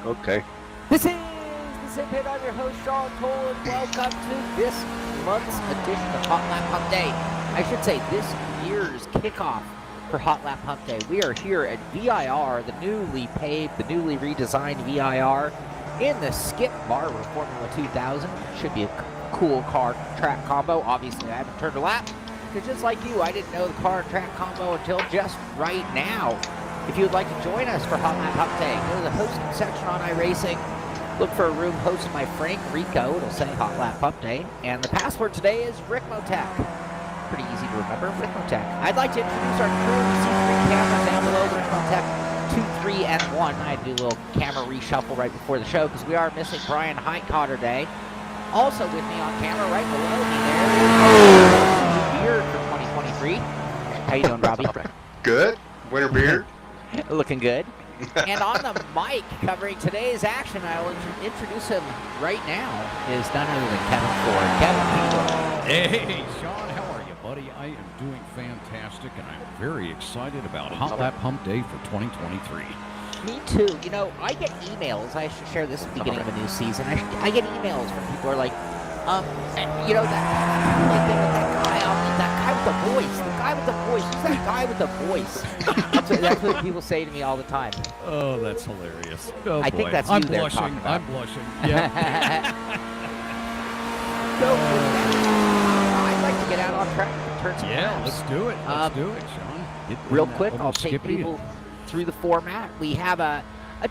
Okay. This is the Simpit. I'm your host, Shaun Cole, and welcome to this month's edition of Hotlap Humpday. I should say this year's kickoff for Hotlap Humpday. We are here at VIR, the newly paved, the newly redesigned VIR in the Skip Barber Formula 2000. Should be a cool car track combo. Obviously, I haven't turned a lap, because just like you, I didn't know the car and track combo until just right now. If you would like to join us for Hotlap Humpday, go to the hosting section on iRacing. Look for a room hosted by Frank Rico. It'll say Hotlap Humpday. And the password today is Ricmotech. Pretty easy to remember, Ricmotech. I'd like to introduce our crew. You see three cameras down below, Ricmotech 2, 3, and 1. I had to do a little camera reshuffle right before the show because we are missing Brian Heitkotter today. Also with me on camera right below me there is Beard for 2023. How you doing, Robby? Good. Winter beard. Looking good. And on the mic covering today's action, I will introduce him right now, is none other than Kevin Ford. Kevin, how you doing? Hey, Shaun, how are you, buddy? I am doing fantastic, and I'm very excited about Hotlap Hump Day for 2023. Me too. You know, I get emails. I should share this at the beginning of a new season. I get emails from people who are like, you know, that guy with the voice. The guy with the voice. Who's that guy with the voice? That's what people say to me all the time. Oh, that's hilarious. Oh, I think that's you I'm they're blushing. talking about. I'm blushing. Yeah. So, I'd like to get out on track. Turn some laps. Let's do it. Let's do it, Shaun. Get Real in that quick, little I'll take Skippy people through the format. We have a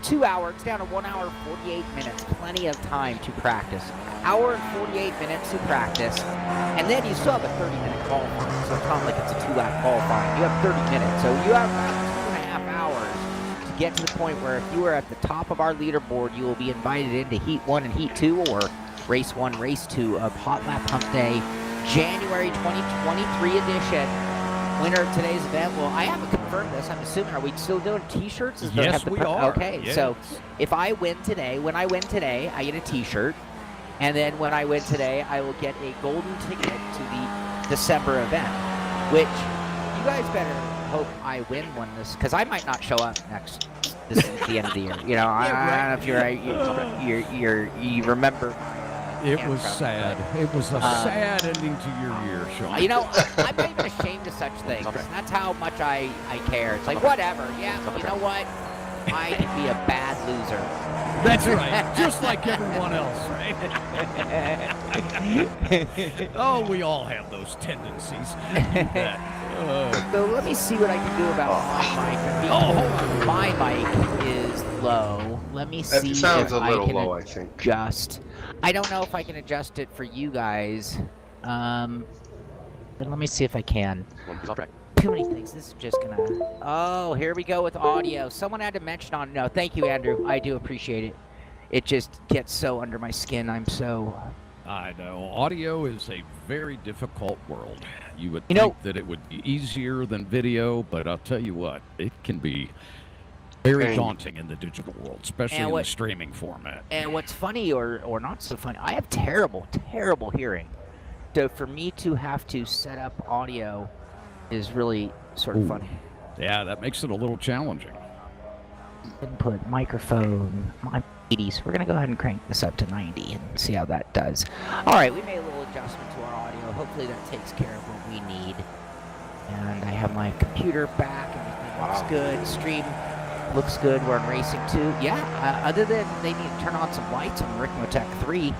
2 hour, it's down to 1 hour 48 minutes, plenty of time to practice. Hour and 48 minutes to practice, and then you still have a 30-minute qualifying, so it's not like it's a 2-lap qualifying. You have 30 minutes, so you have about 2.5 hours to get to the point where if you are at the top of our leaderboard, you will be invited into Heat 1 and Heat 2, or Race 1, Race 2 of Hotlap Hump Day, January 2023 edition. Winner of today's event, well, I haven't confirmed this. I'm assuming, are we still doing t-shirts? Yes, we are. Okay, yes. So if I win today, when I win today, I get a t-shirt. And then when I win today, I will get a golden ticket to the December event, which you guys better hope I win one this, because I might not show up this at the end of the year. You know, I don't know if you remember. It was sad. It was a sad ending to your year, Shaun. You know, I'm not even ashamed of such things. That's how much I care. It's like, whatever. Yeah, you know what? I can be a bad loser. That's right. Just like everyone else, right? Oh, we all have those tendencies. So let me see what I can do about my mic. Oh, my mic is low. Let me see It sounds if a little I can low, I think. adjust. I don't know if I can adjust it for you guys. But let me see if I can. Too many things. This is just gonna. Oh, here we go with audio. Someone had to mention on. No, thank you, Andrew. I do appreciate it. It just gets so under my skin. I'm so. I know. Audio is a very difficult world. You would think that it would be easier than video, but I'll tell you what, it can be very daunting in the digital world, especially in the streaming format. And what's funny or not so funny, I have terrible hearing. So for me to have to set up audio is really sort of funny. Yeah, that makes it a little challenging. Input, microphone, my 80s. We're going to go ahead and crank this up to 90 and see how that does. All right, we made a little adjustment to our audio. Hopefully that takes care of what we need. And I have my computer back. Everything looks good. Stream looks good. We're in Racing 2. Yeah, other than they need to turn on some lights on Ricmotech 3.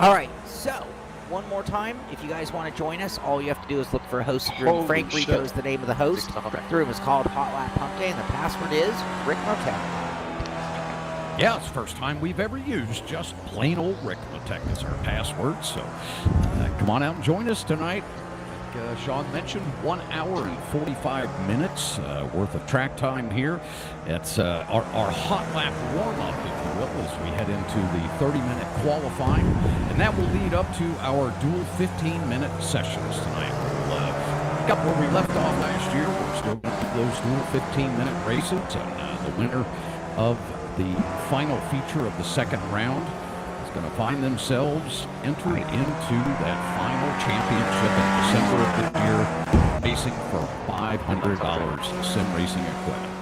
All right, so one more time, if you guys want to join us, all you have to do is look for a host room. Frank Rico is the name of the host. The room is called Hotlap Humpday, and the password is Ricmotech. Yeah, it's the first time we've ever used just plain old Ricmotech as our password, so come on out and join us tonight. Like Shaun mentioned, 1 hour and 45 minutes worth of track time here. It's our hot lap warm-up, if you will, as we head into the 30-minute qualifying, and that will lead up to our dual 15-minute sessions tonight. We'll pick up where we left off last year. We're still going to do those dual 15-minute races, and the winner of the final feature of the second round is going to find themselves entered into that final championship in December of this year, racing for $500 sim racing equipment.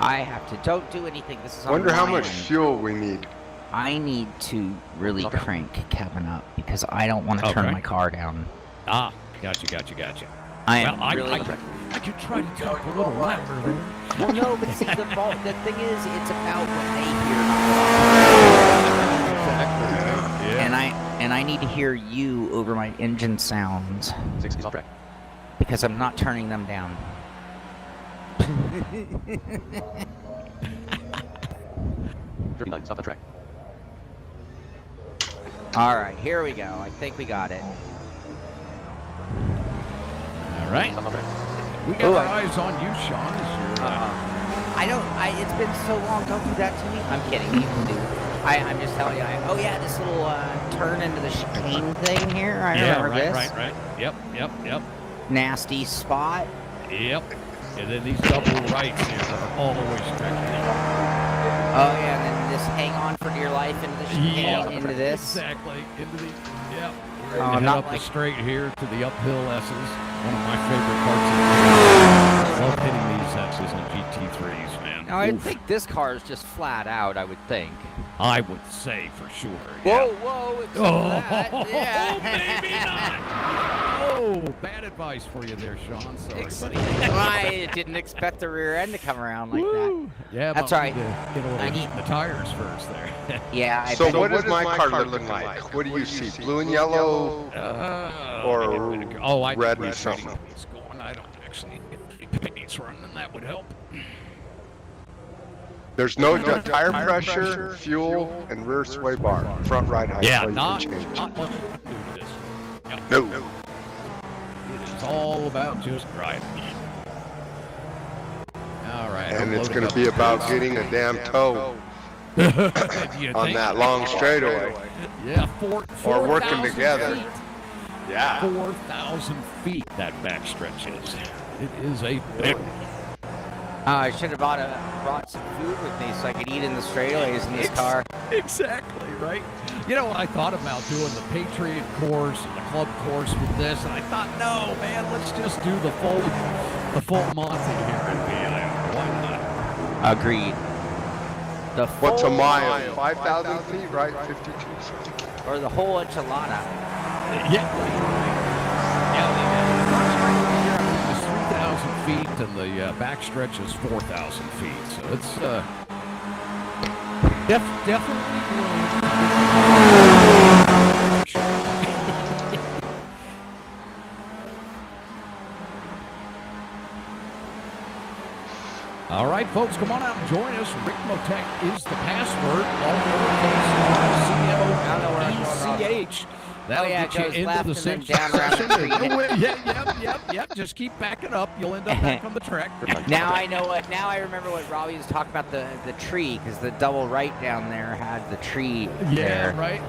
I have to. Don't do anything. This is on Wonder how my much end. fuel we need. I need to really crank Kevin up because I don't want to turn my car down. Ah, gotcha. I am really. I could try to talk a little louder there. Well, no, but see, the thing is, it's about what they hear. Exactly. Yeah. And I need to hear you over my engine sounds. 60's off track. Because I'm not turning them down. Stop the track. All right, here we go. I think we got it. All right. Stop the track. We got our eyes on you, Shaun. As you're, It's been so long. Don't do that to me. I'm kidding. You can do it. I'm just telling you. Oh yeah, this little turn into the chicane thing here. I remember this. Right. Yep. Nasty spot. Yep. And then these double rights here are all the way stretching out. Oh yeah, and then this hang on for dear life into the chicane, into this. Exactly. Into the, yep. Oh, I'm not up like the straight here to the uphill S's. One of my favorite parts of the game. Love hitting these S's and GT3s, man. Now, I think this car is just flat out, I would think. I would say for sure. Yeah. Whoa, it's Oh, that. Yeah. maybe not. Oh, bad advice for you there, Shaun. Sorry, buddy. I didn't expect the rear end to come around like that. Yeah, That's but right. we need to get a little heat in the tires first there. Yeah, I So bet. what is my car looking like? What do you see? Blue and yellow? Or red and something? It's going. I don't actually get the paints running, and that would help. There's no tire pressure, fuel, and rear sway bar. Front right high Yeah, sway not you can change. much to do with this. Yep. No. It's all about just driving. All right. And it's going to be about getting a damn toe on that long straightaway. Yeah, Or working 4,000 together. feet. Yeah. 4,000 feet that backstretch is. It is a big one. I should have brought some food with me so I could eat in the straightaways in this car. Exactly, right? You know, I thought about doing the Patriot course and the club course with this, and I thought, no, man, let's just do the full Monty here in VI. Why not? Agreed. The What's a full mile? 5,000 feet, right? 52. or the whole enchilada. Yeah, it's 3,000 feet, and the backstretch is 4,000 feet. So it's definitely. All right, folks, come on out and join us. Ricmotech is the password. All C-M-O-E-C-H. That'll get you into the sixth session. Yep. Just keep backing up. You'll end up back on the track. Now I know what. Now I remember what Robby was talking about the tree, because the double right down there had the tree. Yeah, there. right.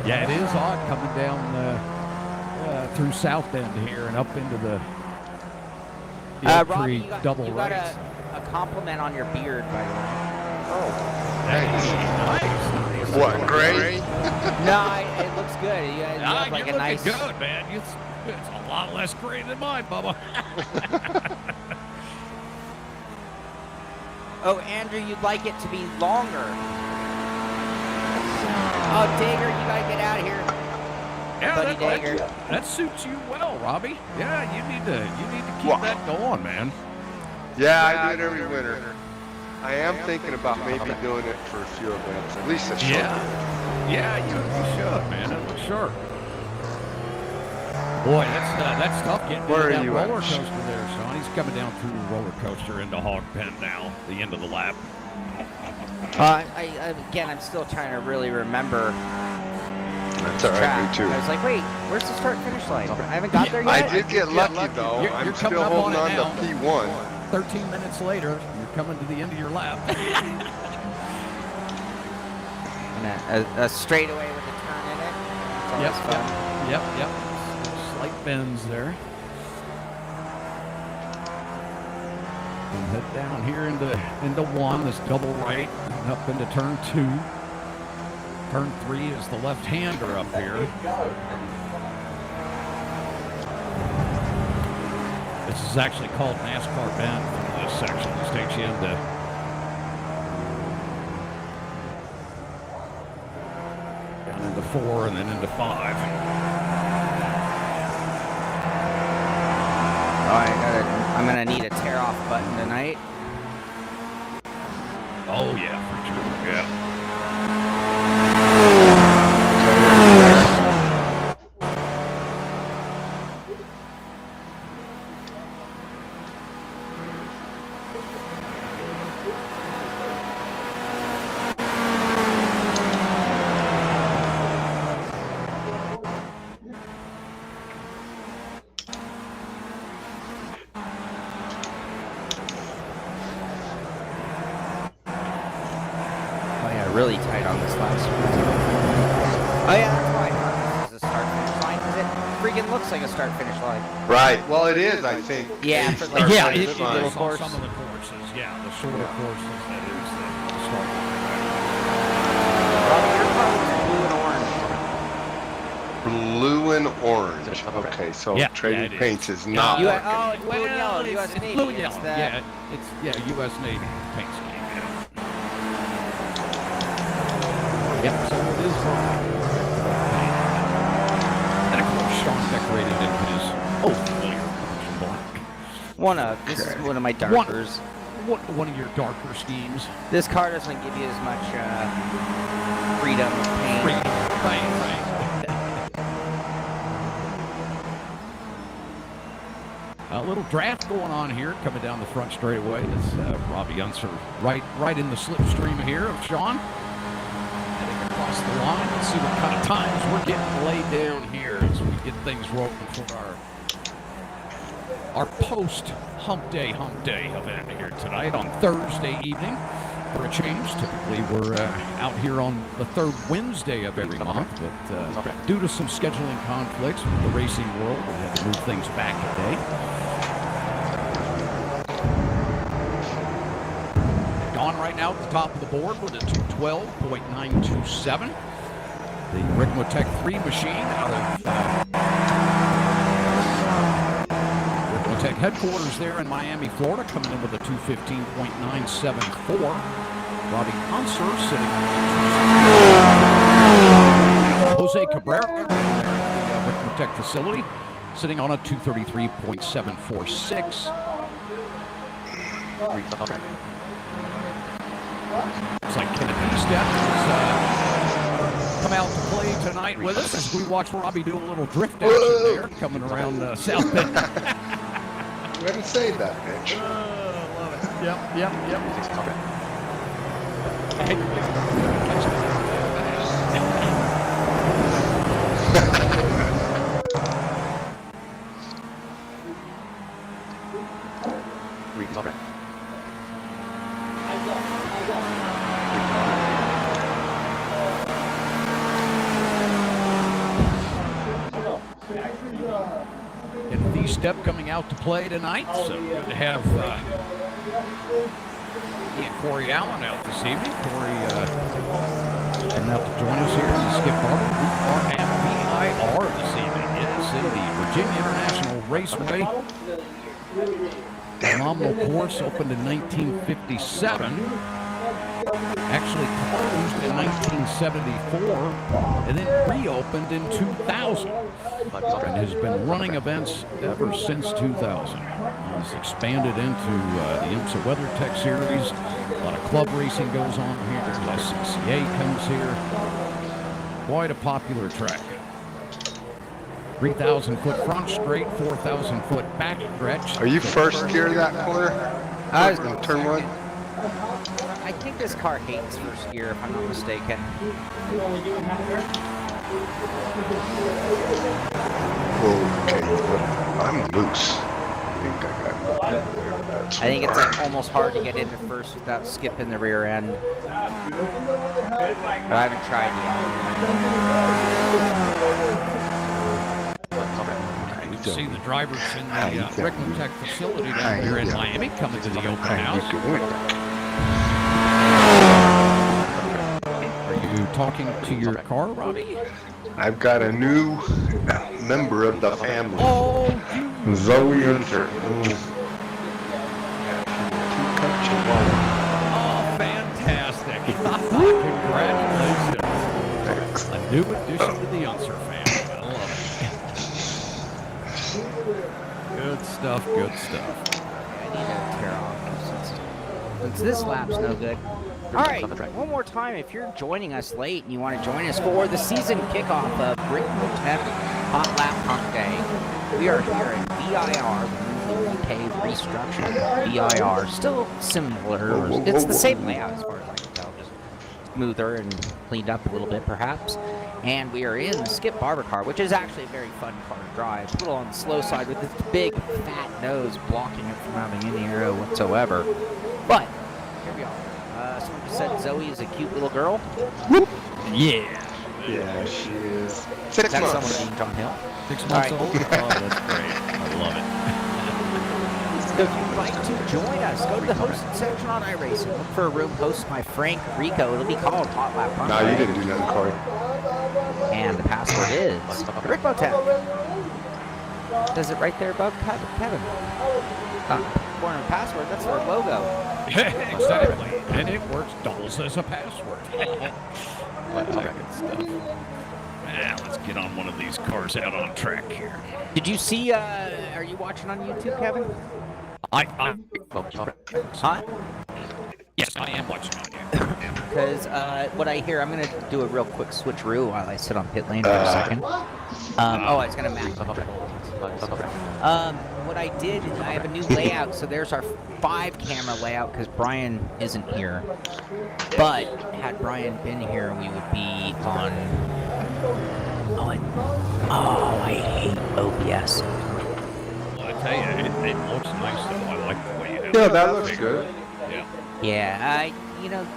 Yeah, it is odd coming down through South End here and up into the Robby, tree double you got right. a compliment on your beard, by the way. Oh, Nice. what, gray? No, it looks good. You have like you're a nice. looking good, man. It's a lot less gray than mine, Bubba. Oh, Andrew, you'd like it to be longer. Oh, Dager, you gotta get out of here. Yeah, Buddy Dager. that suits you well, Robby. Yeah, you need to keep that going, man. Yeah, I do it every winter. I am thinking about maybe doing it for a few events, at least a short. Yeah, you should, man. That looks sure. Boy, that's tough getting Where into are that you roller at? coaster there, Shaun. He's coming down through the roller coaster into Hog Pen now, the end of the lap. I'm still trying to really remember. That's all right, track. me too. I was like, wait, where's the start-finish line? I haven't got there I yet. did get lucky though. You're I'm coming still up on holding it on to P1. 13 minutes later, you're coming to the end of your lap. And a straightaway with a turn in it. It's always fun. Yep. Slight bends there. And head down here into one, this double right, and up into turn two. Turn three is the left-hander up here. This is actually called NASCAR Bend from this section. This takes you into down into 4 and then into 5. I'm gonna need a tear off button tonight. Oh yeah, for sure. Yeah. Really tight on this last one. Oh yeah, that's why I thought this was a start-finish line, because it freaking looks like a start-finish line. Right. Well, it is, I think. Yeah, a for start Yeah, finish it line. is on some of the courses. Yeah, the shorter courses, that is the start line. Robby, your car was blue and orange. Blue and orange. Okay, so Yeah, Trading it is. Paints is not You, working. oh, blue and yellow, US Navy. Blue and It's yellow. that. Yeah, U.S. Navy paint scheme. Yeah, so it is. And of course, Shaun decorated in his familiar black. This is one of my darkers. One of your darker schemes. This car doesn't give you as much freedom of paint. Right. A little draft going on here, coming down the front straightaway. This Robby Unser right in the slipstream here of Shaun. Heading across the line. Let's see what kind of times we're getting laid down here as we get things rolling for our post hump day event here tonight on Thursday evening. For a change, typically we're out here on the third Wednesday of every month, but due to some scheduling conflicts with the racing world, we had to move things back a day. Gone right now at the top of the board with a 212.927. The Ricmotech 3 machine out of Ricmotech headquarters there in Miami, Florida, coming in with a 215.974. Robby Unser sitting on Jose Cabrera at the Ricmotech facility, sitting on a 233.746. Looks like Kennedy Step has come out to play tonight with us as we watch Robby do a little drift action there, coming around South Bend. Way to save that, bitch. Love it. Yep. And the step coming out to play tonight, so good to have Corey Allen out this evening. Corey coming out to join us here in Skip Barber. RMVIR this evening. It's in the Virginia International Raceway. Phenomenal course, opened in 1957. Actually closed in 1974 and then reopened in 2000 and has been running events ever since 2000. It's expanded into the IMSA WeatherTech series. A lot of club racing goes on here. The SCCA comes here. Quite a popular track. 3,000-foot front straight, 4,000-foot back stretch. Are you first gear that corner? I was in turn one? I think this car hates first gear, if I'm not mistaken. Okay, I'm loose. I think it's like almost hard to get into first without skipping the rear end. But I haven't tried yet. You can see the drivers in the Ricmotech facility down here in Miami coming to the open house. Are you talking to your car, Robby? I've got a new member of the family. Oh, Zoe Unser. New addition to the Unser family. I love it. Good stuff, good stuff. I need to tear off since this lap's no good. All right, one more time. If you're joining us late and you want to join us for the season kickoff of Ricmotech Hotlap Humpday, we are here at VIR, the newly repaved, restructured VIR. Still similar. It's the same layout as far as I can tell, just smoother and cleaned up a little bit, perhaps. And we are in the Skip Barber car, which is actually a very fun car to drive. A little on the slow side with its big, fat nose blocking it from having any aero whatsoever. But here we are. Someone just said Zoe is a cute little girl. Yeah. Yeah, she is. That's 6 months. someone being John Hill. 6 months All old? Oh, that's great. I love it. So if you'd like to join us, go to the hosted section on iRacing. Look for a room hosted by Frank Rico. It'll be called Hotlap Humpday. No, you didn't do nothing, Corey. And the password is Ricmotech. Does it right there above Kevin? Corner password, that's their logo. Exactly. And it works doubles as a password. Good stuff. Let's get on one of these cars out on track here. Did you see, are you watching on YouTube, Kevin? Huh? Yes, I am watching on you. Because what I hear, I'm going to do a real quick switcheroo while I sit on pit lane for a second. It's going to match up. What I did, I have a new layout, so there's our 5-camera layout because Brian isn't here. But had Brian been here, we would be on... I hate OBS. Well, I tell you, it looks nice though. I like the way you have it. Yeah, that looks good. Yeah. Yeah,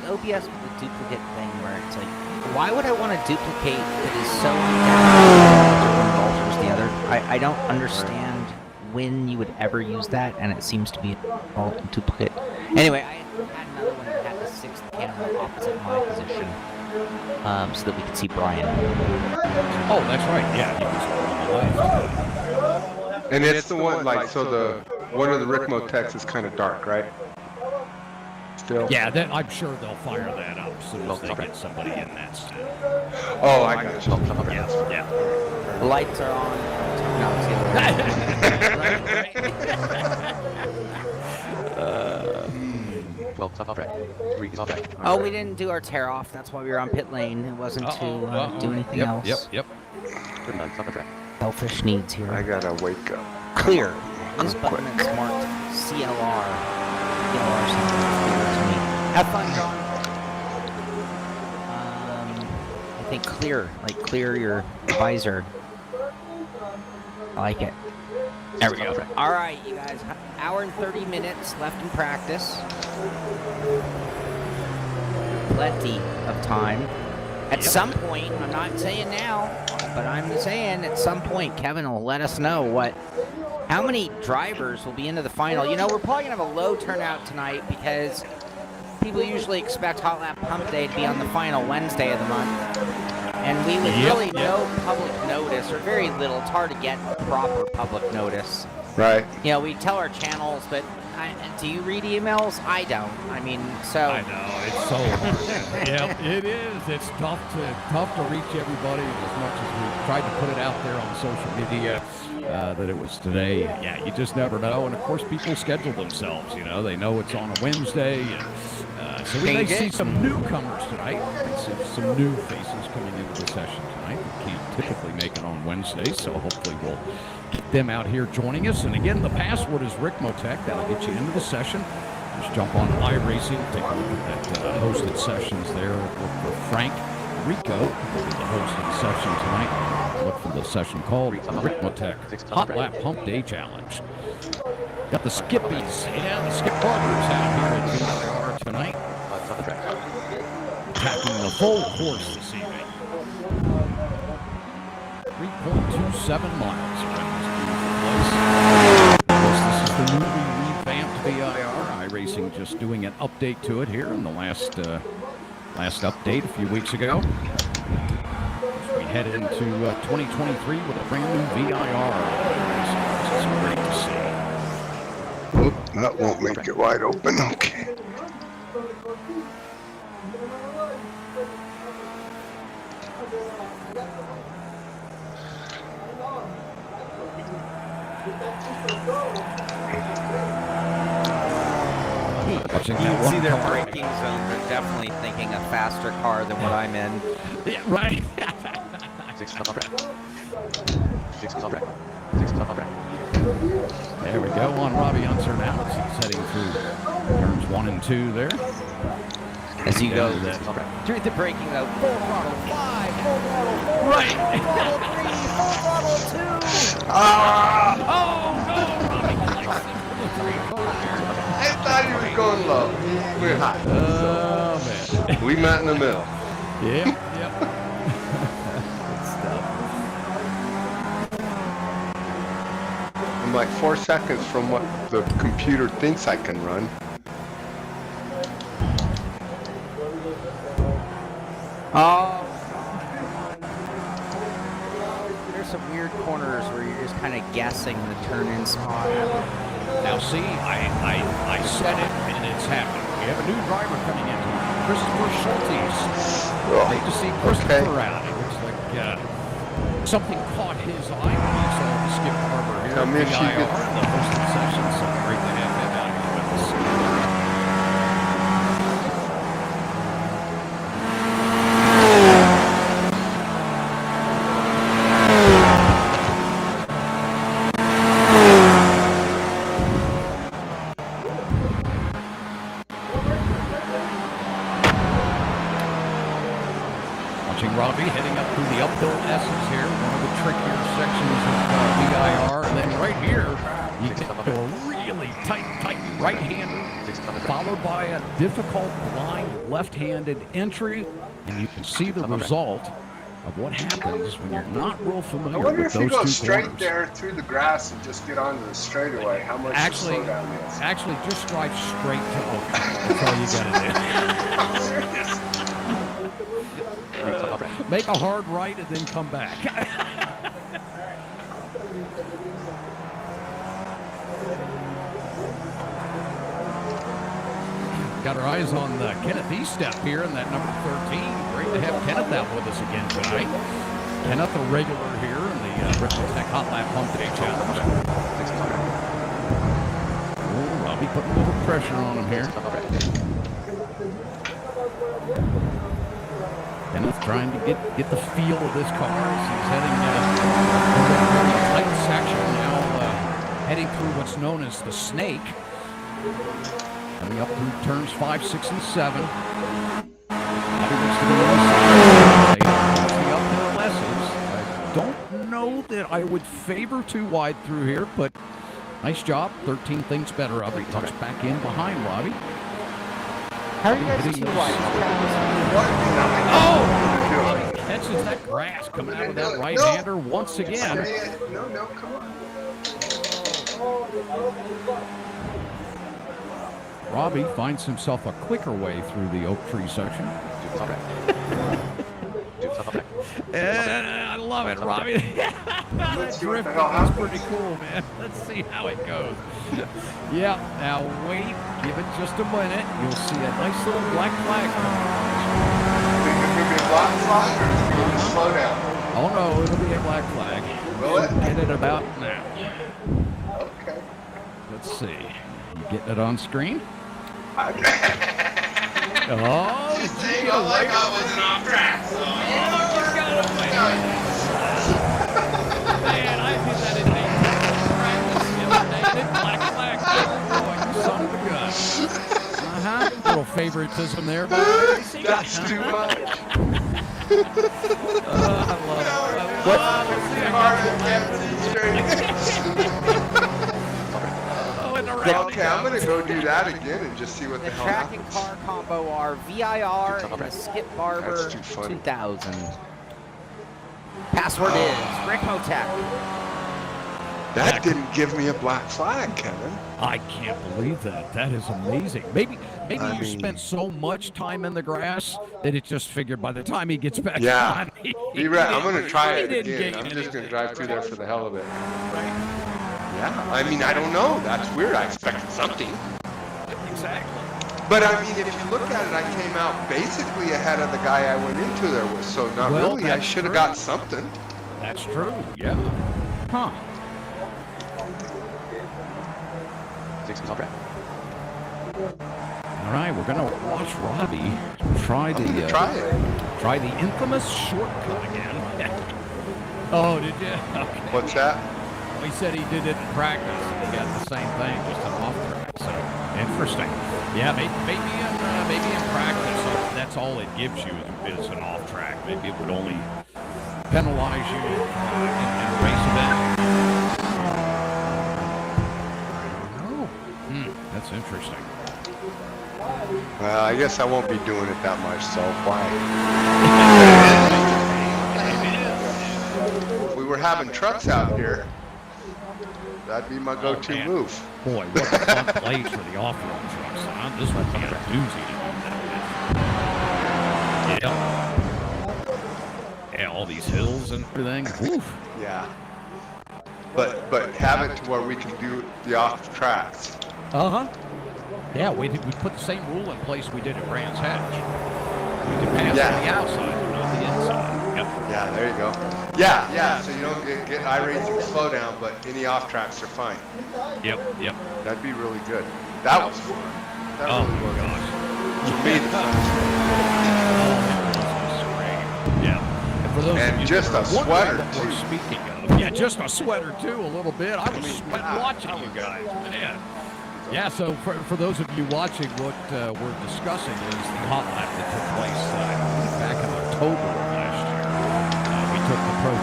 OBS with the duplicate thing where it's like, why would I want to duplicate that is so involved as the other? I don't understand when you would ever use that, and it seems to be all duplicate. Anyway, I had another one that had the 6th camera opposite my position, so that we could see Brian. Oh, that's right. Yeah, you can see on the left. And it's the one, like, so the one of the Ricmotechs is kind of dark, right? Still. Yeah, I'm sure they'll fire that up as soon as they get somebody in that set. Oh, I got you. Yeah. The lights are on. No, it's the other way. Oh, we didn't do our tear off. That's why we were on pit lane. It wasn't to do anything else. Yep. Selfish needs here. I gotta wake up. Clear. This button that's marked CLR. CLR sounds clear to me. Have fun, John. I think clear. Like clear your visor. I like it. There we go. All right, you guys. Hour and 30 minutes left in practice. Plenty of time. At some point, I'm not saying now, but I'm saying at some point, Kevin will let us know how many drivers will be into the final. You know, we're probably going to have a low turnout tonight because people usually expect Hotlap Humpday to be on the final Wednesday of the month. And we with really no public notice, or very little. It's hard to get proper public notice. Right. You know, we tell our channels, but do you read emails? I don't. I mean, so... I know, it's so hard. Yeah, it is. It's tough to reach everybody as much as we tried to put it out there on social media that it was today. Yeah, you just never know. And, of course, people schedule themselves, you know. They know it's on a Wednesday. And, so we may see some newcomers tonight. Some new faces coming into the session tonight. We can't typically make it on Wednesday, so hopefully we'll get them out here joining us. And again, the password is Ricmotech. That'll get you into the session. Just jump on iRacing, take a look at that hosted sessions there. Look for Frank Rico, who will be the host of the session tonight. Look for the session called Ricmotech Hotlap Humpday Challenge. Got the Skippies, the Skip Barbers out here at VIR tonight. Attacking the full course this evening. 3.27 miles around this beautiful place. Of course, this is the newly revamped VIR. iRacing just doing an update to it here in the last update a few weeks ago. As we head into 2023 with a brand new VIR. This is great to see. Oop, that won't make it wide open. Okay. Watching You that can one see their car. braking zone. They're definitely thinking a faster car than what I'm in. Yeah, right. 6 off track. 6 off track. 6 off track. There we go on Robby Unser now as he's heading through turns 1 and 2 there. As you go that. through the braking zone, full throttle 5, full throttle 4, Right. full throttle 3, full throttle 2. Oh, no, Robby collects it for the 3 car there. I thought he was going low. He went high. Oh, man. We met in the middle. Yep, yep. I'm like 4 seconds from what the computer thinks I can run. Oh. There's some weird corners where you're just kind of guessing the turn-in spot. Now see, I said it and it's happening. We have a new driver coming in, Christopher Schultes. Great to see Christopher out. It looks like something caught his eye when he saw the Skip Barber here Now, at Mitch, you VIR in the hosted session, so great to have him out here with us. Watching Robby heading up through the uphill S's here, one of the trickier sections of VIR, and then right here, you get to a really tight right-hander, followed by a difficult blind left-handed entry, and you can see the result of what happens when you're not real I familiar wonder with if you those go two straight corners. there through the grass and just get onto the straightaway, how much the slowdown is. Actually, just drive straight to Oak. That's all you gotta do. Make a hard right and then come back. Got our eyes on Kenneth Estep here in that number 13. Great to have Kenneth out with us again tonight. Kenneth, a regular here in the Ricmotech Hotlap Humpday Challenge. Oh, Robby putting a little pressure on him here. Kenneth trying to get the feel of this car as he's heading over a very tight section now, heading through what's known as the Snake. Coming up through turns 5, 6, and 7. Robby looks to the inside. The uphill S's. I don't know that I would favor too wide through here, but nice job. 13 thinks better of it. Tucks back in behind Robby. How are you guys too wide? Oh! Catches that grass coming out of that right-hander once again. No, come on. Robby finds himself a quicker way through the oak tree section. I love it, Robby. That drift is pretty cool, man. Let's see how it goes. Yeah, now wait, give it just a minute. You'll see a nice little black flag coming. Think it's going to be a black flag or is it going to slow down? Oh no, it'll be a black flag. Will it? Get it about now. Okay. Let's see. You getting it on screen? Oh, See, I like I wasn't off track, so. Man, I did that in practice the other day. Did black flag. Oh, you son of a gun. Little favoritism there. That's too much. I love Okay, I'm going to go do that again and just see what the The hell track and happens. car combo are VIR and the Skip Barber That's too funny. 2000. Password is Ricmotech. That didn't give me a black flag, Kevin. I can't believe that. That is amazing. Maybe I you mean- spent so much time in the grass that it just figured by the time he gets back Yeah. on, Be right. I'm going to try he it didn't again. gain I'm just going to drive through there for the hell of it. Right. Yeah. I mean, I don't know. That's weird. I expected something. Exactly. But I mean, if you look at it, I came out basically ahead of the guy I went into there with, so not Well, really. I that's should have true. got something. That's true, yeah. Huh. 60 top track. All right, we're going to watch Robby try Try the infamous shortcut again. Oh, did you? Okay. What's that? Well, he said he did it in practice, and he got the same thing, just an off track. So interesting. Yeah, maybe in practice, that's all it gives you is an off track. Maybe it would only penalize you in a race event. Oh, that's interesting. Well, I guess I won't be doing it that much, so why? If we were having trucks out here, that'd be my go-to move. Boy, what a fun place for the off-road trucks. Huh? This would be a doozy to do that with. Yeah, all these hills and everything. Oof. Yeah. But have it to where we can do the off tracks. Uh-huh. Yeah, we put the same rule in place we did at Brands Hatch. We could pass on the outside, but not the inside. Yep. Yeah, there you go. Yeah, so you don't get iRacing slow down, but any off tracks are fine. Yep. That'd be really good. That was fun. That Oh, really my was. gosh. To me, the funnest Yeah. And for those And of you just that a are wondering sweater, what we're too. speaking of. Yeah, just a sweater, too, a little bit. I was sweating watching you guys, man. Yeah, so for those of you watching, what we're discussing is the hot lap that took place back in October of last year. We took the Pro 2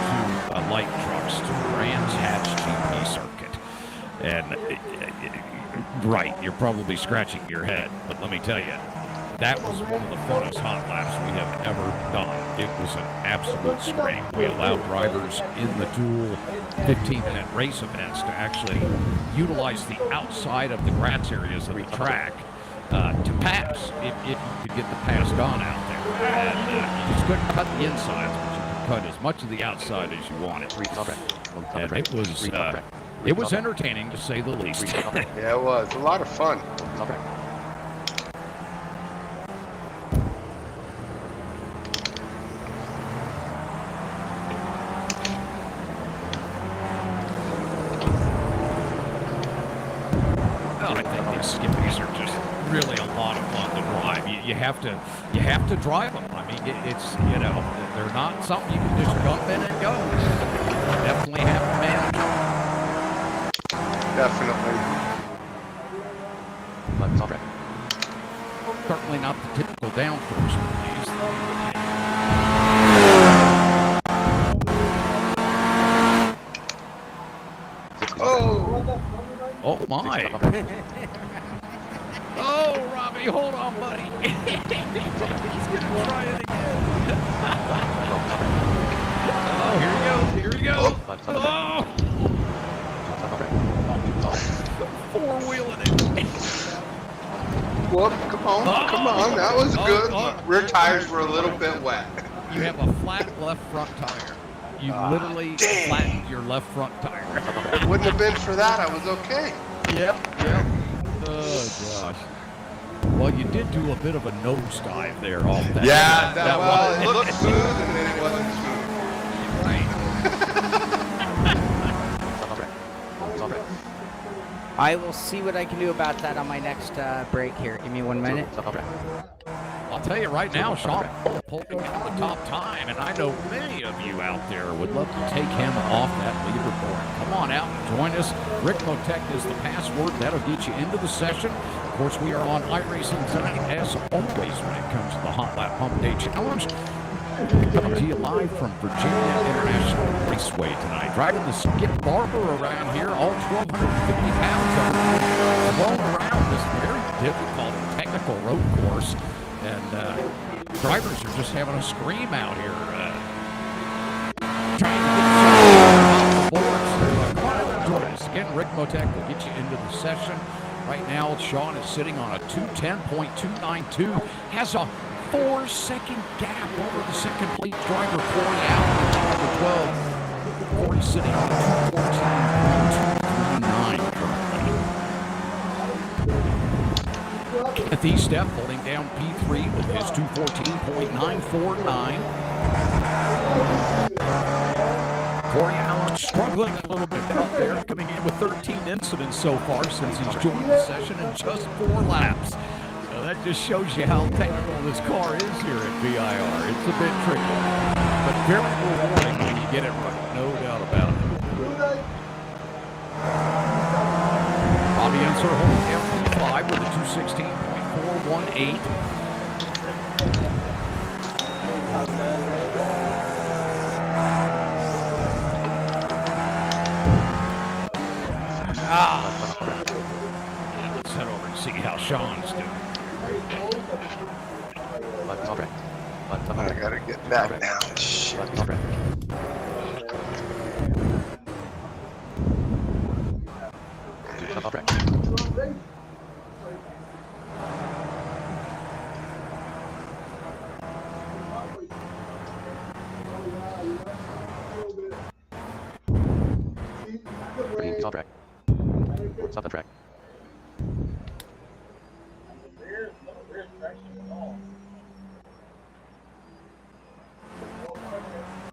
light trucks to Brands Hatch GP circuit. And, right, you're probably scratching your head, but let me tell you, that was one of the funnest hot laps we have ever done. It was an absolute scream. We allowed drivers in the dual 15-minute race events to actually utilize the outside of the grass areas of the track to pass, if you could get the pass on out there. And you just couldn't cut the insides, but you could cut as much of the outside as you wanted. And it was entertaining, to say the least. Yeah, it was. A lot of fun. I think these skippies are just really a lot of fun to drive. You have to drive them. I mean, it's they're not something you can just jump in and go. You definitely have to manage them. Definitely. Certainly not the typical downforce with these. Oh my! Oh, Robby, hold on, buddy. He's gonna try it again. Oh, here we go. Oh, four-wheeling it. Whoop, come on. That was good. Rear tires were a little bit wet. You have a flat left front tire. You literally flattened your left front tire. If it wouldn't have been for that, I was okay. Yep. Oh, gosh. Well, you did do a bit of a nosedive there off that. Yeah, well, it looked smooth and then it wasn't smooth. Right. I will see what I can do about that on my next break here. Give me 1 minute. I'll tell you right now, Shaun Cole pulling out the top time, and I know many of you out there would love to take him off that leaderboard. Come on out and join us. Ricmotech is the password. That'll get you into the session. Of course, we are on iRacing tonight, as always, when it comes to the Hotlap Humpday Challenge. Coming to you live from Virginia International Raceway tonight. Driving the Skip Barber around here, all 1,250 pounds of it, blown around this very difficult technical road course. And drivers are just having a scream out here, trying to get off the board. So come on out and join us. Again, Ricmotech will get you into the session. Right now, Shaun is sitting on a 210.292. Has a 4-second gap over the second place driver, Corey out at the top of the 12. Corey sitting on a 214.239 currently. Kenneth Estep holding down P3 with his 214.949. Corey Allen struggling a little bit out there, coming in with 13 incidents so far since he's joined the session in just 4 laps. So that just shows you how technical this car is here at VIR. It's a bit tricky, but very rewarding when you get it right, no doubt about it. Robby Unser holding down P5 with a 216.418. Yeah, let's head over and see how Shaun's doing. I gotta get back now. Shit. Stop the track. Zero stop the track.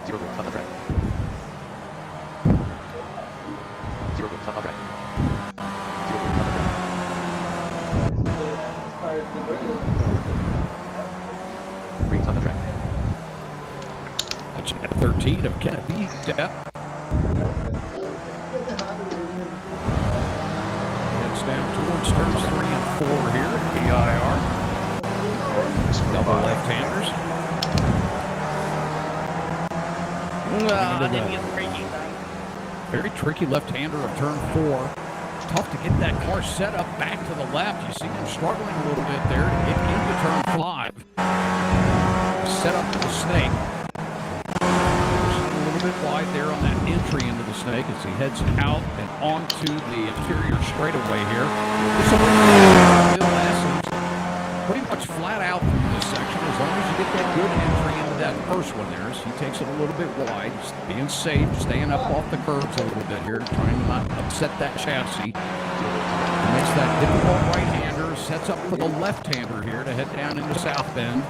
Zero stop the track. Zero stop the track. Green stop the track. That's at 13 of Kenneth Estep. Down towards turns 3 and 4 here at VIR. Double left-handers. Very tricky left-hander of turn 4. Tough to get that car set up back to the left. You see him struggling a little bit there to get into turn 5. Set up to the snake. A little bit wide there on that entry into the snake as he heads out and onto the interior straightaway here. This will last pretty much flat out through this section as long as you get that good entry into that first one there. So he takes it a little bit wide, just being safe, staying up off the curbs a little bit here, trying to not upset that chassis. Makes that difficult right-hander, sets up for the left-hander here to head down into South Bend.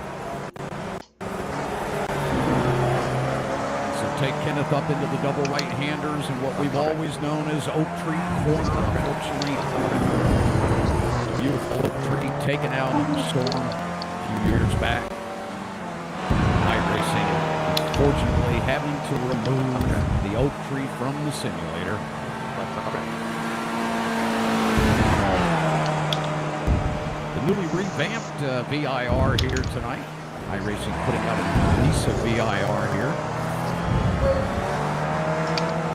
Take Kenneth up into the double right-handers and what we've always known as Oak Tree Corner. Unfortunately, beautiful Oak Tree taken out in the storm a few years back. iRacing, unfortunately, having to remove the Oak Tree from the simulator. The newly revamped VIR here tonight. iRacing putting out a piece of VIR here.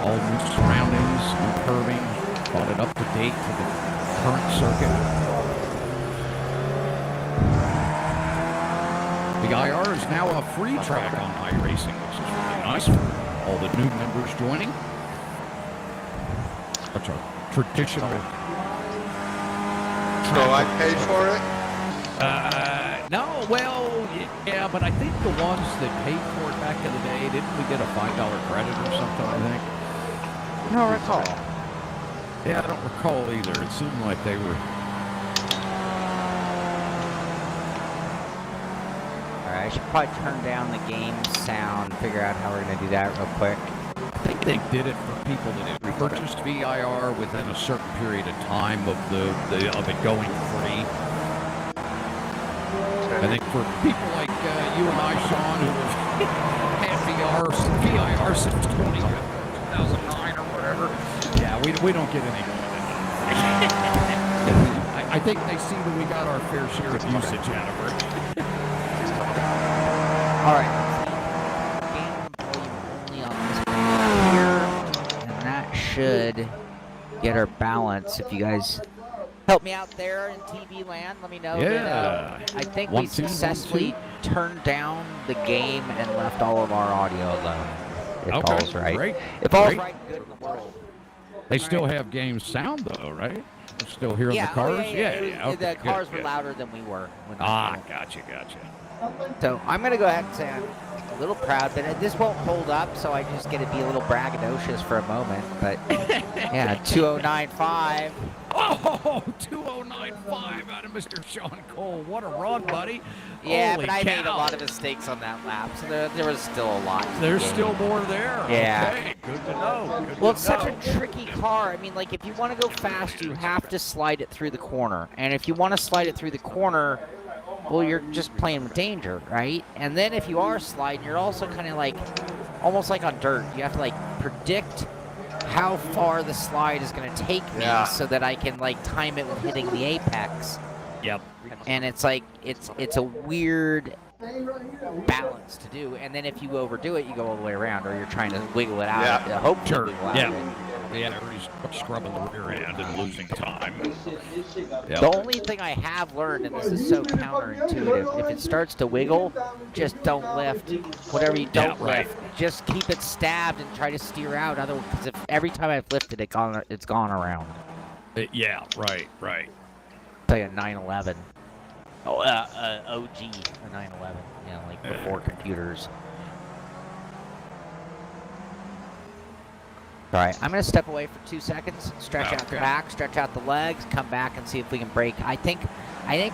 All new surroundings, new curving, brought it up to date to the current circuit. The IR is now a free track on iRacing, which is really nice for all the new members joining. Such a traditional. So I pay for it? No, well, yeah, but I think the ones that paid for it back in the day, didn't we get a $5 credit or something, I think? I don't recall. Yeah, I don't recall either. It seemed like they were. All right, I should probably turn down the game sound, figure out how we're going to do that real quick. I think they did it for people that had purchased VIR within a certain period of time of of it going free. I think for people like you and I, Shaun, who have had VIR since 2009 or whatever, yeah, we don't get any more than that. I think they see that we got our fair share of usage out of it. All right. Game volume only on this one here, and that should get our balance. If you guys help me out there in TV land, let me know. Yeah. That, I think we successfully turned down the game and left all of our audio alone. If all's right. Great. If all's right, good in the world. They still have game sound though, right? They're still hearing the cars? Yeah. Okay, the cars were good. louder than we were. Gotcha. So I'm going to go ahead and say I'm a little proud, but this won't hold up, so I just get to be a little braggadocious for a moment. But Yeah, 209.5. Oh, 209.5 out of Mr. Shaun Cole. What a run, buddy. Yeah, Holy but I made a cow. lot of mistakes on that lap, so there was still a lot. There's still more there. Yeah. Okay, good to know. Good Well, to it's such know. a tricky car. I mean, like, if you want to go fast, you have to slide it through the corner. And if you want to slide it through the corner, well, you're just playing with danger, right? And then if you are sliding, you're also kind of like, almost like on dirt. You have to, like, predict how far the slide is going to take me so that I can, like, time it with hitting the apex. Yep. And it's like, it's a weird balance to do. And then if you overdo it, you go all the way around, or you're trying to wiggle it out. Yeah. Hope Sure. to wiggle out. Yeah. Yeah, everybody's scrubbing the rear end and losing time. Yep. The only thing I have learned, and this is so counterintuitive, if it starts to wiggle, just don't lift. Whatever you don't lift, just keep it stabbed and try to steer out. Otherwise, because if every time I've lifted it, it's gone around. Yeah, right. It's like a 911. Oh, OG, a 911. You know, like before computers. All right, I'm going to step away for 2 seconds, stretch out the back, stretch out the legs, come back and see if we can break. I think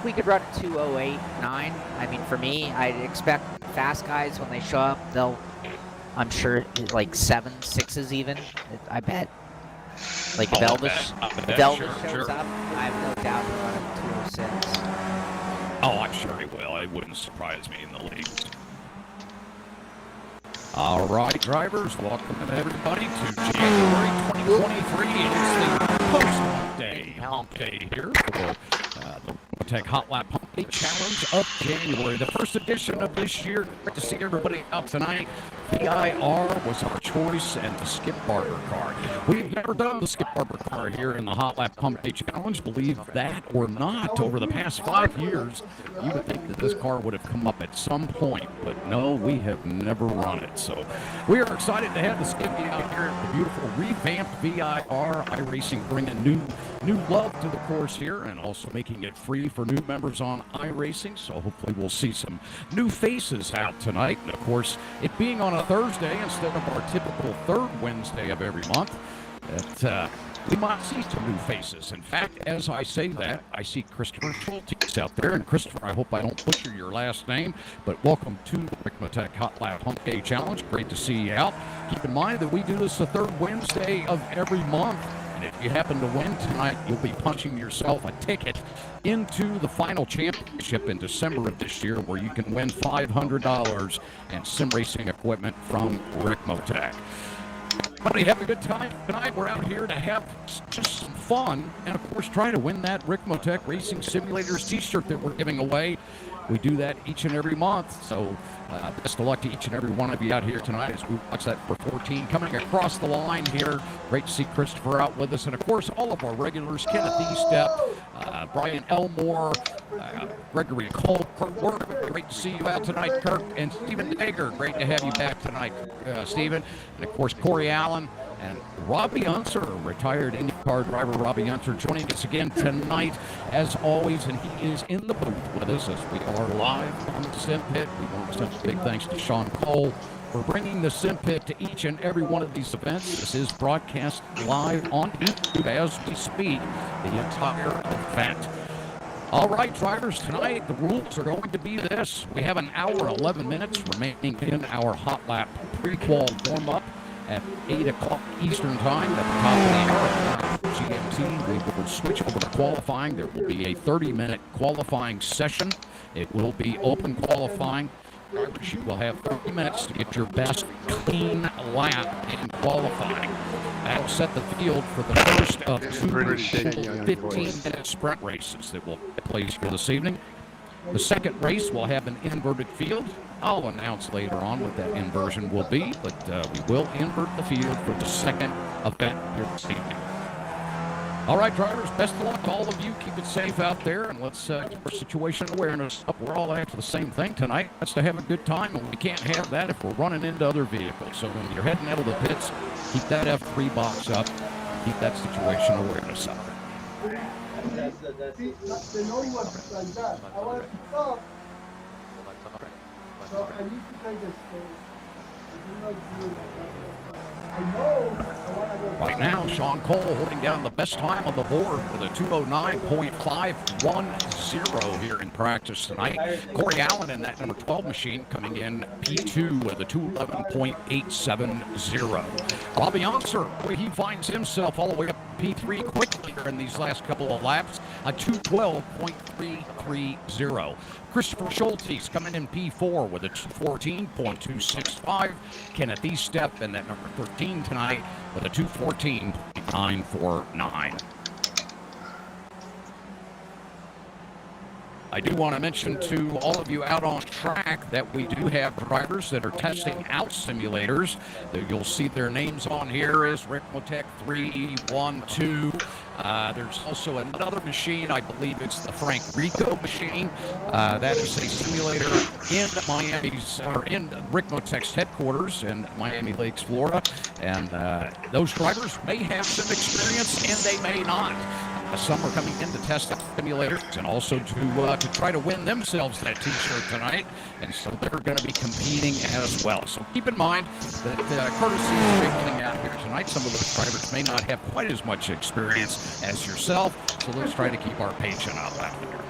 we could run a 2:08.9. I mean, for me, I'd expect fast guys when they show up, I'm sure, like 7.6s even, I bet. Like if Elvis shows up, I have no doubt he'll run a 2:06. Oh, I'm sure he will. It wouldn't surprise me in the least. All right, drivers, welcome everybody to January 2023. It's the post-hump day here for the Ricmotech Hotlap Humpday Challenge of January, the first edition of this year. Great to see everybody out tonight. VIR was our choice, and the Skip Barber car. We've never done the Skip Barber car here in the Hotlap Humpday Challenge. Believe that or not, over the past 5 years, you would think that this car would have come up at some point, but no, we have never run it. So we are excited to have the Skippy out here at the beautiful revamped VIR iRacing, bringing new love to the course here and also making it free for new members on iRacing. So hopefully we'll see some new faces out tonight. And of course, it being on a Thursday instead of our typical third Wednesday of every month, that we might see some new faces. In fact, as I say that, I see Christopher Schultes out there. And Christopher, I hope I don't butcher your last name, but welcome to the Ricmotech Hotlap Humpday Challenge. Great to see you out. Keep in mind that we do this the third Wednesday of every month. And if you happen to win tonight, you'll be punching yourself a ticket into the final championship in December of this year, where you can win $500 and sim racing equipment from Ricmotech. Everybody have a good time tonight. We're out here to have just some fun and, of course, try to win that Ricmotech Racing Simulators t-shirt that we're giving away. We do that each and every month, so best of luck to each and every one of you out here tonight as we watch that for 14 coming across the line here. Great to see Christopher out with us, and of course all of our regulars, Kenneth Estep, Brian Elmore, Gregory Cole, Kurt Work, great to see you out tonight, Kirk, and Stephen Dager, great to have you back tonight, Stephen, and of course Corey Allen and Robby Unser, retired IndyCar driver Robby Unser, joining us again tonight as always, and he is in the booth with us as we are live on the Simpit. We want to send a big thanks to Shaun Cole for bringing the Simpit to each and every one of these events. This is broadcast live on YouTube as we speak, the entire event. All right, drivers, tonight the rules are going to be this. We have an hour, 11 minutes remaining in our hot lap pre-qual warm-up at 8 o'clock Eastern Time at the top of the hour. GMT, we will switch over to qualifying. There will be a 30-minute qualifying session. It will be open qualifying. You will have 30 minutes to get your best clean lap in qualifying. That'll set the field for the first of two 15-minute sprint races that will take place for this evening. The second race will have an inverted field. I'll announce later on what that inversion will be, but we will invert the field for the second event here this evening. All right, drivers, best of luck to all of you. Keep it safe out there, and let's keep our situation awareness up. We're all after the same thing tonight. That's to have a good time, and we can't have that if we're running into other vehicles. So when you're heading out of the pits, keep that F3 box up. Keep that situation awareness up. Right now, Shaun Cole holding down the best time on the board with a 2:09.510 here in practice tonight. Corey Allen in that number 12 machine coming in P2 with a 2:11.870. Robby Unser, he finds himself all the way up P3 quickly here in these last couple of laps, a 2:12.330. Christopher Schultes coming in P4 with a 2:14.265. Kenneth Estep in that number 13 tonight with a 2:14.949. I do want to mention to all of you out on track that we do have drivers that are testing out simulators. You'll see their names on here as Ricmotech 312. There's also another machine, I believe it's the Frank Rico machine. That is a simulator in in Ricmotech's headquarters in Miami Lakes, Florida. And those drivers may have some experience and they may not. Some are coming in to test the simulators and also to try to win themselves that T-shirt tonight, and so they're going to be competing as well. So keep in mind that courtesy is a big thing out here tonight. Some of those drivers may not have quite as much experience as yourself, so let's try to keep our patient out back here.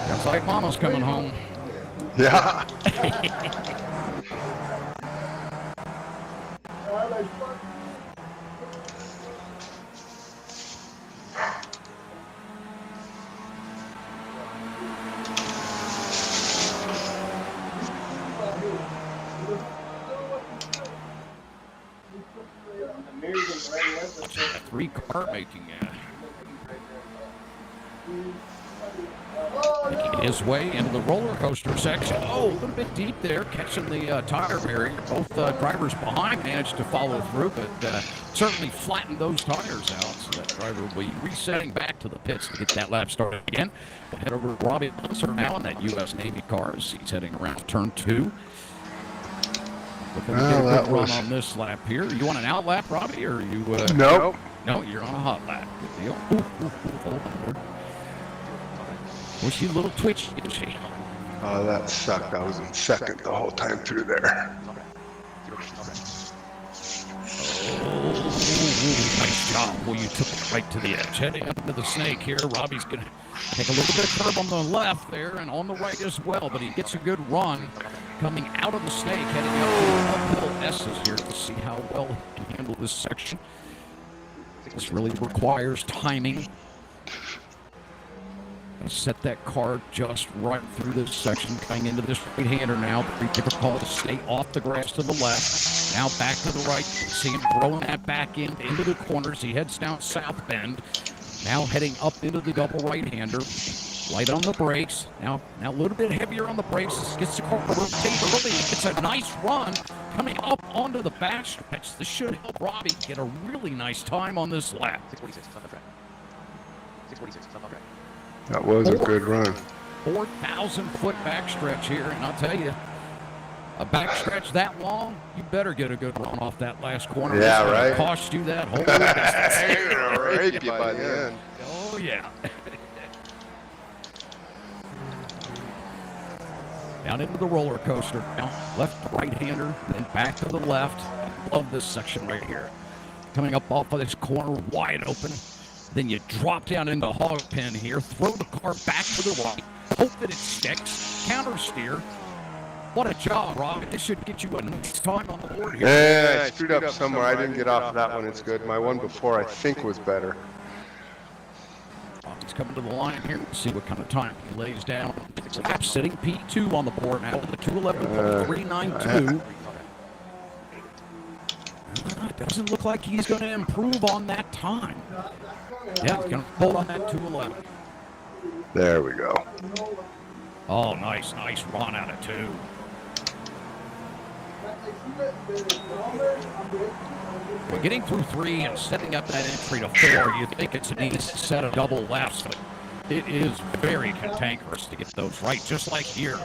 Looks like Mama's coming home. Yeah. Three car making his way into the roller coaster section. Oh, a little bit deep there, catching the tire barrier. Both drivers behind managed to follow through, but certainly flattened those tires out. So that driver will be resetting back to the pits to get that lap started again. We'll head over to Robby Unser now in that U.S. Navy car as he's heading around turn 2. Looking to get a good run on this lap here. You want an out lap, Robby, or you? Nope. No, you're on a hot lap. Good deal. Hold on. Was she a little twitchy, is she? Oh, that sucked. I was in second the whole time through there. Oh, nice job. Well, you took it right to the edge. Heading into the snake here. Robby's going to take a little bit of curve on the left there and on the right as well, but he gets a good run coming out of the snake, heading up to the uphill S's here to see how well he can handle this section. This really requires timing. Set that car just right through this section, coming into this right-hander now. Very difficult to stay off the grass to the left. Now back to the right. See him throwing that back into the corners. He heads down South Bend. Now heading up into the double right-hander. Light on the brakes. Now a little bit heavier on the brakes. Gets the car to rotate early. It's a nice run coming up onto the backstretch. This should help Robby get a really nice time on this lap. 646 on the track. 646 on the track. That was a good run. 4,000-foot backstretch here, and I'll tell you, a backstretch that long, you better get a good run off that last corner. Yeah, it's right. Cost you that whole distance. They're gonna rape you by the end. Oh yeah. Down into the roller coaster. Now left to right-hander, then back to the left. I love this section right here. Coming up off of this corner, wide open. Then you drop down into hog pen here, throw the car back to the right, hope that it sticks, counter steer. What a job, Rob. This should get you a nice time on the board here. Yeah, I screwed up somewhere. I didn't get off of that one. It's good. My one before I think was better. He's coming to the line here. Let's see what kind of time he lays down. Lap sitting P2 on the board now with the 2:11.392. It doesn't look like he's going to improve on that time. Yeah, he's going to pull on that 2:11. There we go. Oh, nice run out of 2. We're getting through 3 and setting up that entry to 4. You think it's an easy set of double laps, but it is very cantankerous to get those right, just like here.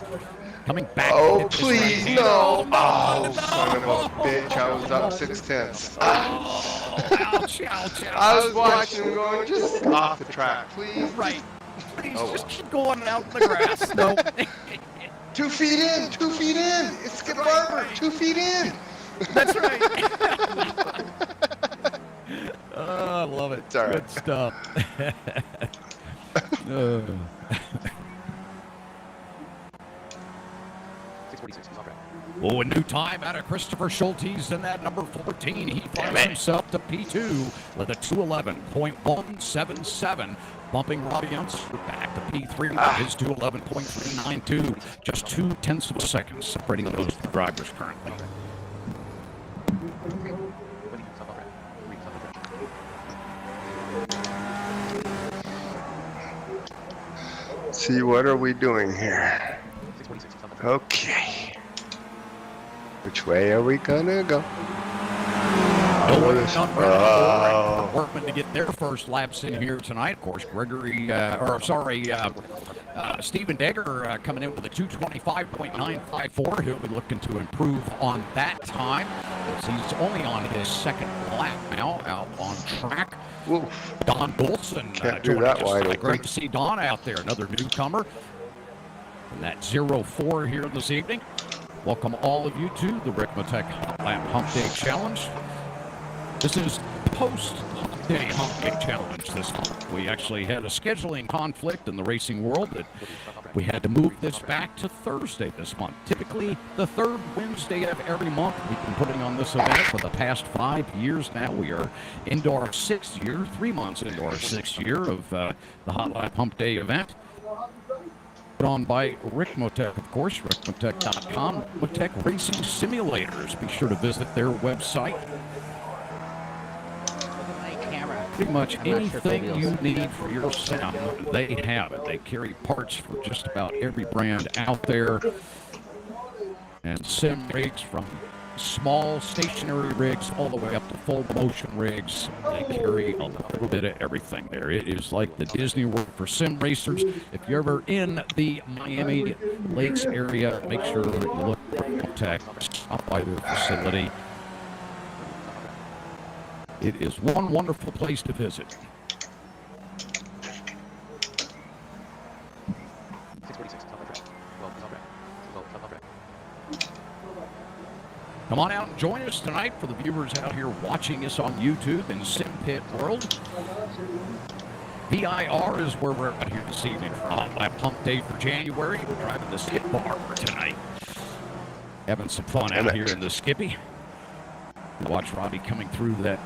Coming back. Oh, with this please, right no. hand. Oh, son of a bitch. I was up 6/10. Oh, ouch, ouch, ouch. I was watching him going just off the track. Please. Right. Please Oh, just well. keep going out in the grass. No. 2 feet in. 2 feet in. It's Skip Barber. 2 feet in. That's right. Oh, I love it. It's all right. Good stuff. Uh, 646, he's on track. Oh, a new time out of Christopher Schultes in that number 14. He finds himself to P2 with a 211.177, bumping Robby Unser back to P3 with his 211.392. Just 0.2 of a second separating those two drivers currently. Winning himself on track. Reed's on the track. See, what are we doing here? 646, he's on the track. Okay. Which way are we gonna go? No Oh, one this- done oh. the workmen to get their first laps in here tonight. Of course, Stephen Degger coming in with a 225.954. He'll be looking to improve on that time, as he's only on his second lap now out on track. Oof. Don Golson Can't do joining that us wide tonight. open. Great to see Don out there, another newcomer. And that 0-4 here this evening. Welcome all of you to the Ricmotech Hotlap Humpday Challenge. This is post-Humpday Humpday Challenge this month. We actually had a scheduling conflict in the racing world that we had to move this back to Thursday this month. Typically, the third Wednesday of every month, we've been putting on this event for the past 5 years now. We are into our 6th year, 3 months into our 6th year of the Hotlap Humpday event. Put on by Ricmotech, of course, ricmotech.com, Ricmotech Racing Simulators. Be sure to visit their website. Pretty much anything you need for your sound, they have it. They carry parts for just about every brand out there. And sim rigs, from small stationary rigs all the way up to full motion rigs. They carry a little bit of everything there. It is like the Disney World for sim racers. If you're ever in the Miami Lakes area, make sure that you look for Ricmotech. Stop by their facility. It is one wonderful place to visit. 646, he's on the track. 12, he's on track. 12, he's on track. Come on out and join us tonight for the viewers out here watching us on YouTube in Simpit World. VIR is where we're out here this evening for Hotlap Hump Day for January. We're driving the Skip Barber tonight. Having some fun out here in the Skippy. Watch Robby coming through that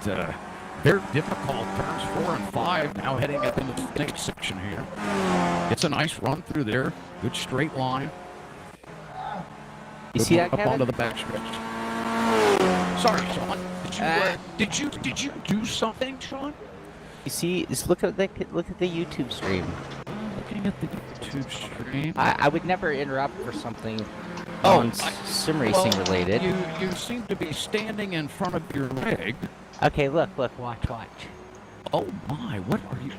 very difficult turns 4 and 5, now heading up into the next section here. It's a nice run through there. Good straight line. You see that, Up Kevin? onto the backstretch. Sorry, Sean. Did you do something, Sean? You see, just look at the YouTube stream. Looking at the YouTube stream. I would never interrupt for something sim racing Well, related. You seem to be standing in front of your rig. Okay, look, watch. Oh my, what are you?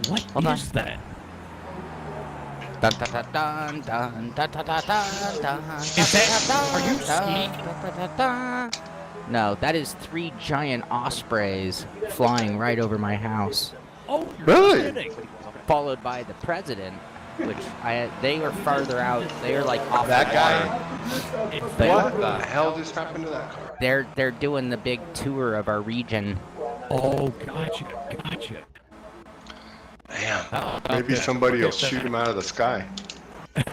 What Hold on. is that? Dun, dun, dun, dun, dun, dun, dun, dun, dun, Is that? Are you skiing? No, that is 3 giant ospreys flying right over my house, Oh, you're Really? kidding. followed by the president, which they were farther out. They were like off That the guy? water. What the hell just happened to that car? They're doing the big tour of our region. Oh, gotcha. Damn. How about Maybe that? somebody will Look at shoot him out of the sky. Look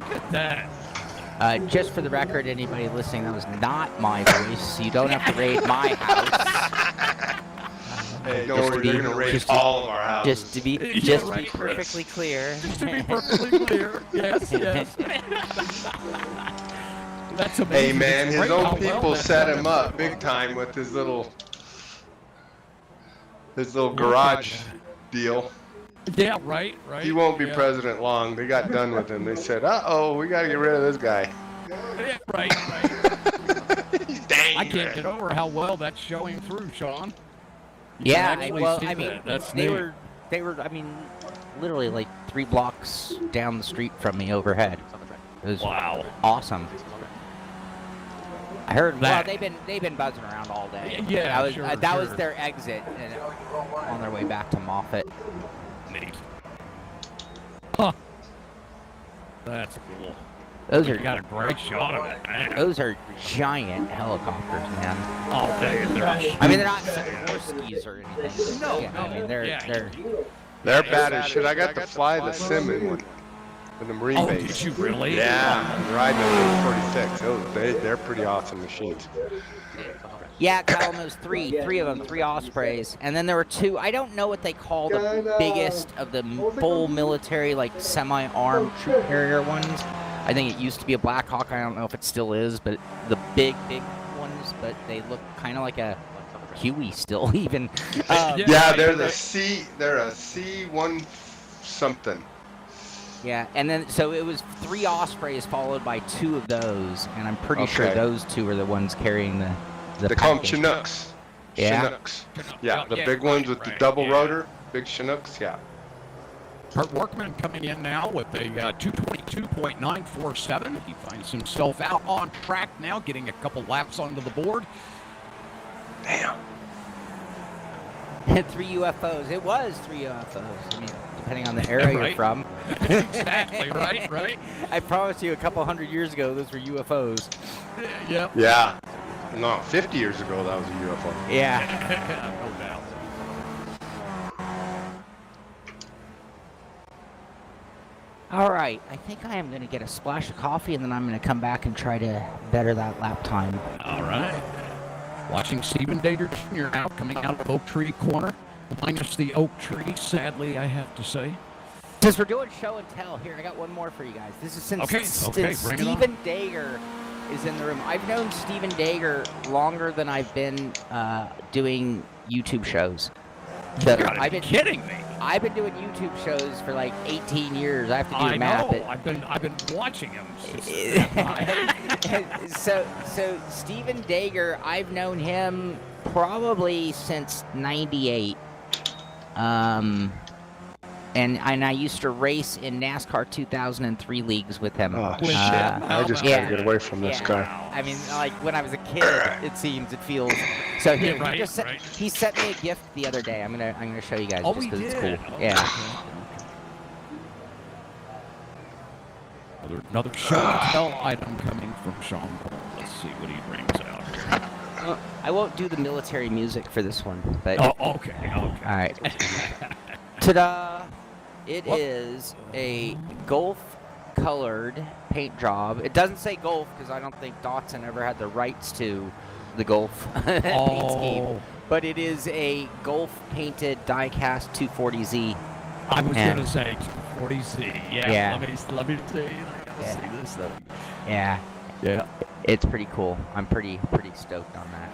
at that. Just for the record, anybody listening, that was not my voice, so you don't have to raid my house. Hey, Just don't to worry, be- you're gonna raid just to- all of our houses. Just to be Yeah, right, Chris. perfectly clear. Just to be perfectly clear. Yes. That's amazing. Hey man, It's his great how own well people that's set done. him up big time with his little garage deal. Yeah, right. He won't be yeah. president long. They got done with him. They said, "Uh-oh, we got to get rid of this guy." Yeah, right. He's dangerous. I can't get over how well that's showing through, Sean. You Yeah, can actually well, see I mean, that. That's they neat. were, I mean, literally like 3 blocks down the street from me overhead. It was Wow. awesome. I heard. That- Well, they've been buzzing around all day. Yeah, that was sure, that was sure. their exit on their way back to Moffett. Neat. Huh. That's cool. Those You are got a great shot of it, man. those are giant helicopters, man. I'll tell you, they're I mean, they're not skis or anything. No, yeah, I mean, they're yeah. They're bad as shit. I got to fly the sim in one in the Marine Oh, base. did you really? Yeah, riding a 46. They're pretty awesome machines. Yeah, Kalamazoo's three of them, 3 Ospreys, and then there were 2. I don't know what they call the biggest of the full military, like semi-armed troop carrier ones. I think it used to be a Black Hawk. I don't know if it still is, but the big ones. But they look kind of like a Huey still, even. Yeah, they're a C1 something. Yeah, and then so it was 3 Ospreys followed by 2 of those, and I'm pretty sure Okay. those 2 are the ones carrying the They call them package. Chinooks. Yeah. Chinooks. Yeah, the Yeah, big ones with the right, double yeah. rotor, big Chinooks. Yeah. Kurt Workman coming in now with a 222.947. He finds himself out on track now, getting a couple laps onto the board. Damn. 3 UFOs. It was 3 UFOs. I mean, depending on the area Right. you're from. Exactly, right. I promise you, a couple hundred years ago, those were UFOs. Yep. Yeah. No, 50 years ago that was a UFO. Yeah. No doubt. All right. I think I am going to get a splash of coffee, and then I'm going to come back and try to better that lap time. All right. Watching Stephen Dater Jr. now coming out of Oak Tree Corner. Minus the oak tree, sadly, I have to say. Since we're doing show and tell, here, I got one more for you guys. This is since Okay, bring it on. Stephen Dager is in the room. I've known Stephen Dager longer than I've been doing YouTube shows. You So gotta be kidding me. I've been doing YouTube shows for like 18 years. I have to do I the math. know. I've been watching him. Since so Stephen Dager, I've known him probably since '98. And I used to race in NASCAR 2003 leagues with him. Oh, shit. Uh, I just yeah. gotta get away from this Yeah. guy. I mean, like when I was a kid, it seems, it feels. So he, Yeah, right, he just sent, right. he sent me a gift the other day. I'm gonna show you guys Oh, just he because it's did. cool. Okay. Yeah. Another show and tell item coming from Shaun Cole. Let's see what he brings out here. I won't do the military music for this one, but Oh, okay. all right. Ta-da! It What? is a Golf-colored paint job. It doesn't say Golf because I don't think Datsun ever had the rights to the Golf paint scheme. Oh, But it is a Golf-painted die-cast 240Z. I was And- gonna say 40Z. Yeah. Yeah. Let me see. I gotta Yeah. see this thing. Yeah, Yeah. it's pretty cool. I'm pretty stoked on that.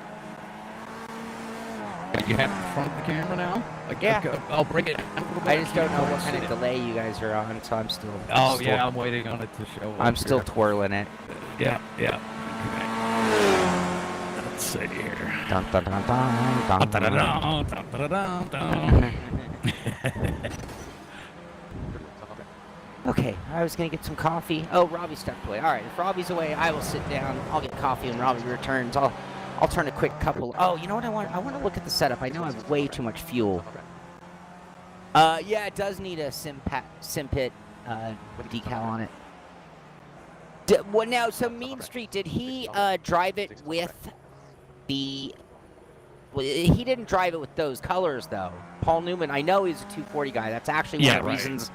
You have it in front of the camera now? Like, Yeah. okay, I'll bring it. I just don't know what kind of delay you guys are on, so I'm still. Oh still- yeah, I'm waiting on it to show. I'm up still here. twirling it. Yeah. Okay. Let's see here. Dun, dun, dun, dun, dun, dun. Dun-da-da-dun, dun-da-da-dun-dun. Okay, I was gonna get some coffee. Oh, Robby stepped away. All right, if Robby's away, I will sit down. I'll get coffee when Robby returns. I'll turn a quick couple. Oh, you know what I want? I want to look at the setup. I know I have way too much fuel. Yeah, it does need a Simpit decal on it. Well, now, so Mean Street, did he drive it with the? Well, he didn't drive it with those colors though. Paul Newman, I know he's a 240 guy. That's actually one of the right. reasons.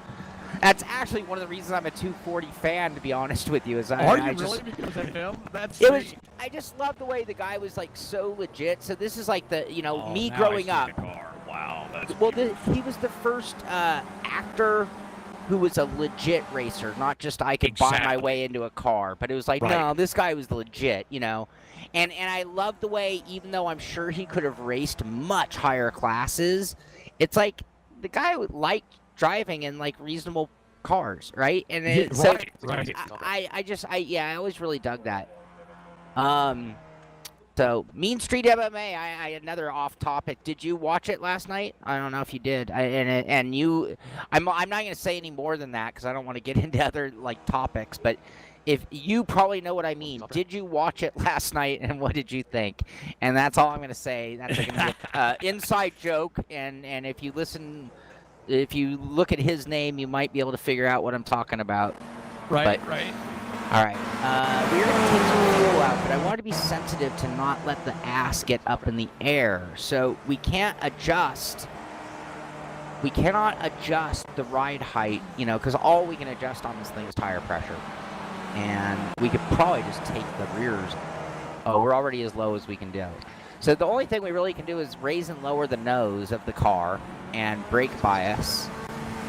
That's actually one of the reasons I'm a 240 fan, to be honest with you. Is Are you I really just, because of him? That's it was. I just love the way the guy was like so legit. So this is like the me growing up. Wow, that's Well, he was the first actor who was a legit racer, not just I could buy my Exactly. way into a car. But it was like, Right. no, this guy was legit, And I love the way, even though I'm sure he could have raced much higher classes, it's like the guy would like driving in like reasonable cars, right? And Yeah, so right. I always really dug that. So Mean Street MMA, I another off topic. Did you watch it last night? I don't know if you did. I'm not going to say any more than that because I don't want to get into other like topics. But if you probably know what I mean. Did you watch it last night, and what did you think? And that's all I'm going to say. That's going to be an inside joke, and if you listen, if you look at his name, you might be able to figure out what I'm talking about. Right, But, right. all right, we're going to take some fuel out, but I want to be sensitive to not let the ass get up in the air. So we can't adjust. We cannot adjust the ride height, you know, because all we can adjust on this thing is tire pressure. And we could probably just take the rears. Oh, we're already as low as we can do. So the only thing we really can do is raise and lower the nose of the car and brake bias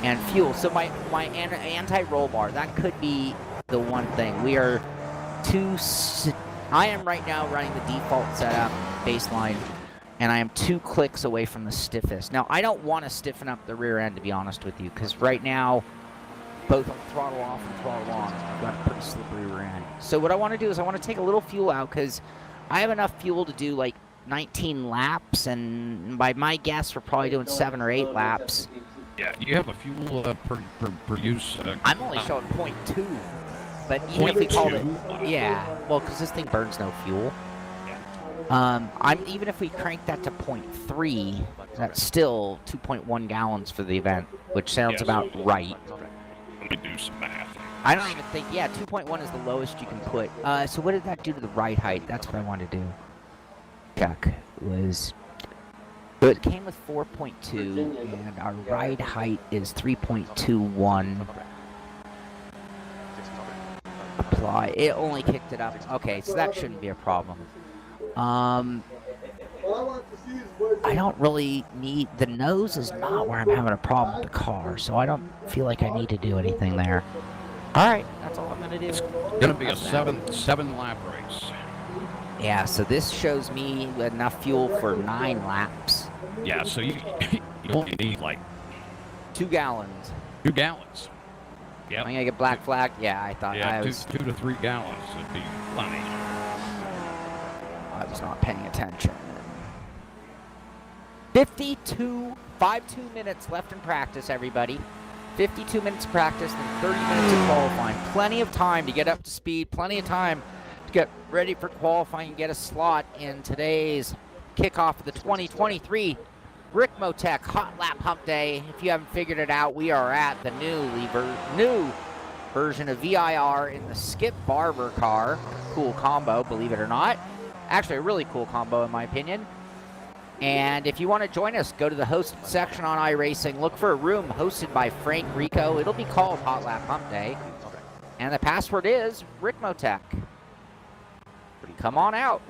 and fuel. So my anti-roll bar, that could be the one thing. We are I am right now running the default setup, baseline, and I am 2 clicks away from the stiffest. Now, I don't want to stiffen up the rear end, to be honest with you, because right now, both on throttle off and throttle on, I've got a pretty slippery rear end. So what I want to do is I want to take a little fuel out, because I have enough fuel to do like 19 laps, and by my guess, we're probably doing 7 or 8 laps. Yeah, you have a fuel per use. I'm only showing 0.2, but even if we called it, yeah, well, because this thing burns no fuel. Even if we crank that to 0.3, that's still 2.1 gallons for the event, which sounds about right. Let me do some math. I don't even think, yeah, 2.1 is the lowest you can put. So what did that do to the ride height? That's what I wanted to do. Check was, so it came with 4.2, and our ride height is 3.21. Apply. It only kicked it up. Okay, so that shouldn't be a problem. I don't really need, the nose is not where I'm having a problem with the car, so I don't feel like I need to do anything there. All right, that's all I'm gonna do. It's gonna be a seven lap race. Yeah, so this shows me enough fuel for 9 laps. Yeah, so you only need like 2 gallons. 2 gallons. Yeah. I'm gonna get black flag. Yeah, I thought Yeah, I was 2 to 3 gallons would be plenty. I was not paying attention. 52 minutes left in practice, everybody. 52 minutes of practice, then 30 minutes of qualifying. Plenty of time to get up to speed, plenty of time to get ready for qualifying and get a slot in today's kickoff of the 2023 Ricmotech Hotlap Humpday. If you haven't figured it out, we are at the new version of VIR in the Skip Barber car. Cool combo, believe it or not. Actually, a really cool combo in my opinion. And if you want to join us, go to the hosted section on iRacing. Look for a room hosted by Frank Rico. It'll be called Hotlap Humpday. And the password is Ricmotech. Come on out.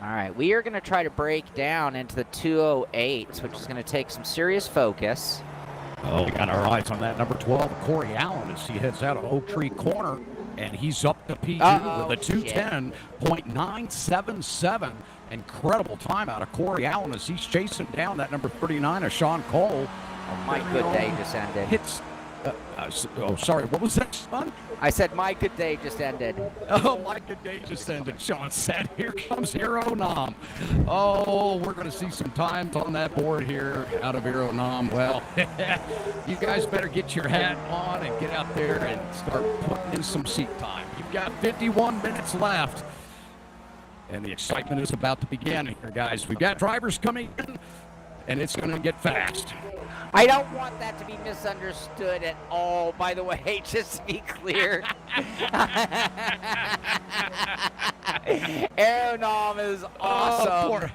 All right, we are going to try to break down into the 208s, which is going to take some serious focus. Oh, we got our eyes on that number 12, Corey Allen, as he heads out of Oak Tree Corner, and he's up to P2 with a 210.977. Incredible time out of Corey Allen as he's chasing down that number 39 of Shaun Cole. Oh, my good day just ended. Hits. Sorry, what was that, son? I said my good day just ended. Oh, my good day just ended, Sean said. Here comes Hero Nom. Oh, we're going to see some times on that board here out of Hero Nom. Well, you guys better get your hat on and get out there and start putting in some seat time. You've got 51 minutes left, and the excitement is about to begin here, guys. We've got drivers coming in, and it's going to get fast. I don't want that to be misunderstood at all, by the way, just to be clear. Aeronom is awesome.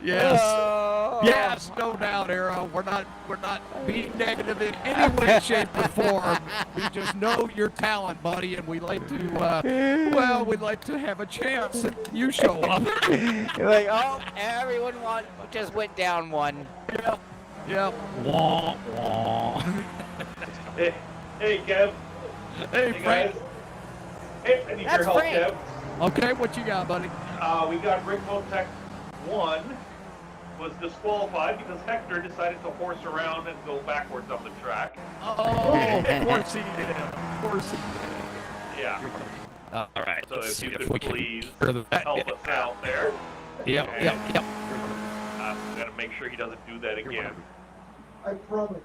Yes. Oh. Yes, no doubt, Arrow. We're not being negative in any way, shape, or form. We just know your talent, buddy, and we like to we'd like to have a chance that you show up. You're like, oh, everyone just went down one. Yep. Wah, wah. Hey, Kev. Hey, Frank. Guys. Hey, I need That's your help, Frank. Kev. Okay, what you got, buddy? We got Ricmotech 1 was disqualified because Hector decided to horse around and go backwards up the track. Oh, of course he did. Of course he did. Yeah. All right. So Let's if see you if could we can please further that. help us out there. Yep. I'm going to make sure he doesn't do that again. I promise.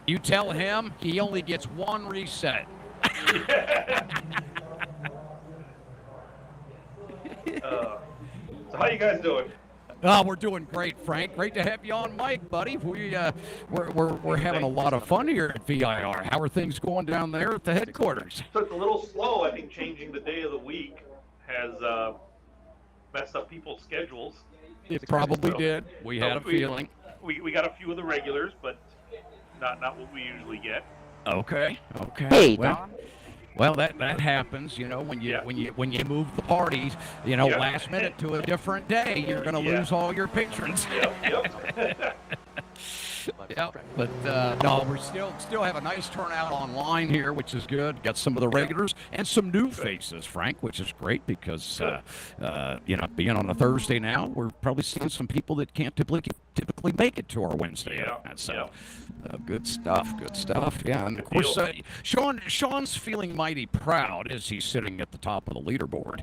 You tell him he only gets one reset. So how you guys doing? Oh, we're doing great, Frank. Great to have you on mic, buddy. We're having a lot of fun here at VIR. How are things going down there at the headquarters? So it's a little slow. I think changing the day of the week has messed up people's schedules. It probably did. We had a feeling. We got a few of the regulars, but not what we usually get. Okay. Hey, well, Don. well, that happens, when you move the parties, Yeah. last minute to a different day, you're going to Yeah. lose all your patrons. Yep. Yeah, but no, we're still have a nice turnout online here, which is good. Got some of the regulars and some new faces, Frank, which is great because being on a Thursday now, we're probably seeing some people that can't typically make it to our Wednesday event. So good stuff. Yeah, and of course, Shaun's feeling mighty proud as he's sitting at the top of the leaderboard.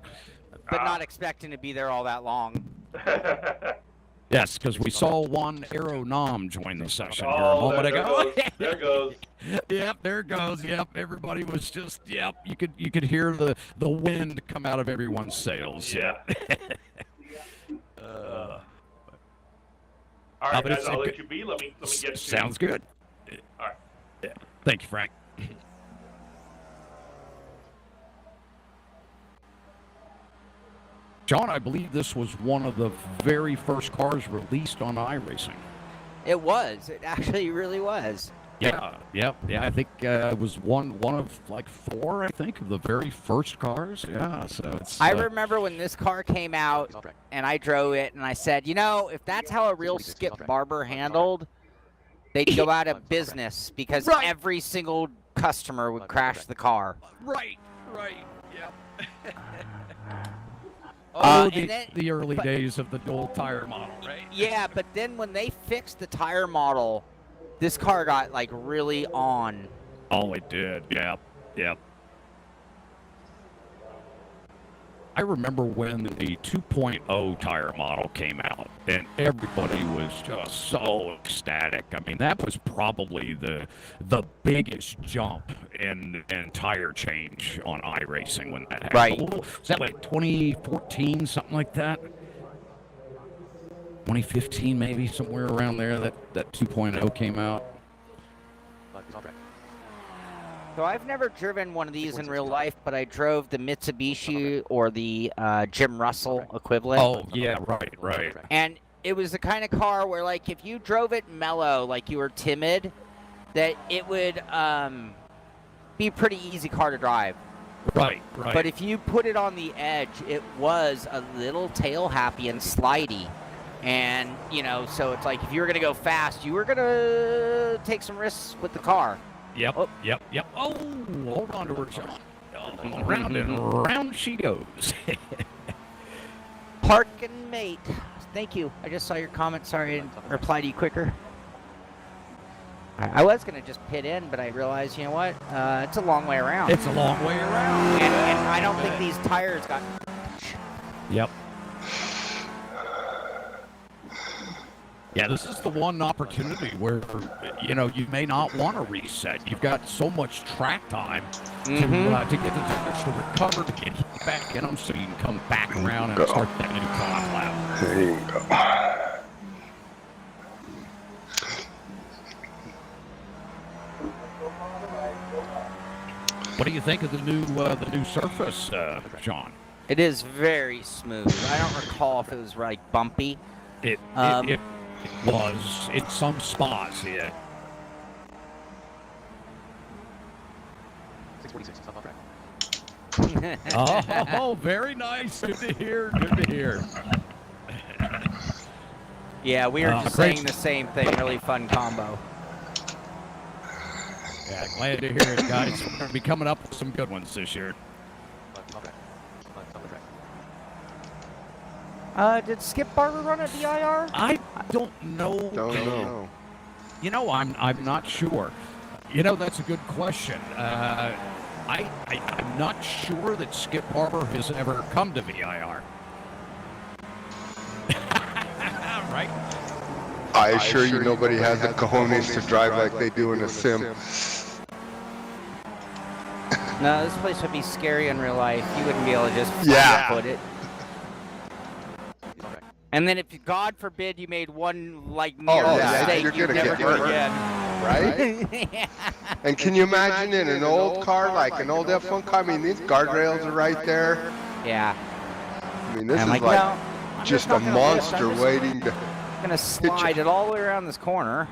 But not expecting to be there all that long. Yes, because we saw one Aero Nom join the session here a moment ago. There goes. Yep, there it goes. Yep, everybody was just. Yep, you could hear the wind come out of everyone's sails. Yeah. All right, guys, I'll let you be. Let me get you. Sounds good. All right. Yeah. Thank you, Frank. Shaun, I believe this was one of the very first cars released on iRacing. It was. It actually really was. Yeah. I think it was one of like 4, I think, of the very first cars. Yeah, so it's. I remember when this car came out and I drove it and I said, if that's how a real Skip Barber handled, they'd go out of business because every single customer would crash the car. Right. Yep. The early days of the dual tire model, right? Yeah, but then when they fixed the tire model, this car got like really on. Oh, it did. Yep. I remember when the 2.0 tire model came out, and everybody was just so ecstatic. I mean, that was probably the biggest jump in tire change on iRacing when that happened. Right. Was that like 2014, something like that? 2015, maybe, somewhere around there, that 2.0 came out. So I've never driven one of these in real life, but I drove the Mitsubishi or the Jim Russell equivalent. Oh, yeah, right. And it was the kind of car where, like, if you drove it mellow, like you were timid, that it would be a pretty easy car to drive. Right. But if you put it on the edge, it was a little tail happy and slidey. And, so it's like if you were going to go fast, you were going to take some risks with the car. Yep. Oh, hold on to her, Shaun. Round and round she goes. Park and mate. Thank you. I just saw your comment. Sorry I didn't reply to you quicker. I was going to just pit in, but I realized, you know what? It's a long way around. It's a long way around. And I don't think these tires got... Yep. Yeah, this is the one opportunity where, you may not want to reset. You've got so much track time to get the tires to recover, to get back in them, so you can come back around and start that new time lap. There you go. What do you think of the new surface, Shaun? It is very smooth. I don't recall if it was, like, bumpy. It was in some spots, yeah. 646, stop off track. Oh, very nice. Good to hear. Yeah, we were just saying the same thing. Really fun combo. Yeah, glad to hear it, guys. We're going to be coming up with some good ones this year. Did Skip Barber run at VIR? I don't know. Don't know. I'm not sure. That's a good question. I'm not sure that Skip Barber has ever come to VIR. Right? I assure you, nobody has the cojones to drive like they do in a sim. No, this place would be scary in real life. You wouldn't be able to just foot it. And then if, God forbid, you made one, like, near mistake, you're you'd gonna never get do it hurt. again. Right? Yeah. And can you imagine in an old car, like an old F1 car? I mean, these guardrails are right there. Yeah. I mean, this And is I'm like, no, I'm just not a gonna lift. monster I'm just waiting to. gonna slide it all the way around this corner.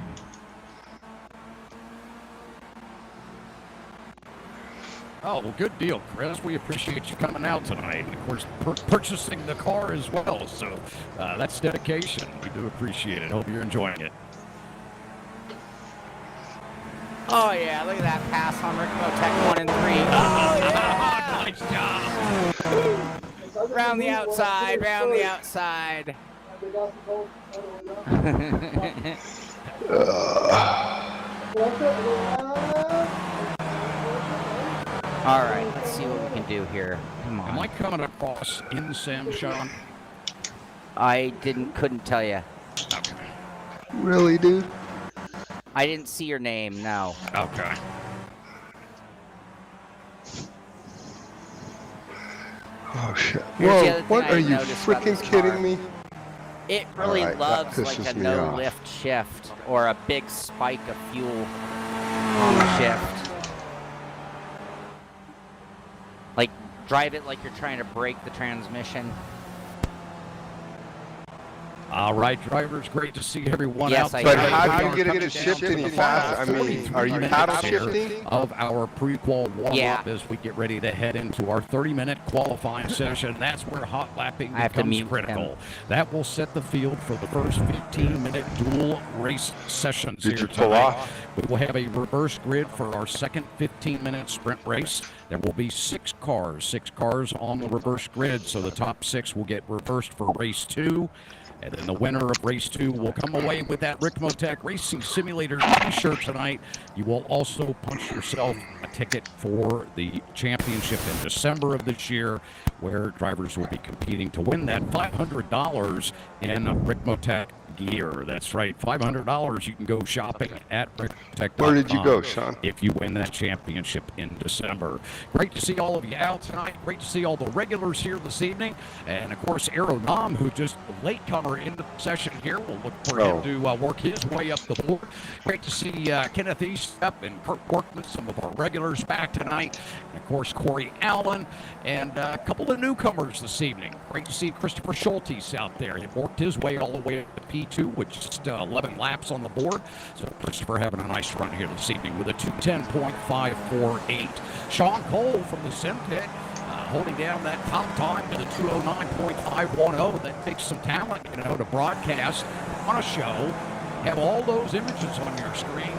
Oh, well, good deal, Chris. We appreciate you coming out tonight. And, of course, purchasing the car as well. So that's dedication. We do appreciate it. Hope you're enjoying it. Oh, yeah, look at that pass on Ricmotech 1 and 3. Oh, yeah! Nice job. Round the outside, round the outside. All right, let's see what we can do here. Come on. Am I coming across in sim, Shaun? I couldn't tell you. Okay. Really, dude? I didn't see your name, no. Okay. Oh, shit. Here's the Whoa, other thing what I are you noticed about freaking this kidding car. me? It really All right, loves that like pisses a me no off. lift shift or a big spike of fuel on the shift. Like drive it like you're trying to brake the transmission. All right, drivers, great to see everyone Yes, out I there. But agree. how We do are you get it coming to down shift to any the faster? I mean, 43 are you minutes paddle here shifting? of our pre-qual warm-up Yeah. as we get ready to head into our 30-minute qualifying session. That's where hot lapping I have to becomes mute critical. him. That will set the field for the first 15-minute dual race sessions Did here you pull tonight. off? We will have a reverse grid for our second 15-minute sprint race. There will be six cars on the reverse grid, so the top six will get reversed for race 2. And then the winner of race 2 will come away with that Ricmotech Racing Simulator t-shirt tonight. You will also punch yourself a ticket for the championship in December of this year, where drivers will be competing to win that $500 in Ricmotech gear. That's right, $500. You can go shopping at Ricmotech.com. Where did you go, Shaun? If you win that championship in December. Great to see all of you out tonight. Great to see all the regulars here this evening. And, of course, Nam, who just latecomer into the session here. We'll look for him to work his way up the board. Great to see Kenneth Eastep and Kurt Workman, some of our regulars back tonight. And, of course, Corey Allen and a couple of newcomers this evening. Great to see Christopher Schultes out there. He worked his way all the way up to P2 with just 11 laps on the board. So Christopher having a nice run here this evening with a 2:10.548. Shaun Cole from the Simpit holding down that top time to the 2:09.510. That takes some talent, to broadcast on a show, have all those images on your screen,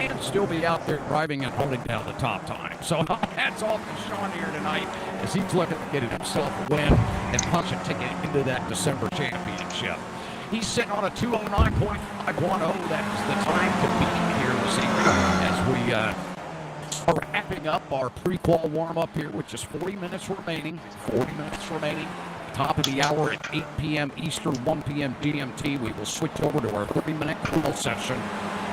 and still be out there driving and holding down the top time. So hats off to Shaun here tonight as he's looking to get himself a win and punch a ticket into that December championship. He's sitting on a 2:09.510. That is the time to beat here this evening as we are wrapping up our pre-qual warm-up here with just 40 minutes remaining. 40 minutes remaining. Top of the hour at 8 p.m. Eastern, 1 p.m. GMT. We will switch over to our 30-minute cool session,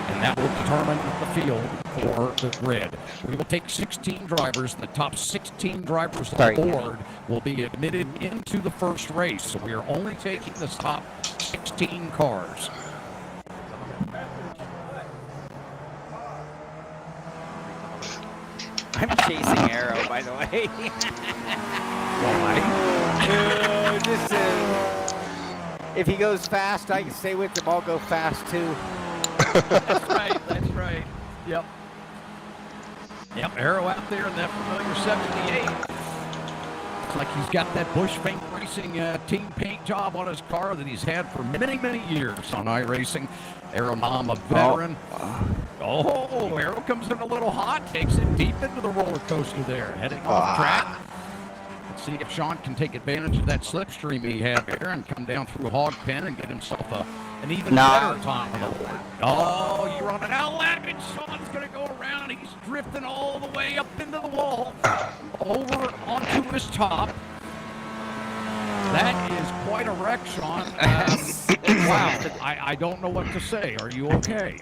and that will determine the field for the grid. We will take 16 drivers, and the top 16 drivers on the board will be admitted into the first race. So we are only taking the top 16 cars. I'm chasing Arrow, by the way. Why? Just if he goes fast, I can stay with him. I'll go fast too. That's right. That's right. Yep. Yep. Arrow out there in that familiar 78. Looks like he's got that Bush Paint Racing team paint job on his car that he's had for many, many years on iRacing. Arrow Nam, a veteran. Oh, Arrow comes in a little hot, takes it deep into the roller coaster there, heading off track. Let's see if Shaun can take advantage of that slipstream he had there and come down through Hog Pen and get himself an even better time on the board. Oh, you're on an outlap, and Shaun's going to go around. He's drifting all the way up into the wall, over onto his top. That is quite a wreck, Shaun. Wow, I don't know what to say. Are you okay?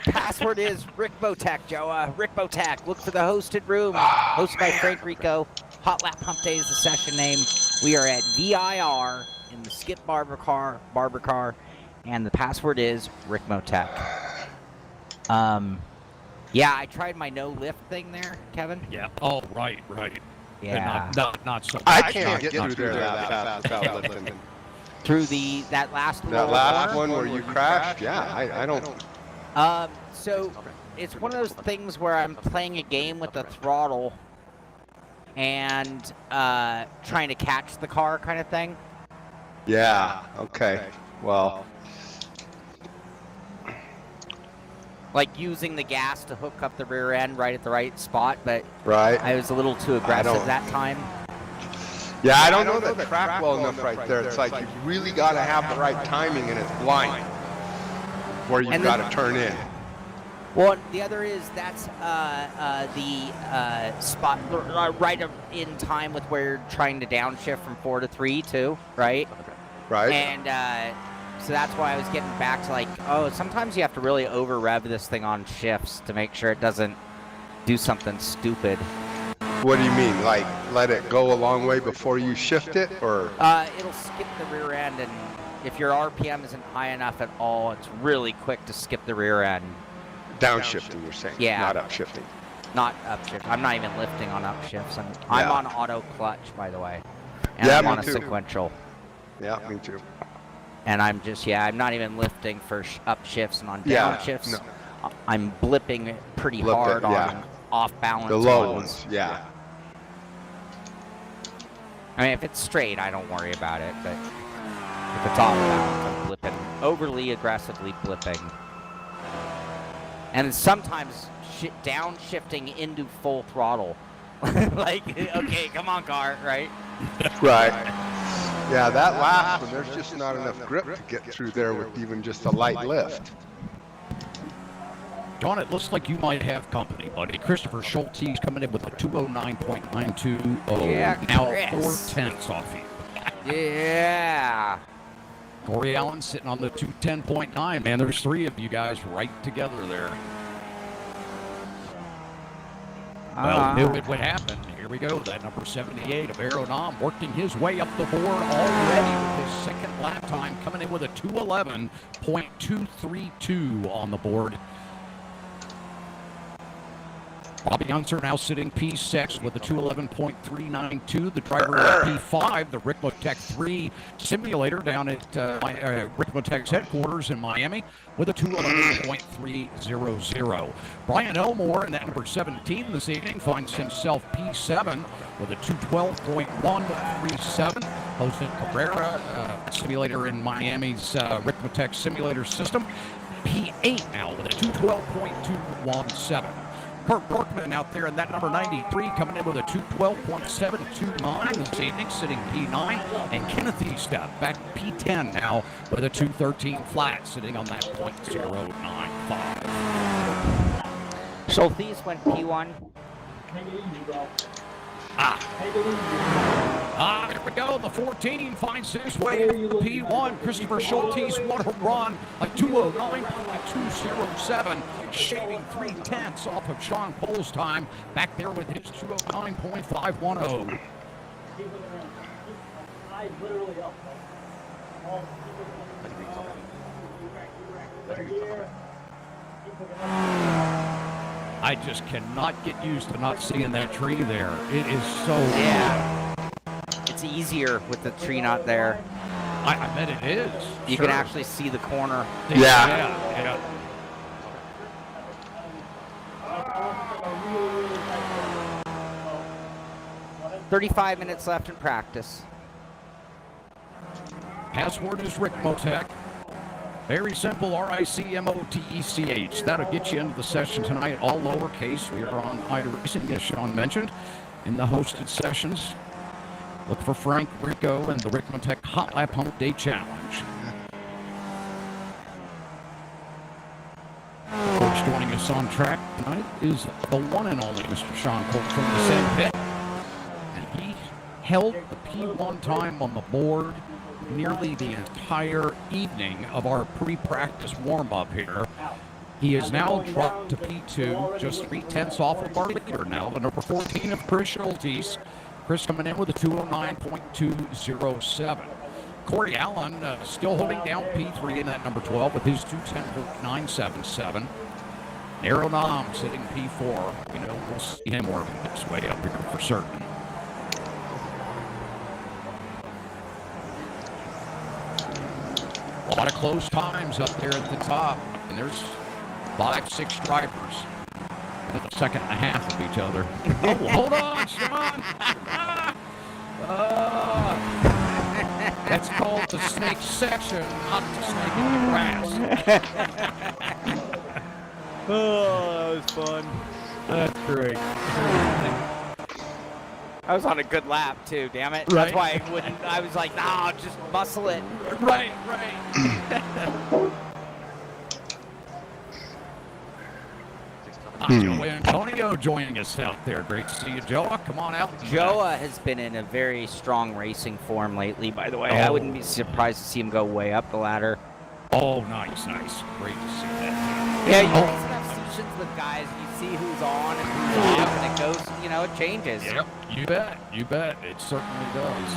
Password is Ricmotech, Joe. Ricmotech. Look for the hosted room. Hosted by Frank Rico. Hotlap Humpday is the session name. We are at VIR in the Skip Barber car, and the password is Ricmotech. Yeah, I tried my no lift thing there, Kevin. Yeah. Oh, right. Yeah. Not so. I can't get through there that fast without lifting. Through that last One where you crashed, yeah, I don't. So it's one of those things where I'm playing a game with the throttle and trying to catch the car kind of thing. Yeah, okay. Well, Like using the gas to hook up the rear end right at the right spot, but right. I was a little too aggressive that time. Yeah, I don't know the track well enough right there. It's like you really got to have the right timing, and it's blind where you've got to turn in. Well, the other is that's the spot right in time with where you're trying to downshift from 4 to 3 too, right? Right. And so that's why I was getting back to like, oh, sometimes you have to really over rev this thing on shifts to make sure it doesn't do something stupid. What do you mean? Like let it go a long way before you shift it, or? It'll skip the rear end, and if your RPM isn't high enough at all, it's really quick to skip the rear end. Downshifting, you're saying? Yeah. Not upshifting. Not upshift. I'm not even lifting on upshifts. I'm on auto clutch, by the way. And Yeah, I'm me on a too. sequential. Yeah, me too. And I'm just, I'm not even lifting for upshifts, and on Yeah, downshifts, no. I'm blipping pretty Blip it, hard yeah. on off balance The low ones. ones, yeah. I mean, if it's straight, I don't worry about it, but if it's off balance, I'm blipping, overly aggressively blipping. And sometimes downshifting into full throttle. Like, okay, come on, car, right? Right. Yeah, that last one, there's just not enough grip to get through there with even just a light lift. John, it looks like you might have company, buddy. Christopher Schulte's coming in with a 209.920. Yeah, now Chris. 4/10 off you. Yeah. Corey Allen sitting on the 210.9. Man, there's three of you guys right together there. Well, knew it would happen. Here we go. That number 78 of Aeronam working his way up the board already with his second lap time, coming in with a 211.232 on the board. Robby Unser now sitting P6 with a 211.392. The driver of P5, the Ricmotech 3 simulator down at Ricmotech's headquarters in Miami with a 211.300. Brian Elmore in that number 17 this evening finds himself P7 with a 212.137. Jose Cabrera, simulator in Miami's Ricmotech simulator system, P8 now with a 212.217. Kurt Borkman out there in that number 93 coming in with a 212.729 this evening, sitting P9. And Kenneth Eastep back P10 now with a 213 flat, sitting on that .095. Schultes went P1. Here we go. The 14 finds his way to P1. Christopher Schultes, what a run. A 209.207, shaving 3/10 off of Shaun Cole's time. Back there with his 209.510. I just cannot get used to not seeing that tree there. It is so Yeah. It's easier with the tree not there. I bet it is. You Sure. can actually see the corner. Yeah. 35 minutes left in practice. Password is Ricmotech. Very simple, RICMOTECH. That'll get you into the session tonight, all lowercase. We are on iRacing, as Shaun mentioned, in the hosted sessions. Look for Frank Rico and the Ricmotech Hotlap Humpday Challenge. Of course, joining us on track tonight is the one and only Mr. Shaun Cole from the Simpit. And he held the P1 time on the board nearly the entire evening of our pre-practice warm-up here. He is now dropped to P2, just 3/10 off of our leader now, the number 14 of Chris Schultes. Chris coming in with a 209.207. Corey Allen still holding down P3 in that number 12 with his 210.977. Aaron Nam sitting P4. You know, we'll see him working his way up here for certain. A lot of close times up there at the top, and there's 5-6 drivers in the second and a half of each other. Oh, hold on, Shaun. That's called the snake section, not the snake in the grass. Oh, that was fun. That's great. I was on a good lap too, damn it. Right. That's why I was like, nah, just muscle it. Right. Joe Antonio joining us out there. Great to see you, Joa. Come on out. Joa has been in a very strong racing form lately, by the way. I wouldn't be surprised to see him go way up the ladder. Oh, nice. Great to see that. Yeah, you always have sessions with guys, you see who's on and who's off, and it goes, you know, it changes. Yep, you bet. It certainly does.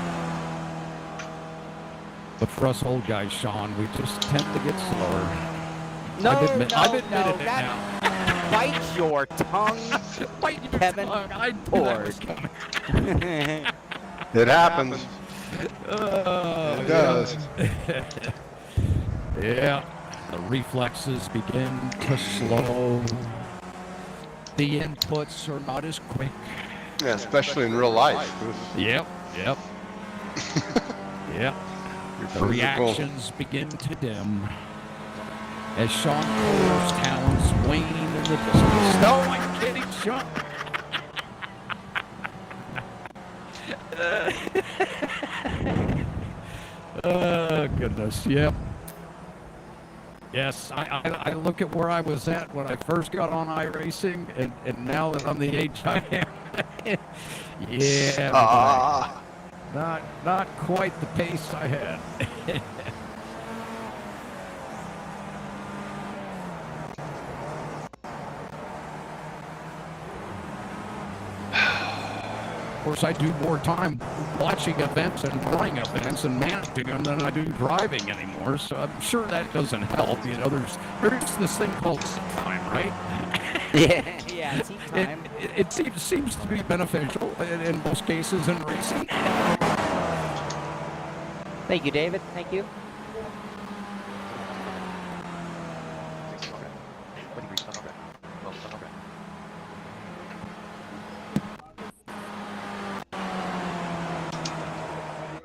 But for us old guys, Shaun, we just tend to get slower. I've admitted it now. Bite your tongue, Kevin Ford. It happens. It does. Yeah, the reflexes begin to slow. The inputs are not as quick. Yeah, especially in real life. Yep. The reactions begin to dim as Shaun Cole's talents wane in the distance. No, I'm kidding, Shaun. Oh, goodness, yep. Yes, I look at where I was at when I first got on iRacing, and now that I'm the age I am, yeah, not quite the pace I had. Of course, I do more time watching events and running events and managing them than I do driving anymore, so I'm sure that doesn't help. You know, there's this thing called seat time, right? Yeah, seat time. It seems to be beneficial in most cases in racing. Thank you, David. Thank you.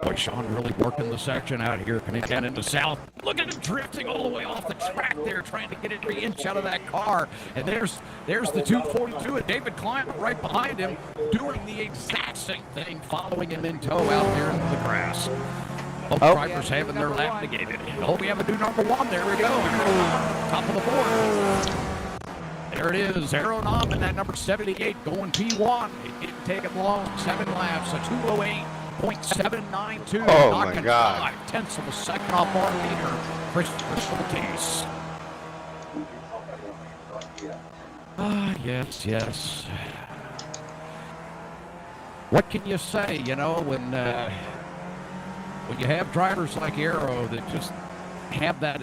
Boy, Shaun really working the section out here, coming down into south. Look at him drifting all the way off the track there, trying to get every inch out of that car. And there's the 242 and David Klein right behind him, doing the exact same thing, following him in tow out there into the grass. Both drivers having their lap negated. Oh, we have a new number one. There we go. Top of the board. There it is. Aaron Nam in that number 78 going P1. It didn't take him long. 7 laps, a 208.792. Oh, knocking my God. 0.5 of a second off our leader, Chris Schultes. Yes. What can you say, you know, when you have drivers like Arrow that just have that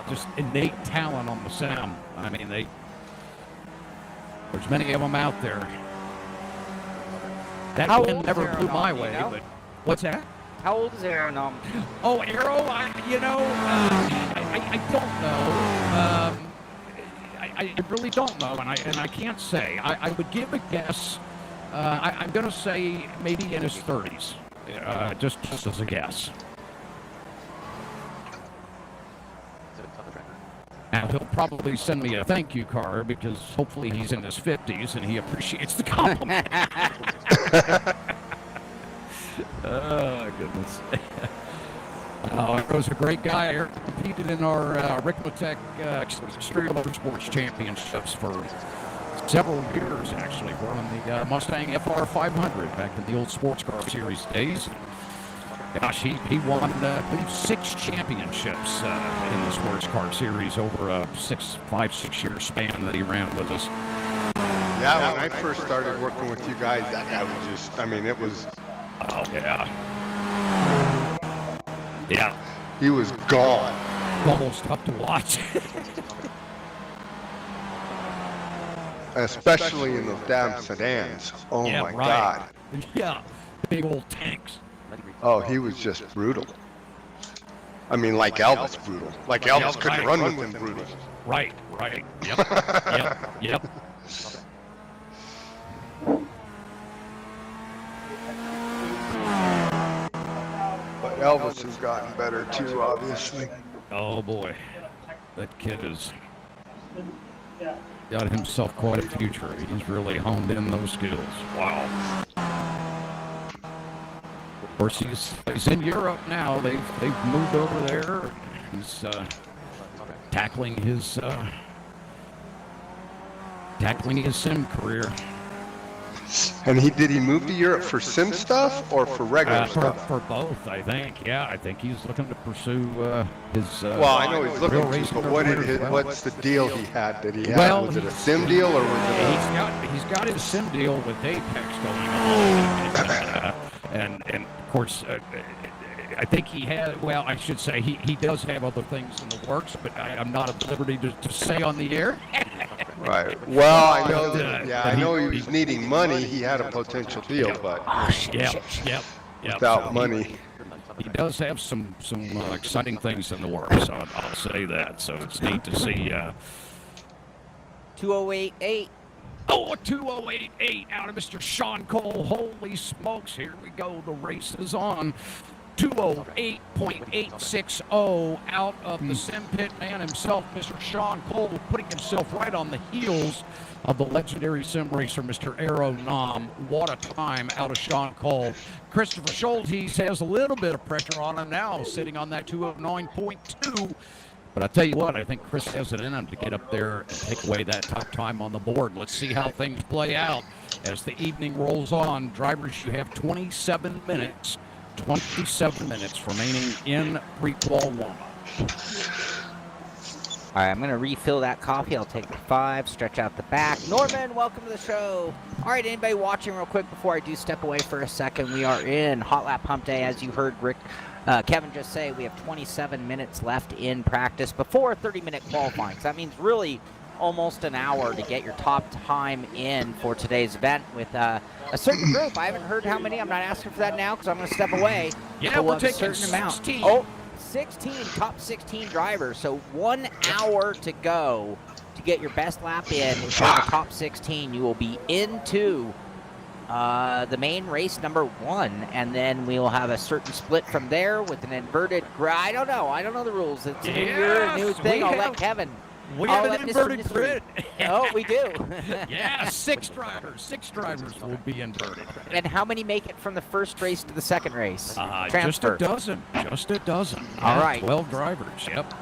just innate talent on the sim? I mean, there's many of them out there. That win never blew my way, but what's that? How old is Aaron? Oh, Arrow, I don't know. I really don't know, and I can't say. I would give a guess. I'm going to say maybe in his 30s, just as a guess. Now, he'll probably send me a thank you card because hopefully he's in his 50s and he appreciates the compliment. Oh, goodness. Arrow's a great guy. Eric competed in our Ricmotech Extreme Motorsports Championships for several years, actually, running the Mustang FR 500 back in the old sports car series days. Gosh, he won, I believe, 6 championships in the sports car series over a 5-6 year span that he ran with us. Yeah, when I first started working with you guys, that guy was just, I mean, it was... Oh, yeah. Yeah. He was gone. Almost tough to watch. Especially in those damn sedans. Oh, yeah, my right. God. Yeah, big old tanks. Oh, he was just brutal. I mean, like Elvis brutal. Like Elvis couldn't run with him brutal. Right. Yep. Yep. But Elvis has gotten better too, obviously. Oh boy, that kid has got himself quite a future. He's really honed in those skills. Wow. Of course, he's in Europe now. They've moved over there. He's tackling his sim career. And did he move to Europe for sim stuff or for regular stuff? For both, I think. Yeah, I think he's looking to pursue his. Well, I know he's looking to, but what's the deal he had? Did he have? Well, was it a sim deal or was it? He's got his sim deal with Apex going on, and of course. I think he has, well, I should say he does have other things in the works, but I'm not at liberty to say on the air. Right. Well, I know that, I know he was needing money. He had a potential deal, but without money. He does have some exciting things in the works, I'll say that. So it's neat to see. 2088. Oh, a 2088 out of Mr. Shaun Cole. Holy smokes, here we go. The race is on. 208.860 out of the Simpit man himself, Mr. Shaun Cole, putting himself right on the heels of the legendary sim racer, Mr. Aero Nom. What a time out of Shaun Cole. Christopher Schultes has a little bit of pressure on him now, sitting on that 209.2. But I tell you what, I think Chris has it in him to get up there and take away that top time on the board. Let's see how things play out as the evening rolls on. Drivers, you have 27 minutes. 27 minutes remaining in pre-qual warm-up. All right, I'm going to refill that coffee. I'll take the 5, stretch out the back. Norman, welcome to the show. All right, anybody watching real quick before I do step away for a second, we are in Hotlap Hump Day. As you heard Kevin just say, we have 27 minutes left in practice before 30-minute qualifying. So that means really almost an hour to get your top time in for today's event with a certain group. I haven't heard how many. I'm not asking for that now because I'm going to step away. Yeah, we're taking 16. Oh, 16, top 16 drivers. So 1 hour to go to get your best lap in. If you're in the top 16, you will be into the main race number 1, and then we will have a certain split from there with an inverted grid. I don't know the rules. It's a new thing. I'll let Kevin. We have an inverted grid. Oh, we do. Yeah, 6 drivers. 6 drivers will be inverted. And how many make it from the first race to the second race? Just a dozen. All right. 12 drivers, yep.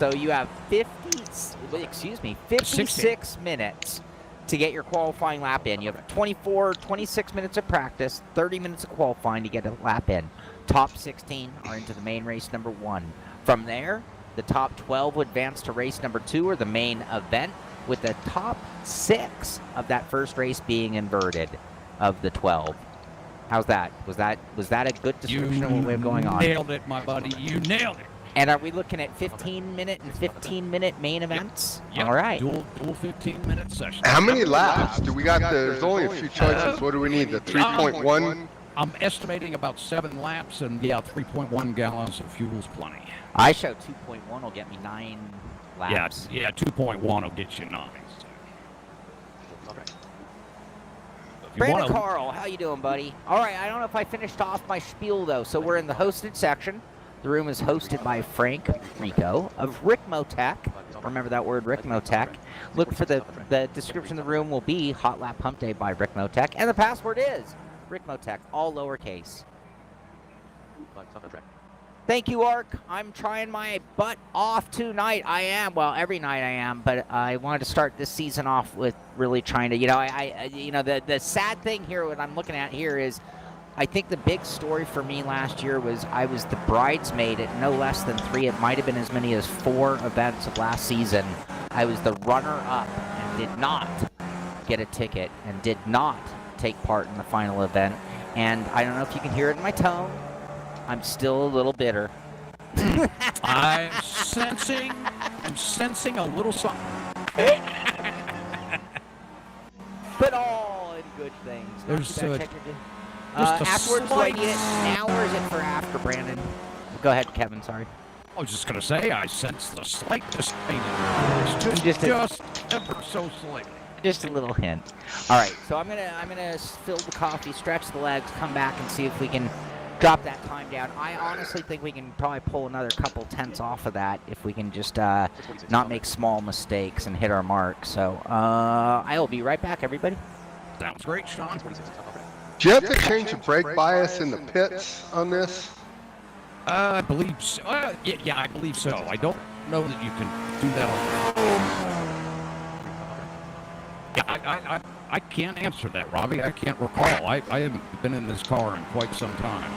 So you have 56 minutes to get your qualifying lap in. You have 26 minutes of practice, 30 minutes of qualifying to get a lap in. Top 16 are into the main race number 1. From there, the top 12 would advance to race number 2, or the main event, with the top 6 of that first race being inverted of the 12. How's that? Was that a good description of what we have going on? You nailed it, my buddy. You nailed it. And are we looking at 15-minute and 15-minute main events? Yep. All right. Dual 15-minute sessions. How many laps do we got? There's only a few choices. What do we need? The 3.1? I'm estimating about 7 laps, and 3.1 gallons of fuel's plenty. I show 2.1 will get me 9 laps. Yeah, 2.1 will get you 9. Brandon Carl, how you doing, buddy? All right, I don't know if I finished off my spiel, though. So we're in the hosted section. The room is hosted by Frank Rico of Ricmotech. Remember that word, Ricmotech. Look for the description of the room will be Hotlap Hump Day by Ricmotech. And the password is Ricmotech, all lowercase. Thank you, Ark. I'm trying my butt off tonight. I am. Well, every night I am, but I wanted to start this season off with really trying to, the sad thing here, what I'm looking at here is I think the big story for me last year was I was the bridesmaid at no less than 3. It might have been as many as 4 events of last season. I was the runner-up and did not get a ticket and did not take part in the final event. And I don't know if you can hear it in my tone. I'm still a little bitter. I'm sensing a little something. But all in good things. There's afterwards, do I need it now or is it for after, Brandon? Go ahead, Kevin, sorry. I was just going to say, I sense the slight disdain. Just ever so slightly. Just a little hint. All right, so I'm gonna fill the coffee, stretch the legs, come back and see if we can drop that time down. I honestly think we can probably pull another couple tenths off of that if we can just not make small mistakes and hit our mark. So I'll be right back, everybody. Sounds great, Shaun. Do you have to change the brake bias in the pits on this? I believe so. Yeah, I believe so. I don't know that you can do that. Yeah, I can't answer that, Robbie. I can't recall. I haven't been in this car in quite some time.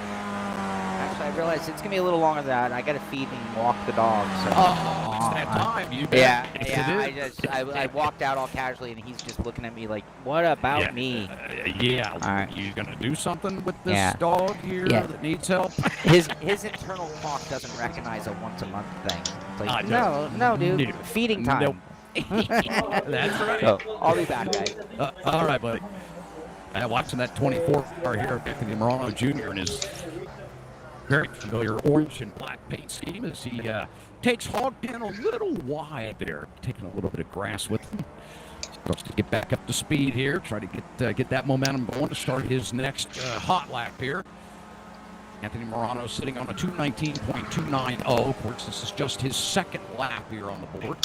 Actually, I realize it's gonna be a little longer than that. I gotta feed and walk the dog. So. Oh, it's that time. You yeah. Yes, I walked out all casually, and he's just looking at me like, "What about me?" Yeah. All right. You gonna do something with this dog here that needs help? His internal clock doesn't recognize a once a month thing. It's like, no, dude, No. feeding time. Nope. That's right. So, I'll be back, guys. All right, buddy. Watching that 24 car here, Anthony Morano Jr. and his very familiar orange and black paint scheme as he takes hog pen a little wide there, taking a little bit of grass with him. Supposed to get back up to speed here, try to get that momentum going to start his next hot lap here. Anthony Morano sitting on a 219.290. Of course, this is just his second lap here on the board.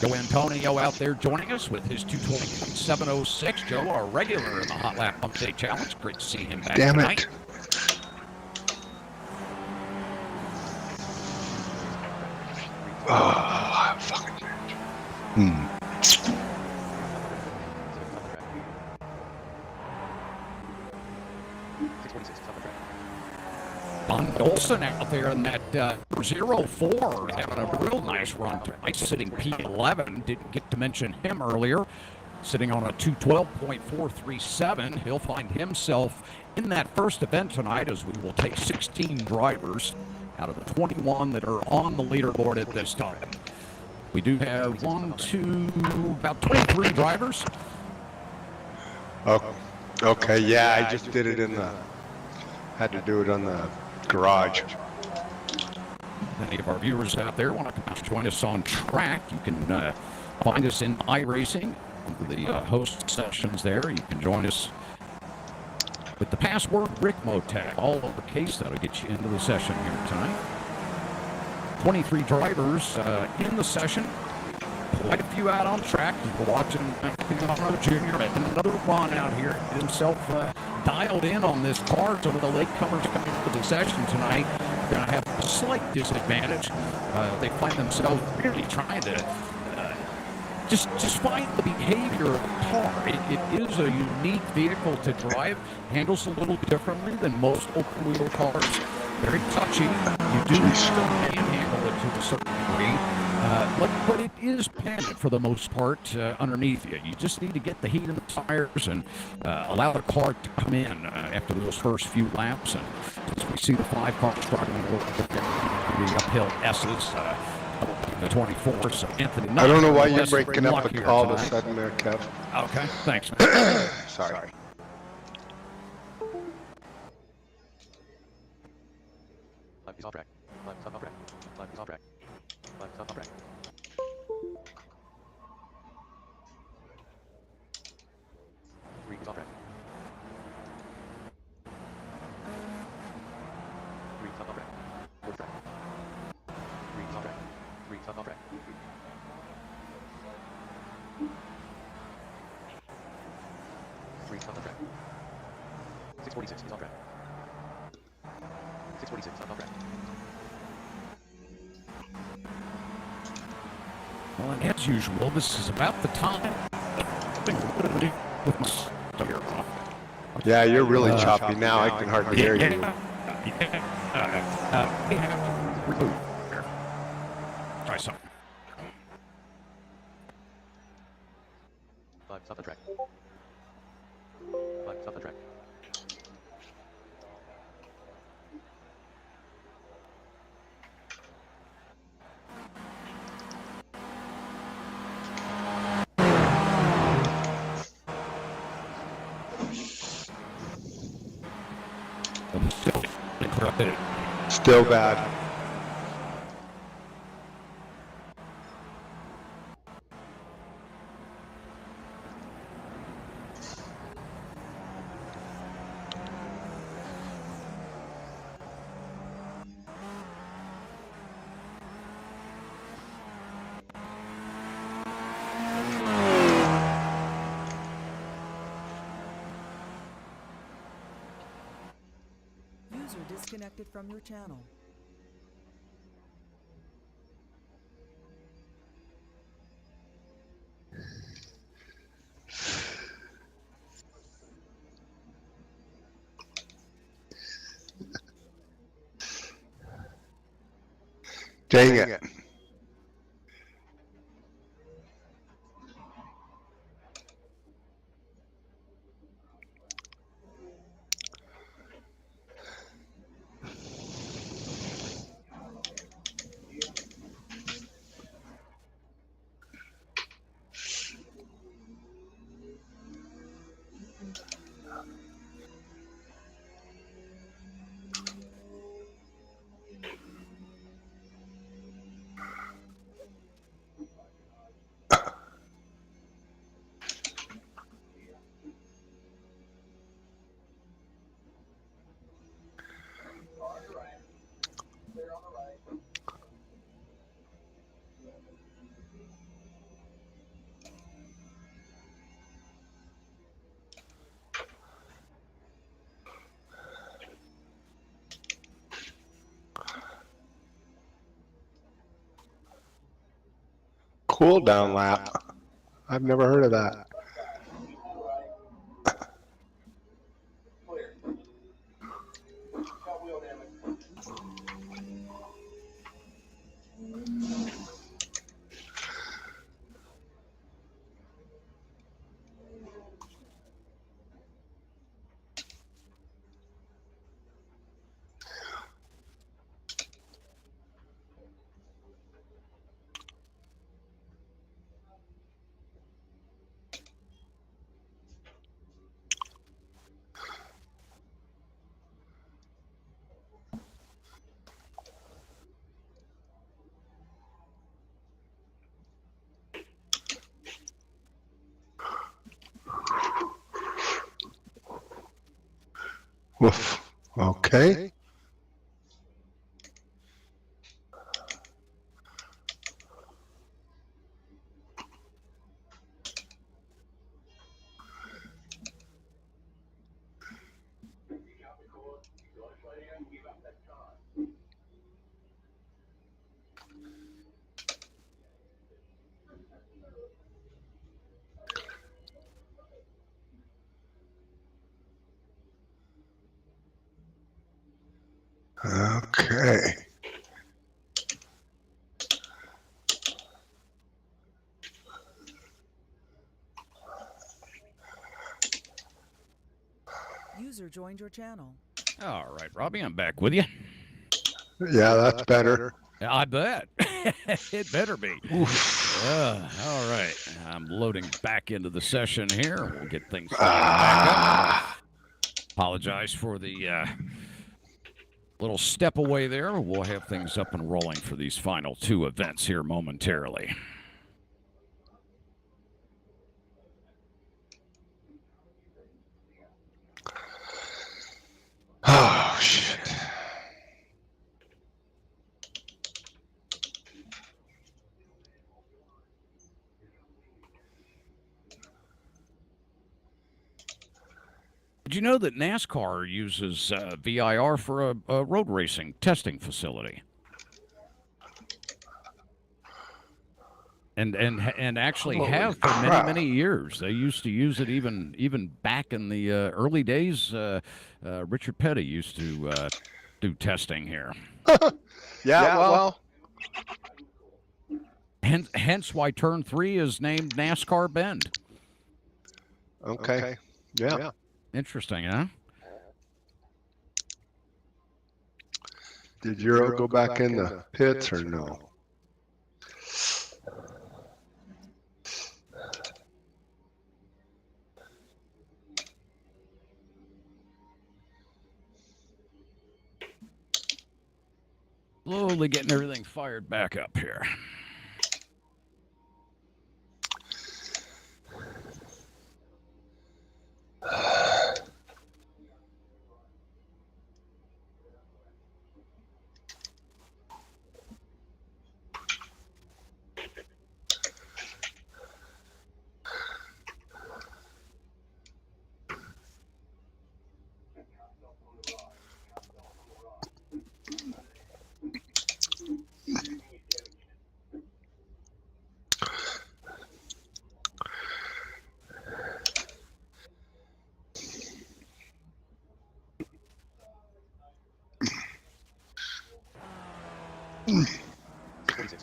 Joe Antonio out there joining us with his 220.706. Joe, our regular in the Hot Lap Humpday Challenge. Great to see him back tonight. Oh, fucking. Von Olsen out there in that 04, having a real nice run tonight, sitting P11. Didn't get to mention him earlier, sitting on a 212.437. He'll find himself in that first event tonight as we will take 16 drivers out of the 21 that are on the leaderboard at this time. We do have about 23 drivers. Oh, okay, yeah, I just did it had to do it on the garage. Any of our viewers out there want to come out and join us on track, you can find us in iRacing, under the host sessions there. You can join us with the password Ricmotech, all lowercase. That'll get you into the session here tonight. 23 drivers in the session. Quite a few out on track. We're watching Anthony Morano Jr. making another run out here. Get himself dialed in on this car. Some of the latecomers coming into the session tonight are going to have a slight disadvantage. They find themselves really trying to just find the behavior of the car. It is a unique vehicle to drive. Handles a little differently than most open-wheel cars. Very touchy. You do still manhandle it to a certain degree. But it is padded for the most part underneath you. You just need to get the heat in the tires and allow the car to come in after those first few laps. And as we see the 5 cars struggling a little bit there, the uphill S's, the 24. So Anthony, I don't know why you're breaking up all of a sudden there, Kev. Okay, thanks, man. Sorry. He's on track. He's on track. He's on track. He's on track. He's on track. He's on track. Fourth track. He's on track. He's on track. He's on track. 646. He's on track. 646. On track. Well, and as usual, this is about the time. Yeah, you're really choppy now. I can hardly hear you. Try something. 5, stop the track. 5, stop the track. Still bad. User disconnected from your channel. Dang it. Cool down lap. I've never heard of that. Woof. Okay. Okay. User joined your channel. All right, Robby, I'm back with you. Yeah, that's better. I bet. It better be. All right. I'm loading back into the session here. We'll get things back up. Apologize for the little step away there. We'll have things up and rolling for these final two events here momentarily. Oh, shit. Did you know that NASCAR uses VIR for a road racing testing facility? And actually have for many years. They used to use it even back in the early days. Richard Petty used to do testing here. Yeah, well. Hence why Turn 3 is named NASCAR Bend. Okay. Yeah. Interesting, huh? Did Euro go back in the pits or no? Slowly getting everything fired back up here.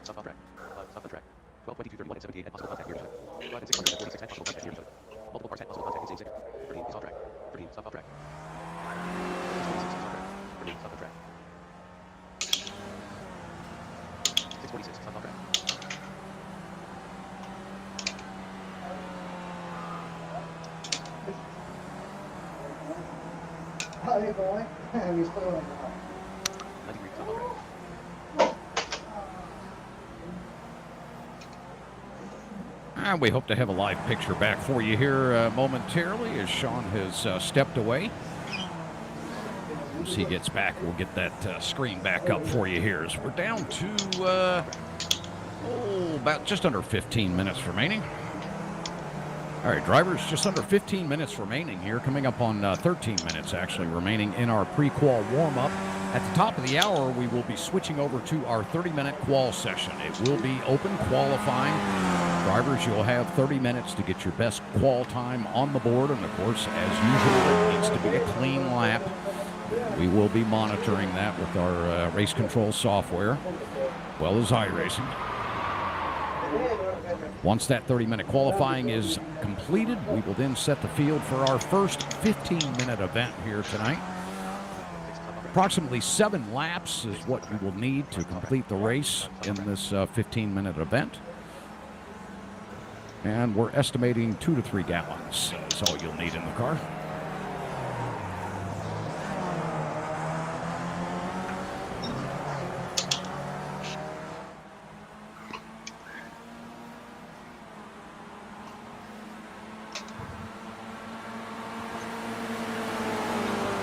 Stop track. Stop the track. 12, 22, 31, and 78 at possible contact here. 5 and 646 at possible contact here. Multiple parts at possible contact is 6. 13, stop track. 13, stop track. 646, stop track. 13, stop track. 646, stop track. How are you going? He's going. 93, stop track. And we hope to have a live picture back for you here momentarily as Shaun has stepped away. Once he gets back, we'll get that screen back up for you here. As we're down to about just under 15 minutes remaining. All right, drivers, just under 15 minutes remaining here, coming up on 13 minutes actually remaining in our pre-qual warm-up. At the top of the hour, we will be switching over to our 30-minute qual session. It will be open qualifying. Drivers, you'll have 30 minutes to get your best qual time on the board, and of course, as usual, it needs to be a clean lap. We will be monitoring that with our race control software, as well as iRacing. Once that 30-minute qualifying is completed, we will then set the field for our first 15-minute event here tonight. Approximately 7 laps is what we will need to complete the race in this 15-minute event. And we're estimating 2 to 3 gallons is all you'll need in the car.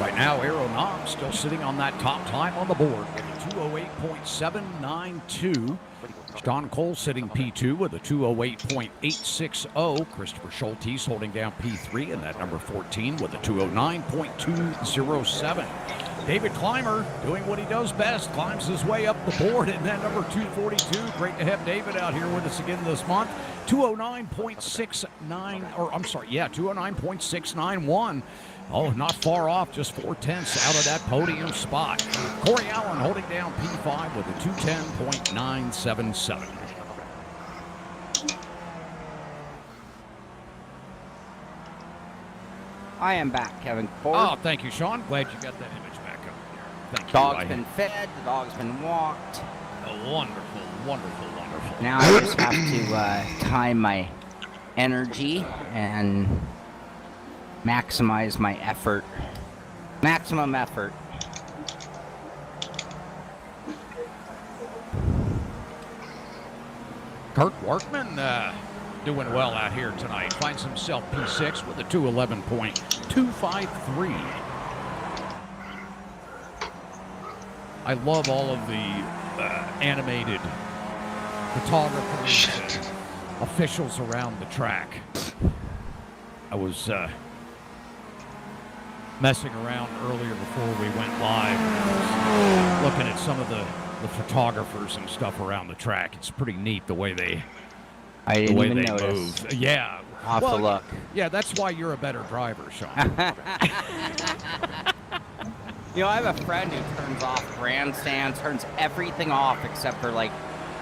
Right now, Aeronom still sitting on that top time on the board with a 208.792. Shaun Cole sitting P2 with a 208.860. Christopher Schultes holding down P3 and that number 14 with a 209.207. David Clymer doing what he does best, climbs his way up the board in that number 242. Great to have David out here with us again this month. 209.691. Oh, not far off, just 4/10 out of that podium spot. Corey Allen holding down P5 with a 210.977. I am back, Kevin Ford. Oh, thank you, Shaun. Glad you got that image back up there. Thank you. Dog's been fed, the dog's been walked. Oh, wonderful, wonderful, wonderful. Now I just have to time my energy and maximize my effort. Maximum effort. Kurt Workman doing well out here tonight. Finds himself P6 with a 211.253. I love all of the animated photographers and officials around the track. I was messing around earlier before we went live, looking at some of the photographers and stuff around the track. It's pretty neat the way they I the didn't way even they notice. move. Yeah. I'll have to look. Yeah, that's why you're a better driver, Shaun. You know, I have a friend who turns off grandstands, turns everything off except for like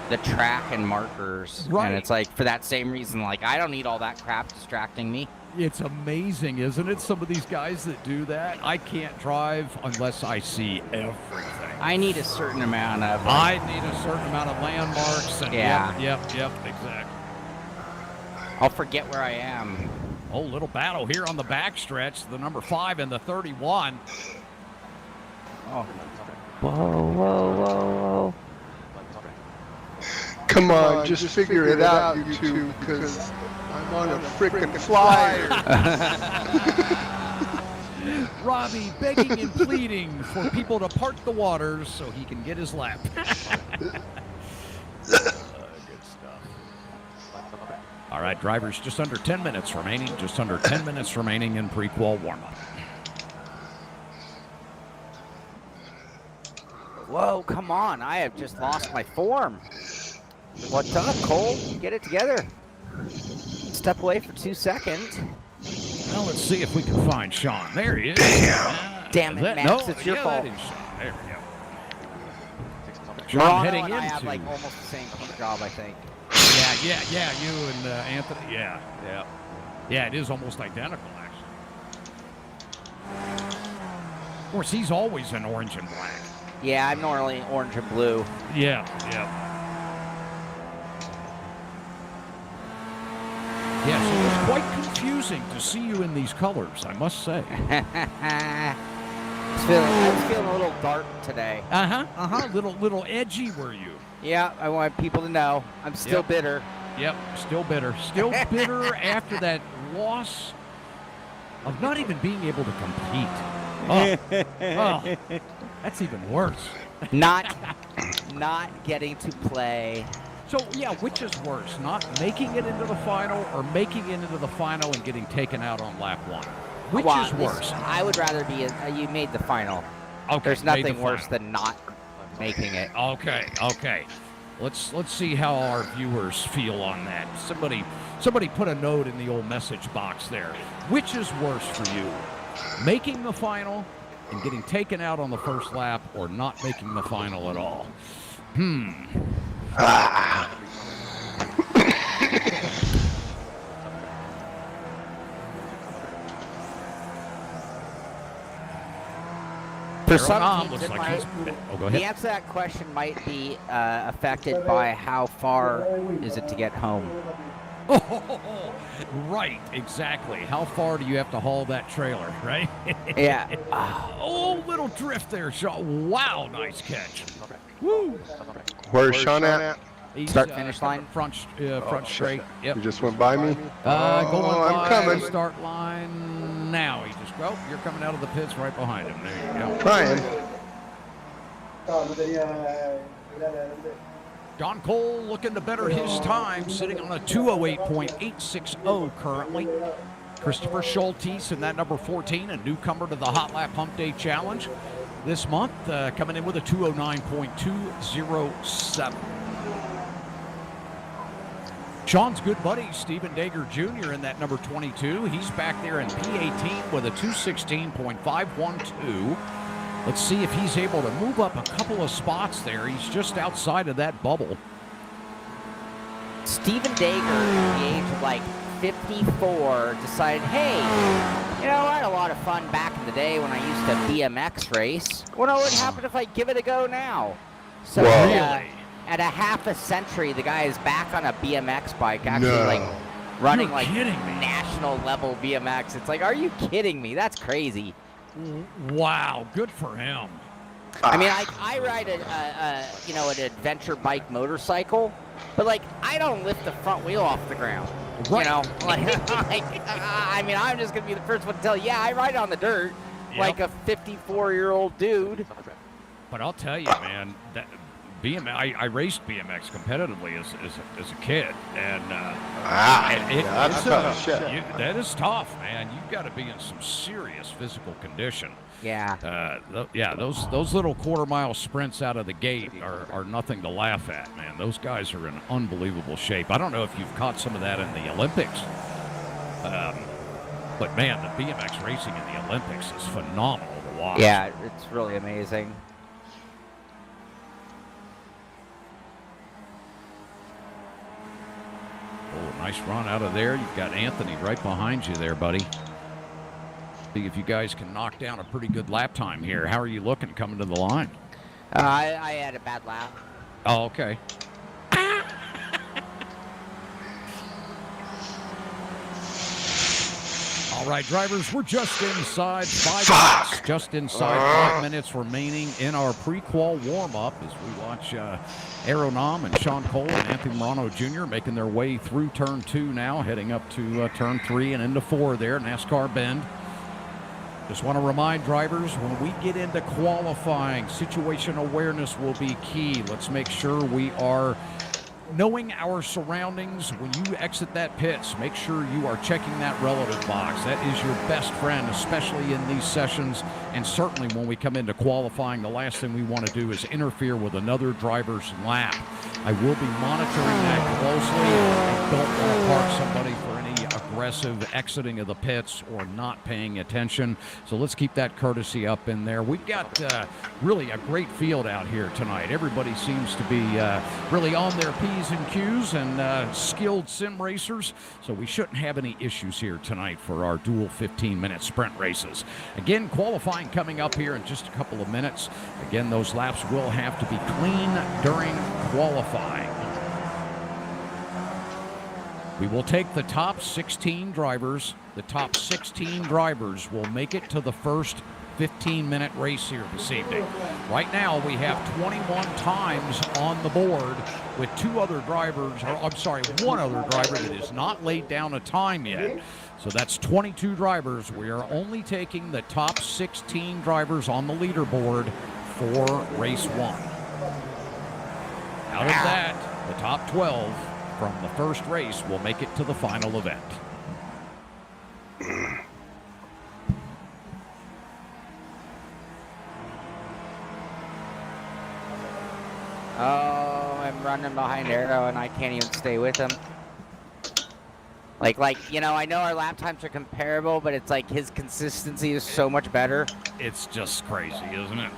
the track and markers. Right. And it's like for that same reason, like I don't need all that crap distracting me. It's amazing, isn't it? Some of these guys that do that. I can't drive unless I see everything. I need a certain amount of. I need a certain amount of landmarks. And Yeah. Yep, exactly. I'll forget where I am. Oh, little battle here on the backstretch. The number 5 and the 31. Oh. Whoa. Come on, just figure it out, you two, because I'm on a frickin' flyer. Robby begging and pleading for people to part the waters so he can get his lap. Good stuff. All right, drivers, just under 10 minutes remaining. Just under 10 minutes remaining in pre-qual warm-up. Whoa, come on. I have just lost my form. What's up, Cole? Get it together. Step away for 2 seconds. Well, let's see if we can find Shaun. There he is. Damn it, Max, it's your fault. That is Shaun. There we go. Shaun Morano heading and I into. have like almost the same paint job, I think. Yeah. You and Anthony. Yeah. Yeah, it is almost identical, actually. Of course, he's always in orange and black. Yeah, I'm normally orange and blue. Yeah. Yeah, so it's quite confusing to see you in these colors, I must say. I was feeling a little dark today. Little edgy were you? Yeah, I want people to know I'm still bitter. Yep, still bitter. Still bitter after that loss of not even being able to compete. Oh, that's even worse. Not getting to play. So, yeah, which is worse, not making it into the final or making it into the final and getting taken out on lap 1? Which is worse? I would rather be you made the final. Okay, There's made the nothing worse final. than not making it. Okay. Let's see how our viewers feel on that. Somebody put a note in the old message box there. Which is worse for you? Making the final and getting taken out on the first lap or not making the final at all? For some looks teams, like he's... Oh, go ahead. the answer to that question might be affected by how far is it to get home. Oh, right, exactly. How far do you have to haul that trailer, right? Yeah. Oh, little drift there, Shaun. Wow, nice catch. Woo. Where's Shaun at? He's, Start-finish line? Front straight. Yep. You just went by me? Going I'm by coming. the start line now. He just, you're coming out of the pits right behind him. There you go. Trying. Shaun Cole looking to better his time, sitting on a 208.860 currently. Christopher Schultes in that number 14, a newcomer to the Hotlap Humpday Challenge this month, coming in with a 209.207. Shaun's good buddy, Stephen Dager Jr. in that number 22. He's back there in P18 with a 216.512. Let's see if he's able to move up a couple of spots there. He's just outside of that bubble. Stephen Dager, at the age of like 54, decided, hey, you know, I had a lot of fun back in the day when I used to BMX race. What would happen if I give it a go now? So at a half a century, the guy is back on a BMX bike, actually running You're like kidding me. national level BMX. It's like, are you kidding me? That's crazy. Wow, good for him. I mean, I ride an adventure bike motorcycle, but like I don't lift the front wheel off the ground. Right. You know, I mean, I'm just gonna be the first one to tell you, yeah, I ride on the dirt like a 54-year-old dude. But I'll tell you, man, I raced BMX competitively as a kid, and that's tough shit. that is tough, man. You've got to be in some serious physical condition. Yeah. Those little quarter-mile sprints out of the gate are nothing to laugh at, man. Those guys are in unbelievable shape. I don't know if you've caught some of that in the Olympics, but man, the BMX racing in the Olympics is phenomenal to watch. Yeah, it's really amazing. Oh, nice run out of there. You've got Anthony right behind you there, buddy. See if you guys can knock down a pretty good lap time here. How are you looking coming to the line? I had a bad lap. Oh, okay. All right, drivers, we're just inside 5 minutes. Just inside 5 minutes remaining in our pre-qual warm-up as we watch Aeronam and Shaun Cole and Anthony Morano Jr. making their way through Turn 2 now, heading up to Turn 3 and into 4 there, NASCAR Bend. Just want to remind drivers, when we get into qualifying, situation awareness will be key. Let's make sure we are knowing our surroundings. When you exit that pits, make sure you are checking that relative box. That is your best friend, especially in these sessions, and certainly when we come into qualifying, the last thing we want to do is interfere with another driver's lap. I will be monitoring that closely. I don't want to park somebody for any aggressive exiting of the pits or not paying attention. So let's keep that courtesy up in there. We've got really a great field out here tonight. Everybody seems to be really on their P's and Q's and skilled sim racers. So we shouldn't have any issues here tonight for our dual 15-minute sprint races. Again, qualifying coming up here in just a couple of minutes. Again, those laps will have to be clean during qualifying. We will take the top 16 drivers. The top 16 drivers will make it to the first 15-minute race here this evening. Right now, we have 21 times on the board with one other driver that has not laid down a time yet. So that's 22 drivers. We are only taking the top 16 drivers on the leaderboard for race 1. Out of that, the top 12 from the first race will make it to the final event. Oh, I'm running behind Arrow and I can't even stay with him. Like, you know, I know our lap times are comparable, but it's like his consistency is so much better. It's just crazy, isn't it?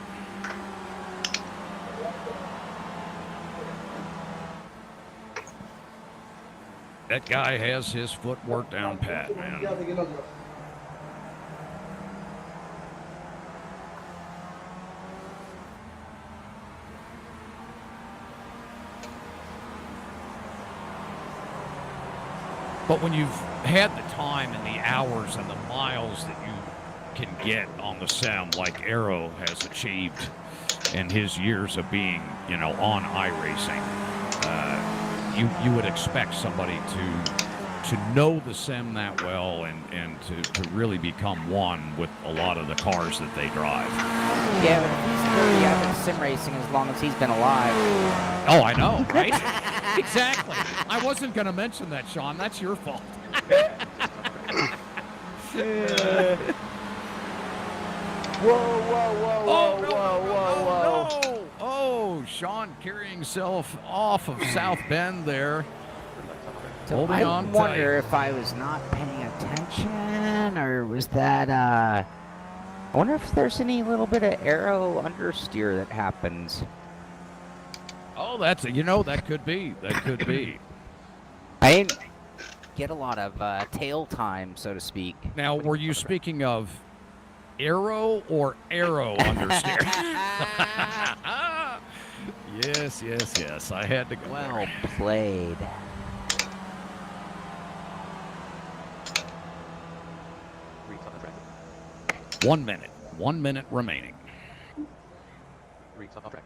That guy has his footwork down pat, man. But when you've had the time and the hours and the miles that you can get on the sim, like Arrow has achieved in his years of being, you know, on iRacing, you would expect somebody to know the sim that well and to really become one with a lot of the cars that they drive. Yeah, but he's pretty average sim racing as long as he's been alive. Oh, I know, right? Exactly. I wasn't going to mention that, Shaun. That's your fault. Whoa. Oh, Shaun carrying himself off of South Bend there. So Holding I on wonder tight. if I was not paying attention, or was that, I wonder if there's any little bit of Arrow understeer that happens. Oh, that's, you know, that could be. That could be. I didn't get a lot of tail time, so to speak. Now, were you speaking of Arrow or Arrow understeer? Yes. I had to go. Well there. played. Reeds on the track. 1 minute. 1 minute remaining. Reeds off track.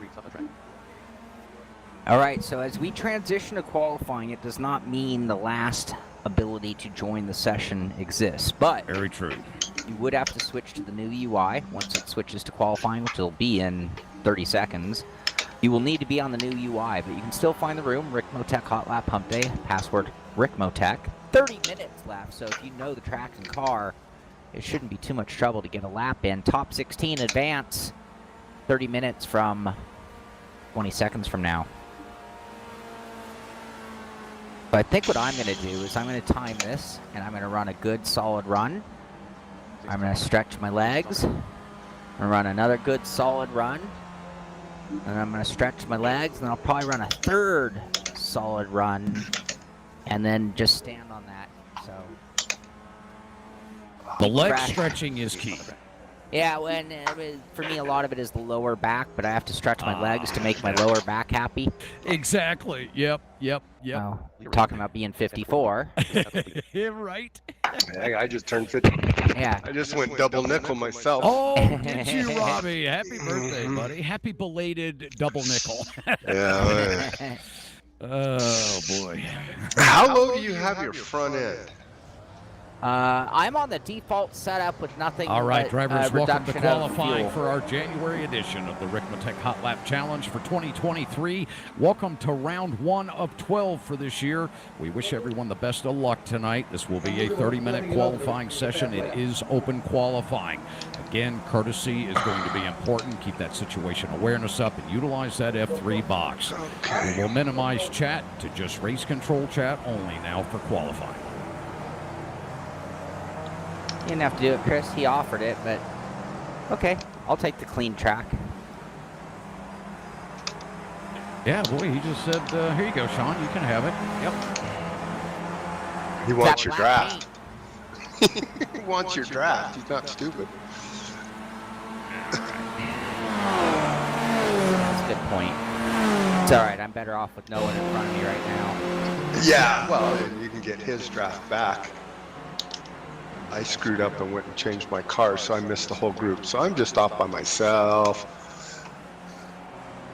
Reeds off the track. All right, so as we transition to qualifying, it does not mean the last ability to join the session exists, but Very true. You would have to switch to the new UI once it switches to qualifying, which will be in 30 seconds. You will need to be on the new UI, but you can still find the room. Ricmotech Hotlap Humpday, password Ricmotech. 30 minutes left, so if you know the track and car, it shouldn't be too much trouble to get a lap in. Top 16 advance, 30 minutes from 20 seconds from now. But I think what I'm going to do is I'm going to time this, and I'm going to run a good solid run. I'm going to stretch my legs. I'm going to run another good solid run. And I'm going to stretch my legs, and then I'll probably run a third solid run, and then just stand on that. So The leg stretching is key. yeah, for me, a lot of it is the lower back, but I have to stretch my legs to make my lower back happy. Exactly. Yep. Oh, talking about being 54. Yeah, right. I just turned 50. Yeah. I just went double nickel myself. Oh, did you, Robby? Happy birthday, buddy. Happy belated double nickel. Yeah. Oh, boy. How low do you have your front end? I'm on the default setup with nothing. All right, but, drivers, welcome to reduction of qualifying fuel. for our January edition of the Ricmotech Hotlap Challenge for 2023. Welcome to round 1 of 12 for this year. We wish everyone the best of luck tonight. This will be a 30-minute qualifying session. It is open qualifying. Again, courtesy is going to be important. Keep that situation awareness up and utilize that F3 box. We will minimize chat to just race control chat only now for qualifying. You didn't have to do it, Chris. He offered it, but okay. I'll take the clean track. Yeah, boy, he just said, here you go, Shaun, you can have it. Yep. He wants That your black draft. He wants your draft. He's not stupid. That's a good point. It's all right. I'm better off with no one in front of me right now. Yeah, well, you can get his draft back. I screwed up and went and changed my car, so I missed the whole group. So I'm just off by myself.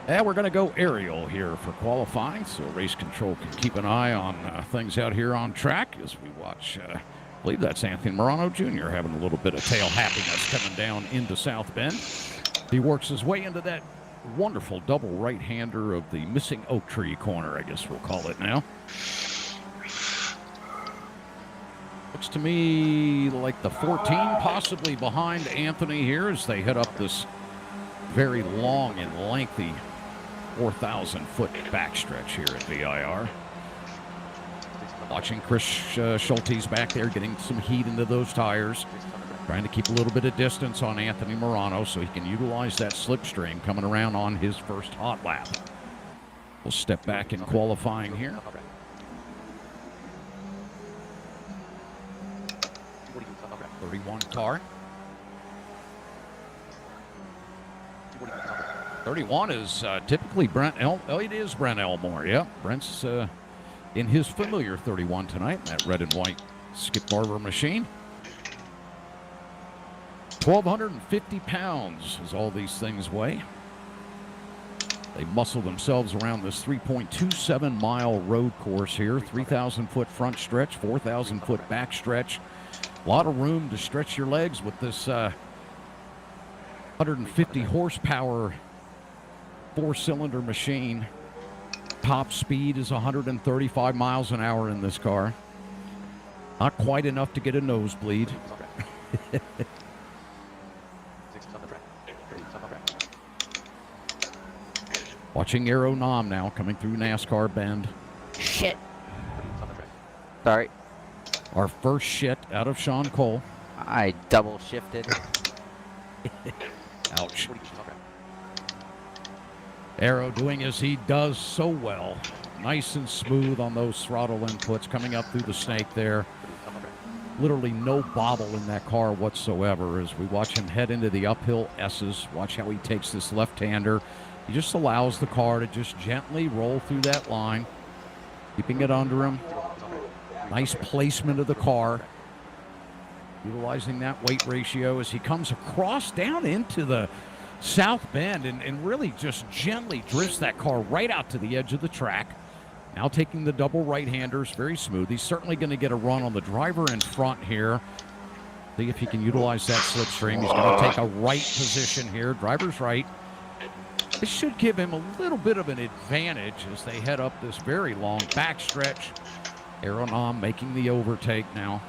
Yeah, we're going to go aerial here for qualifying, so race control can keep an eye on things out here on track as we watch. I believe that's Anthony Morano Jr. having a little bit of tail happiness coming down into South Bend. He works his way into that wonderful double right-hander of the missing oak tree corner, I guess we'll call it now. Looks to me like the 14 possibly behind Anthony here as they head up this very long and lengthy 4,000-foot backstretch here at VIR. Watching Chris Schulte's back there getting some heat into those tires. Trying to keep a little bit of distance on Anthony Morano so he can utilize that slipstream coming around on his first hot lap. We'll step back in qualifying here. Car. 31 is typically Brent it is Brent Elmore. Yep, Brent's in his familiar 31 tonight, that red and white Skip Barber machine. 1,250 pounds is all these things weigh. They muscle themselves around this 3.27-mile road course here, 3,000-foot front stretch, 4,000-foot back stretch. A lot of room to stretch your legs with this 150 horsepower four-cylinder machine. Top speed is 135 miles an hour in this car. Not quite enough to get a nosebleed. Watching Aero Nom now coming through NASCAR Bend. Shit. Sorry. Our first shit out of Shaun Cole. I double shifted. Ouch. Aero doing as he does so well. Nice and smooth on those throttle inputs coming up through the snake there. Literally no bobble in that car whatsoever as we watch him head into the uphill S's. Watch how he takes this left-hander. He just allows the car to just gently roll through that line, keeping it under him. Nice placement of the car, utilizing that weight ratio as he comes across down into the South Bend and really just gently drifts that car right out to the edge of the track. Now taking the double right-handers, very smooth. He's certainly going to get a run on the driver in front here. See if he can utilize that slipstream. He's going to take a right position here. Driver's right. This should give him a little bit of an advantage as they head up this very long backstretch. Aeronom making the overtake now.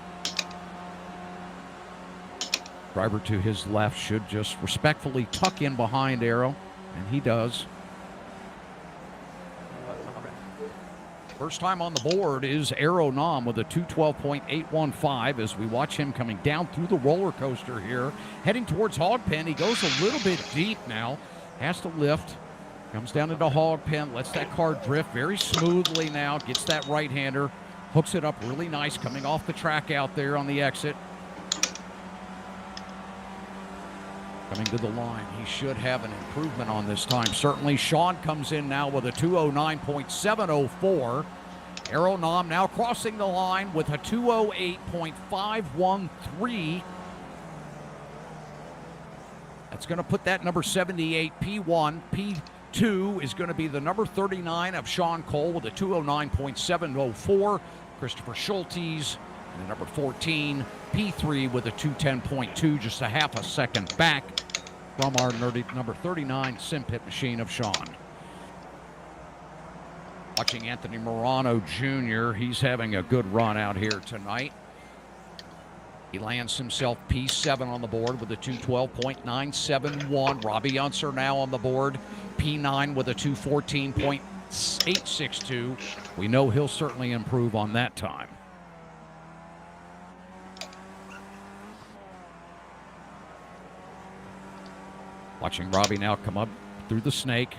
Driver to his left should just respectfully tuck in behind Aero, and he does. First time on the board is Aeronom with a 212.815 as we watch him coming down through the roller coaster here, heading towards Hog Pen. He goes a little bit deep now, has to lift, comes down into Hog Pen, lets that car drift very smoothly now, gets that right-hander, hooks it up really nice, coming off the track out there on the exit. Coming to the line, he should have an improvement on this time. Certainly, Shaun comes in now with a 209.704. Aeronom now crossing the line with a 208.513. That's going to put that number 78 P1. P2 is going to be the number 39 of Shaun Cole with a 209.704. Christopher Schultes, and the number 14, P3 with a 210.2, just a half a second back from our number 39 Simpit machine of Shaun. Watching Anthony Morano Jr., he's having a good run out here tonight. He lands himself P7 on the board with a 212.971. Robby Unser now on the board, P9 with a 214.862. We know he'll certainly improve on that time. Watching Robby now come up through the snake.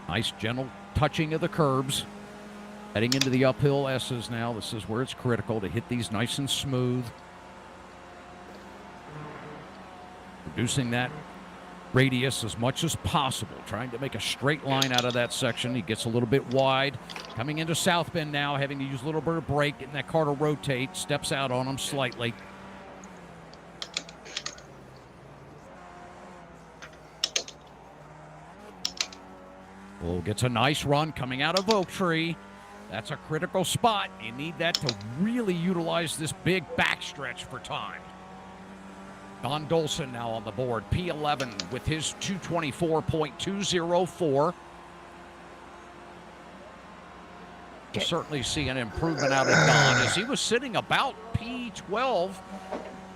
Nice gentle touching of the curbs. Heading into the uphill S's now. This is where it's critical to hit these nice and smooth. Reducing that radius as much as possible. Trying to make a straight line out of that section. He gets a little bit wide. Coming into South Bend now, having to use a little bit of brake, getting that car to rotate. Steps out on him slightly. Well, gets a nice run coming out of Oak Tree. That's a critical spot. You need that to really utilize this big backstretch for time. Don Dolson now on the board, P11 with his 224.204. We'll certainly see an improvement out of Don as he was sitting about P12,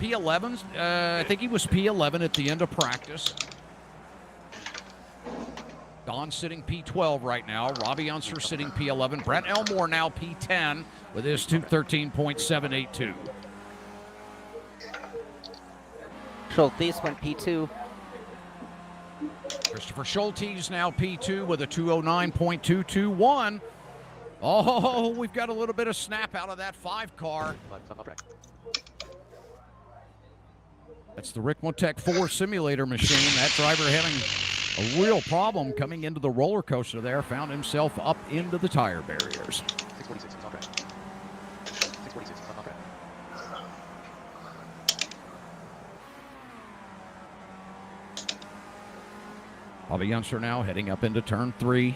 P11. I think he was P11 at the end of practice. Don sitting P12 right now. Robby Unser sitting P11. Brett Elmore now P10 with his 213.782. Schultes went P2. Christopher Schultes now P2 with a 209.221. Oh, we've got a little bit of snap out of that 5 car. That's the Ricmotech 4 simulator machine. That driver having a real problem coming into the roller coaster there. Found himself up into the tire barriers. 646 is on track. 646 is on track. Robby Unser now heading up into turn 3.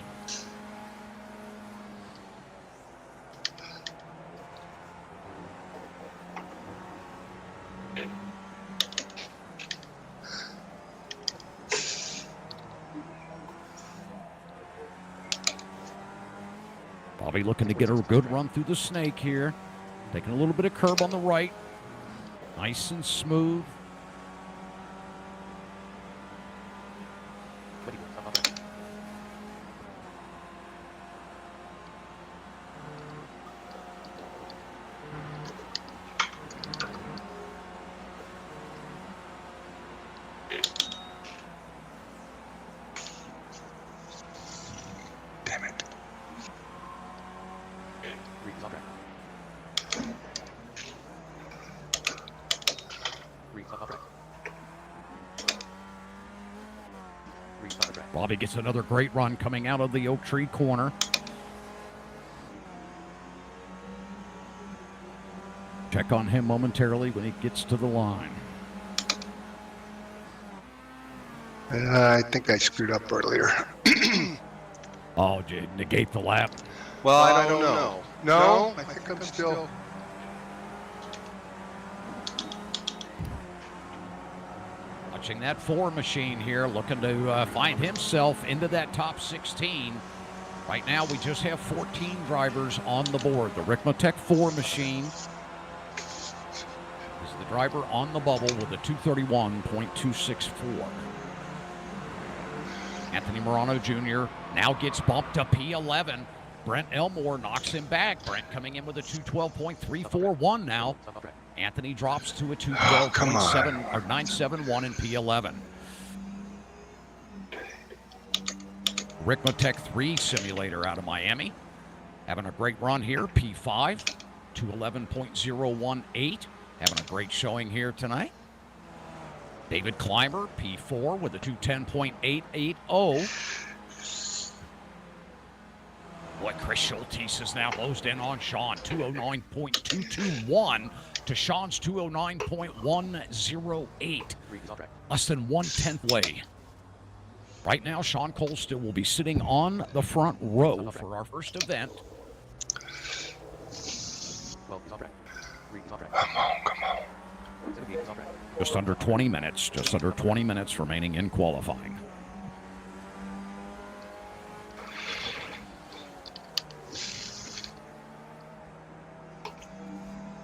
Robby looking to get a good run through the snake here. Taking a little bit of curb on the right. Nice and smooth. Robby gets another great run coming out of the Oak Tree corner. Check on him momentarily when he gets to the line. I think I screwed up earlier. Oh, did you negate the lap? Well, I don't know. No, I think I'm still watching that 4 machine here, looking to find himself into that top 16. Right now, we just have 14 drivers on the board. The Ricmotech 4 machine is the driver on the bubble with a 231.264. Anthony Morano Jr. now gets bumped to P11. Brent Elmore knocks him back. Brent coming in with a 212.341 now. Anthony drops to a 212.7 or 971 in P11. Ricmotech 3 simulator out of Miami. Having a great run here, P5, 211.018. Having a great showing here tonight. David Clymer, P4 with a 210.880. Boy, Chris Schultes is now closed in on Shaun, 209.221 to Shaun's 209.108. Less than 1/10 way. Right now, Shaun Cole still will be sitting on the front row for our first event. Come on. Just under 20 minutes remaining in qualifying.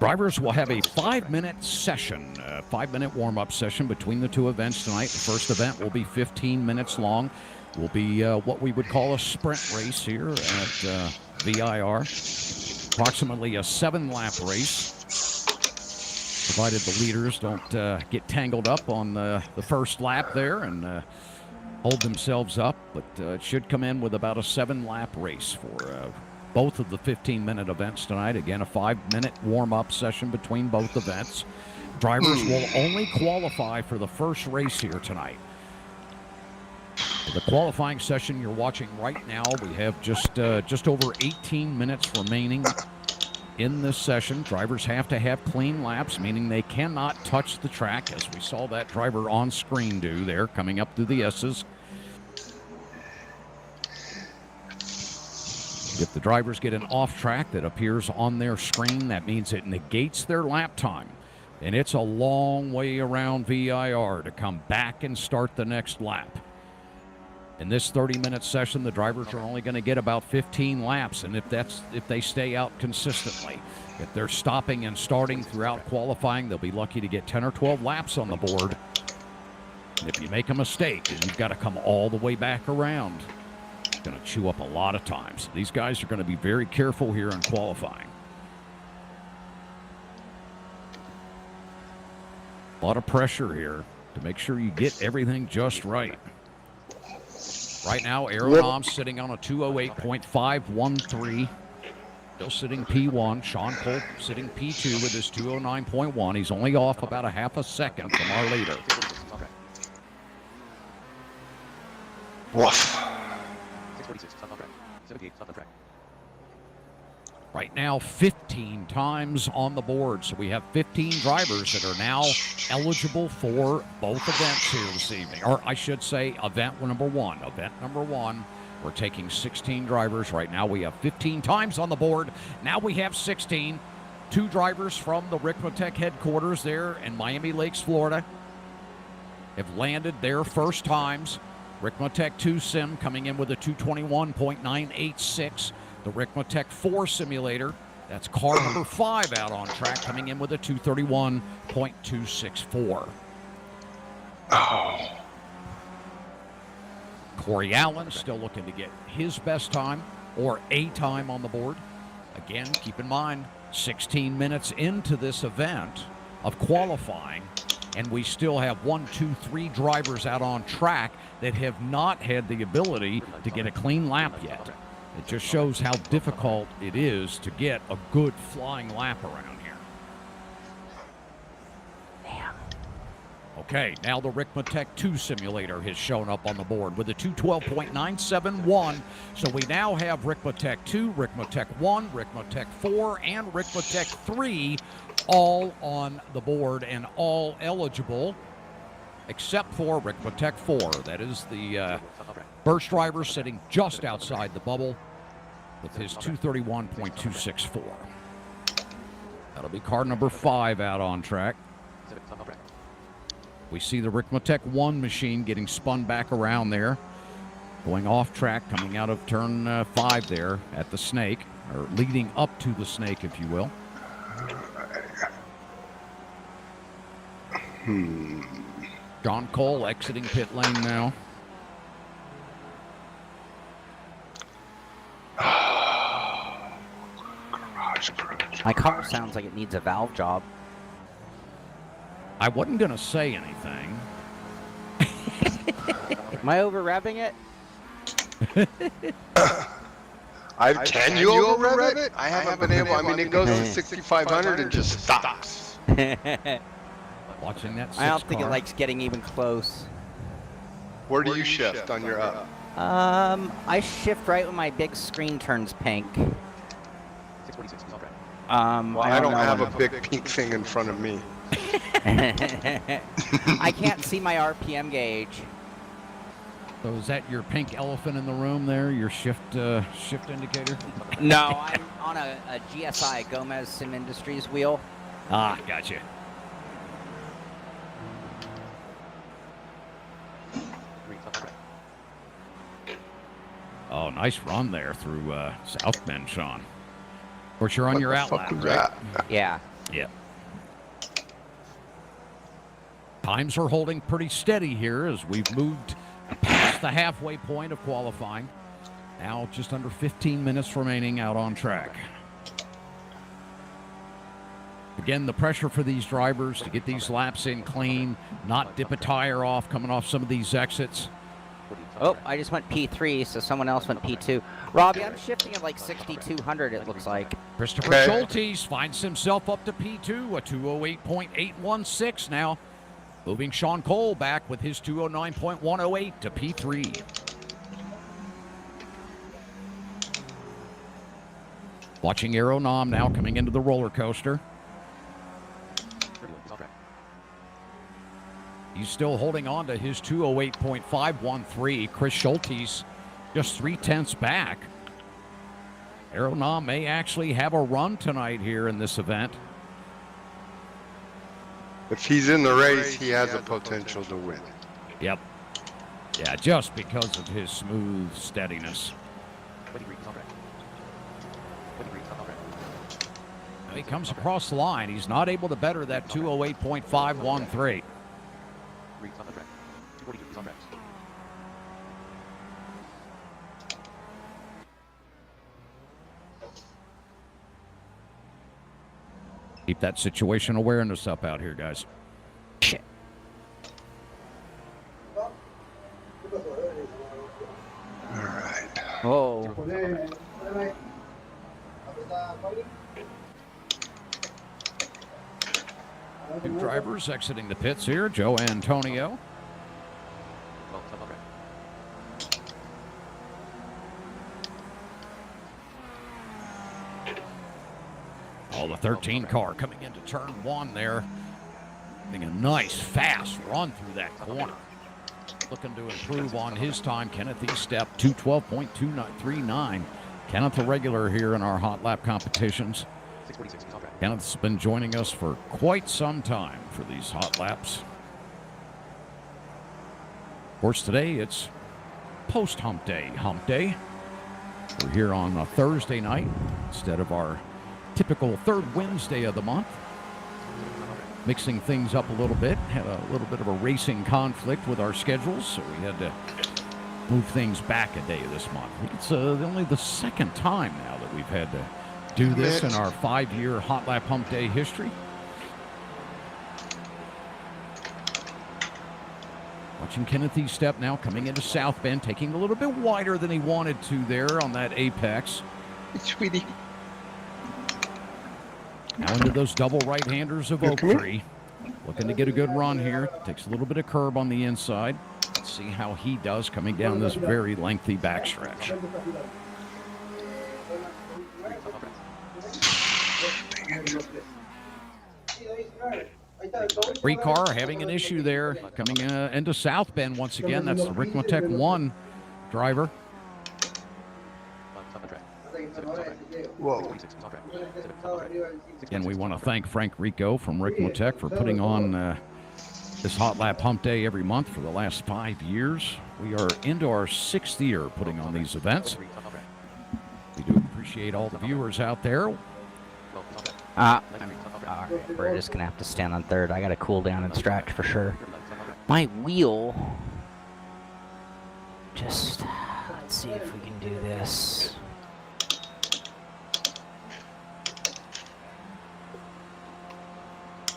Drivers will have a 5-minute session, a 5-minute warm-up session between the two events tonight. The first event will be 15 minutes long. Will be what we would call a sprint race here at VIR. Approximately a 7-lap race, provided the leaders don't get tangled up on the first lap there and hold themselves up. But it should come in with about a 7-lap race for both of the 15-minute events tonight. Again, a 5-minute warm-up session between both events. Drivers will only qualify for the first race here tonight. For the qualifying session you're watching right now, we have just over 18 minutes remaining in this session. Drivers have to have clean laps, meaning they cannot touch the track, as we saw that driver on screen do there, coming up through the S's. If the drivers get an off track that appears on their screen, that means it negates their lap time. And it's a long way around VIR to come back and start the next lap. In this 30-minute session, the drivers are only going to get about 15 laps, and if they stay out consistently. If they're stopping and starting throughout qualifying, they'll be lucky to get 10 or 12 laps on the board. And if you make a mistake, and you've got to come all the way back around, going to chew up a lot of time. So these guys are going to be very careful here in qualifying. A lot of pressure here to make sure you get everything just right. Right now, Aeronom's sitting on a 208.513. Still sitting P1. Shaun Cole sitting P2 with his 209.1. He's only off about a half a second from our leader. Woof. Right now, 15 times on the board. So we have 15 drivers that are now eligible for both events here this evening. Or I should say event number one. Event number one, we're taking 16 drivers. Right now we have 15 times on the board. Now we have 16. 2 drivers from the Ricmotech headquarters there in Miami Lakes, Florida, have landed their first times. Ricmotech 2 Sim coming in with a 221.986. The Ricmotech 4 simulator, that's car number 5 out on track, coming in with a 231.264. Corey Allen still looking to get his best time or a time on the board. Again, keep in mind, 16 minutes into this event of qualifying, and we still have 3 drivers out on track that have not had the ability to get a clean lap yet. It just shows how difficult it is to get a good flying lap around here. Damn. Okay, now the Ricmotech 2 simulator has shown up on the board with a 212.971. So we now have Ricmotech 2, Ricmotech 1, Ricmotech 4, and Ricmotech 3 all on the board and all eligible, except for Ricmotech 4. That is the Birch driver sitting just outside the bubble with his 231.264. That'll be car number 5 out on track. We see the Ricmotech 1 machine getting spun back around there, going off track, coming out of turn 5 there at the snake, or leading up to the snake, if you will. Shaun Cole exiting pit lane now. My car sounds like it needs a valve job. I wasn't going to say anything. Am I over revving it? Can you over rev it? I haven't been able. I mean, it goes to 6,500 and just stops. Watching that I don't six think it car. likes getting even close. Where do you shift on your up? I shift right when my big screen turns pink. 646, he's off track. Well, I don't have know. a big pink thing in front of me. I can't see my RPM gauge. So is that your pink elephant in the room there, your shift indicator? No, I'm on a GSI, Gomez Sim Industries wheel. Ah, gotcha. Green, he's off track. Oh, nice run there through South Bend, Shaun. Of course, you're on your What the fuck outlap, was right? that? Yeah. Yeah. Times are holding pretty steady here as we've moved past the halfway point of qualifying. Now just under 15 minutes remaining out on track. Again, the pressure for these drivers to get these laps in clean, not dip a tire off coming off some of these exits. Oh, I just went P3, so someone else went P2. Robbie, I'm shifting at like 6,200, it looks like. Christopher Okay. Schultes finds himself up to P2, a 208.816 now. Moving Shaun Cole back with his 209.108 to P3. Watching Aeronom now coming into the roller coaster. 31, he's off track. He's still holding on to his 208.513. Chris Schultes just 0.3 back. Aeronom may actually have a run tonight here in this event. If he's in the race, he has a potential to win. Yep. Yeah, just because of his smooth steadiness. 23, he's off track. 23, he's off track. Now he comes across the line. He's not able to better that 208.513. Green, he's off track. 242, he's off track. Keep that situation awareness up out here, guys. All right. Oh. Two drivers exiting the pits here. Joe Antonio. 12, he's off track. Oh, the 13 car coming into turn 1 there. Getting a nice, fast run through that corner. Looking to improve on his time. Kenneth Estep, 212.239. Kenneth, a regular here in our hot lap competitions. 646, he's off track. Kenneth's been joining us for quite some time for these hot laps. Of course, today it's post-hump day, hump day. We're here on a Thursday night instead of our typical third Wednesday of the month. Mixing things up a little bit. Had a little bit of a racing conflict with our schedules, so we had to move things back a day this month. I think it's only the second time now that we've had to do this in our 5-year Hot Lap Hump Day history. Watching Kenneth Estep now coming into South Bend, taking a little bit wider than he wanted to there on that apex. Sweetie. Now into those double right-handers of Oak Tree. Looking to get a good run here. Takes a little bit of curb on the inside. Let's see how he does coming down this very lengthy backstretch. Three car having an issue there coming into South Bend once again. That's the Ricmotech 1 driver. He's off track. 7, he's off track. Whoa. 46, he's off track. 7, he's off track. Again, we want to thank Frank Rico from Ricmotech for putting on this Hot Lap Hump Day every month for the last 5 years. We are into our 6th year putting on these events. We do appreciate all the viewers out there. All right, we're just gonna have to stand on third. I gotta cool down and stretch for sure. My wheel. Just let's see if we can do this.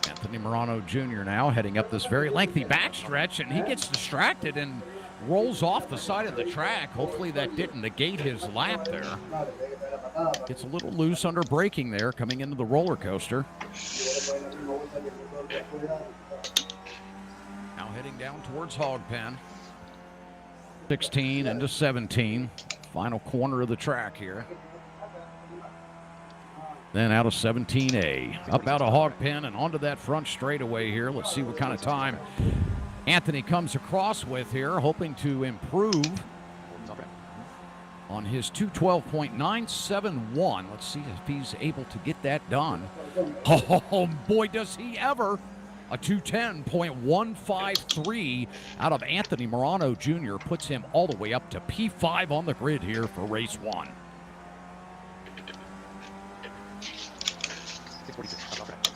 Anthony Morano Jr. now heading up this very lengthy backstretch, and he gets distracted and rolls off the side of the track. Hopefully that didn't negate his lap there. Gets a little loose under braking there coming into the roller coaster. Now heading down towards Hog Pen. 16 into 17. Final corner of the track here. Then out of 17A. Up out of Hog Pen and onto that front straightaway here. Let's see what kind of time Anthony comes across with here, hoping to improve on his 2:12.971. Let's see if he's able to get that done. Oh, boy, does he ever. A 2:10.153 out of Anthony Morano Jr. puts him all the way up to P5 on the grid here for race 1.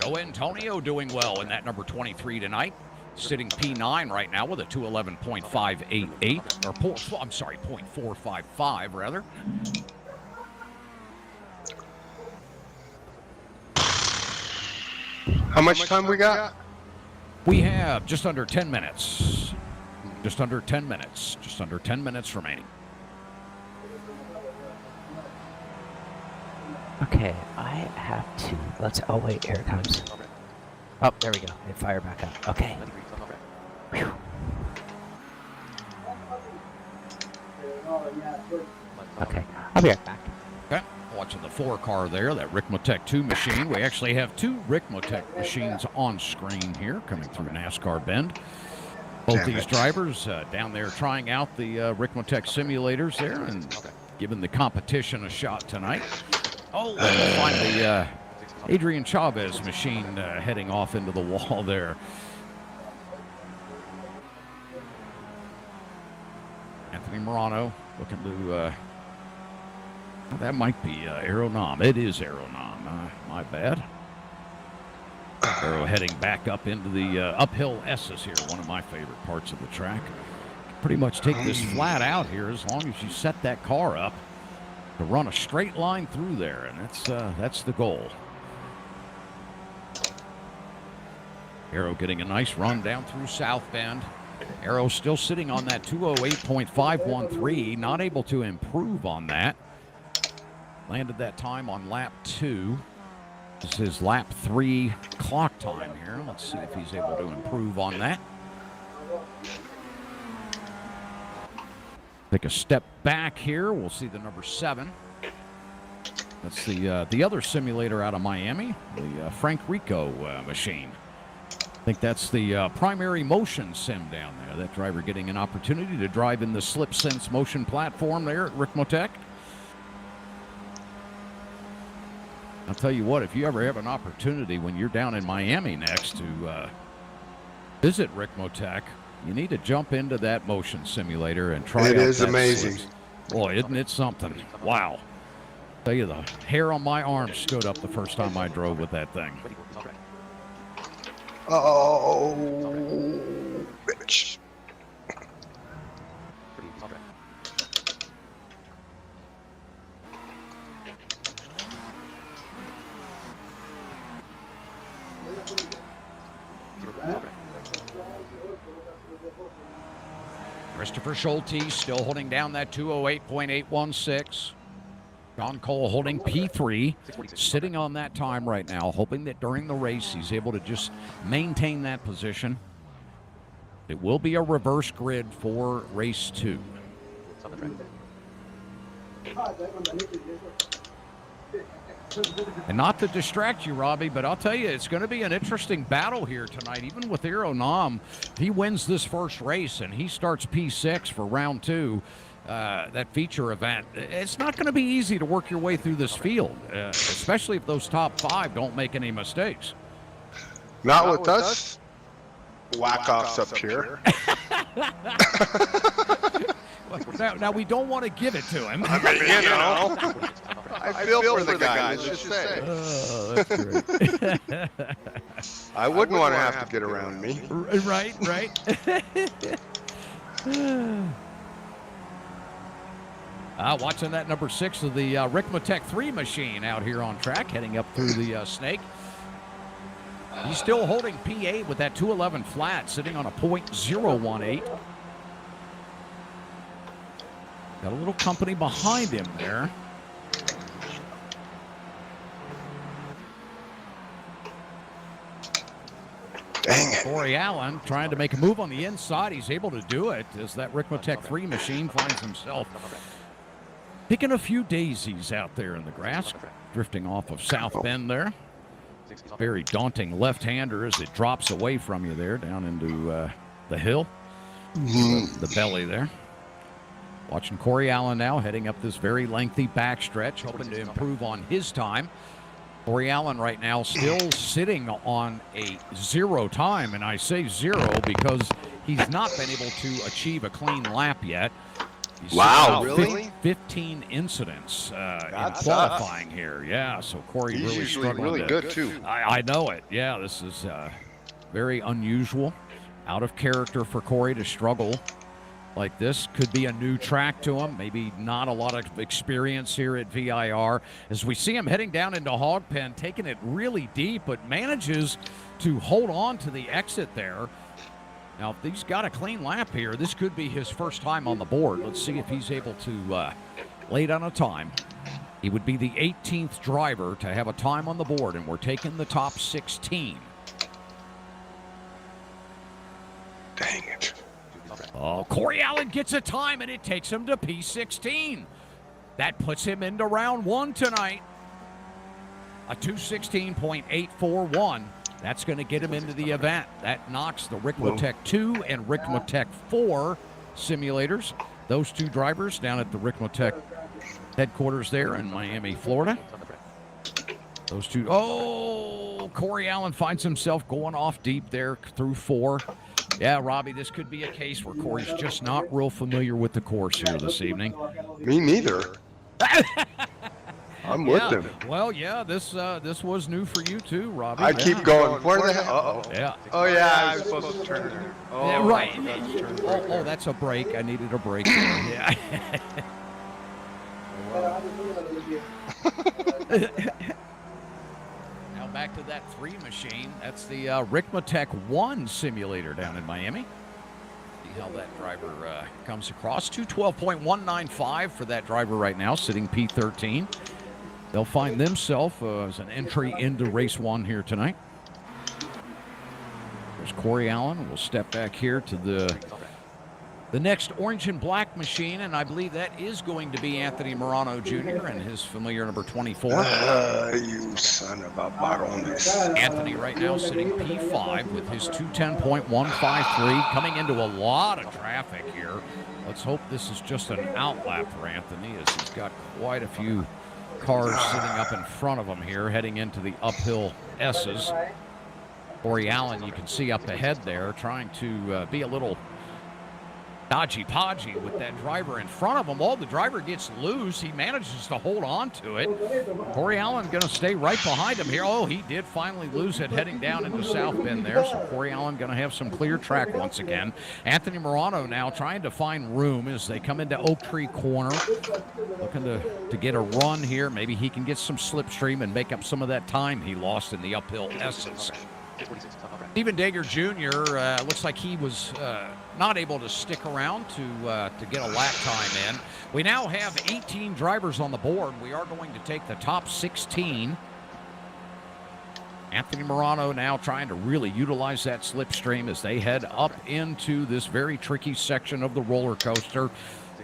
Go Antonio doing well in that number 23 tonight. Sitting P9 right now with a 2:11.588, or I'm sorry, 0.455 rather. How much time we got? We have just under 10 minutes. Just under 10 minutes. Just under 10 minutes remaining. Okay, I have to. Oh wait, here it comes. Oh, there we go. It fired back up. Okay. Whew. Okay, I'll be right back. Okay, watching the 4 car there, that Ricmotech 2 machine. We actually have 2 Ricmotech machines on screen here coming through NASCAR Bend. Both these drivers down there trying out the Ricmotech simulators there and giving the competition a shot tonight. Oh, and finally, Adrian Chavez machine heading off into the wall there. Anthony Morano looking to, that might be Aeronom. It is Aeronom. My bad. Aero heading back up into the uphill S's here, one of my favorite parts of the track. Pretty much take this flat out here as long as you set that car up to run a straight line through there, and that's the goal. Aero getting a nice run down through South Bend. Aero still sitting on that 2:08.513, not able to improve on that. Landed that time on lap 2. This is lap 3 clock time here. Let's see if he's able to improve on that. Take a step back here. We'll see the number 7. That's the other simulator out of Miami, the Frank Rico machine. I think that's the primary motion sim down there. That driver getting an opportunity to drive in the SlipSense motion platform there at Ricmotech. I'll tell you what, if you ever have an opportunity when you're down in Miami next to visit Ricmotech, you need to jump into that motion simulator and try it out. It is amazing. Boy, isn't it something? Wow. I'll tell you, the hair on my arm stood up the first time I drove with that thing. Oh, bitch. Christopher Schulte still holding down that 2:08.816. Shaun Cole holding P3, sitting on that time right now, hoping that during the race he's able to just maintain that position. It will be a reverse grid for race 2. And not to distract you, Robbie, but I'll tell you, it's going to be an interesting battle here tonight. Even with Aeronom, he wins this first race and he starts P6 for round 2. That feature event, it's not going to be easy to work your way through this field, especially if those top 5 don't make any mistakes. Not with us. whack-offs up here. Now we don't want to give it to him. I mean, you know, I feel for the guy, let's just say. Oh, that's great. I wouldn't want to have to get around me. Right. Watching that number 6 of the Ricmotech 3 machine out here on track, heading up through the snake. He's still holding P8 with that 211 flat, sitting on a .018. Got a little company behind him there. Dang it. Corey Allen trying to make a move on the inside. He's able to do it as that Ricmotech 3 machine finds himself picking a few daisies out there in the grass, drifting off of South Bend there. Very daunting left-hander as it drops away from you there down into the hill, the belly there. Watching Corey Allen now heading up this very lengthy backstretch, hoping to improve on his time. Corey Allen right now still sitting on a 0 time, and I say 0 because he's not been able to achieve a clean lap yet. He's Wow, sitting really? 15 incidents in That's qualifying here. Yeah, so Corey He's really usually struggling really to, good, too. I know it. Yeah, this is very unusual, out of character for Corey to struggle like this. Could be a new track to him, maybe not a lot of experience here at VIR. As we see him heading down into Hog Pen, taking it really deep, but manages to hold on to the exit there. Now, if he's got a clean lap here, this could be his first time on the board. Let's see if he's able to lay down a time. He would be the 18th driver to have a time on the board, and we're taking the top 16. Dang it. Oh, Corey Allen gets a time, and it takes him to P16. That puts him into round 1 tonight. A 2:16.841. That's going to get him into the event. That knocks the Ricmotech 2 and Ricmotech 4 simulators. Those two drivers down at the Ricmotech headquarters there in Miami, Florida. Those two. Oh, Corey Allen finds himself going off deep there through 4. Yeah, Robbie, this could be a case where Corey's just not real familiar with the course here this evening. Me neither. I'm with him. Well, yeah, this was new for you too, Robbie. I keep going. Where the hell? Uh-oh. Yeah. Oh, yeah, I was supposed to turn it. Oh, Yeah, right. I forgot to turn it Oh, there. that's a break. I needed a break. Yeah. Now back to that 3 machine. That's the Ricmotech 1 simulator down in Miami. See how that driver comes across. 212.195 for that driver right now, sitting P13. They'll find themselves as an entry into race 1 here tonight. There's Corey Allen. We'll step back here to the next orange and black machine, and I believe that is going to be Anthony Morano Jr. and his familiar number 24. You son of a barones. Anthony right now sitting P5 with his 210.153, coming into a lot of traffic here. Let's hope this is just an outlap for Anthony, as he's got quite a few cars sitting up in front of him here, heading into the uphill S's. Corey Allen, you can see up ahead there, trying to be a little dodgy-podgy with that driver in front of him. Oh, the driver gets loose. He manages to hold on to it. Corey Allen going to stay right behind him here. Oh, he did finally lose it heading down into South Bend there. So Corey Allen going to have some clear track once again. Anthony Morano now trying to find room as they come into Oak Tree Corner. Looking to get a run here. Maybe he can get some slipstream and make up some of that time he lost in the uphill S's. Stephen Dager Jr. Looks like he was not able to stick around to get a lap time in. We now have 18 drivers on the board. We are going to take the top 16. Anthony Morano now trying to really utilize that slipstream as they head up into this very tricky section of the roller coaster.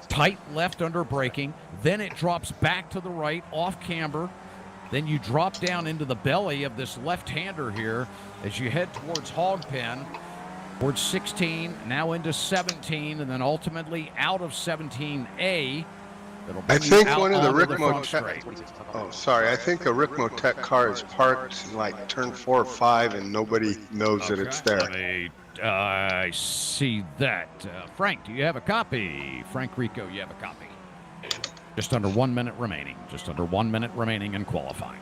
Tight left under braking. Then it drops back to the right off camber. Then you drop down into the belly of this left-hander here as you head towards Hog Pen, towards 16, now into 17, and then ultimately out of 17A. I think one of the Ricmotech. Oh, sorry. I think a Ricmotech car is parked in like turn 4 or 5, and nobody knows that it's there. Let me I see that. Frank, do you have a copy? Frank Rico, you have a copy. Just under 1 minute remaining. Just under 1 minute remaining in qualifying.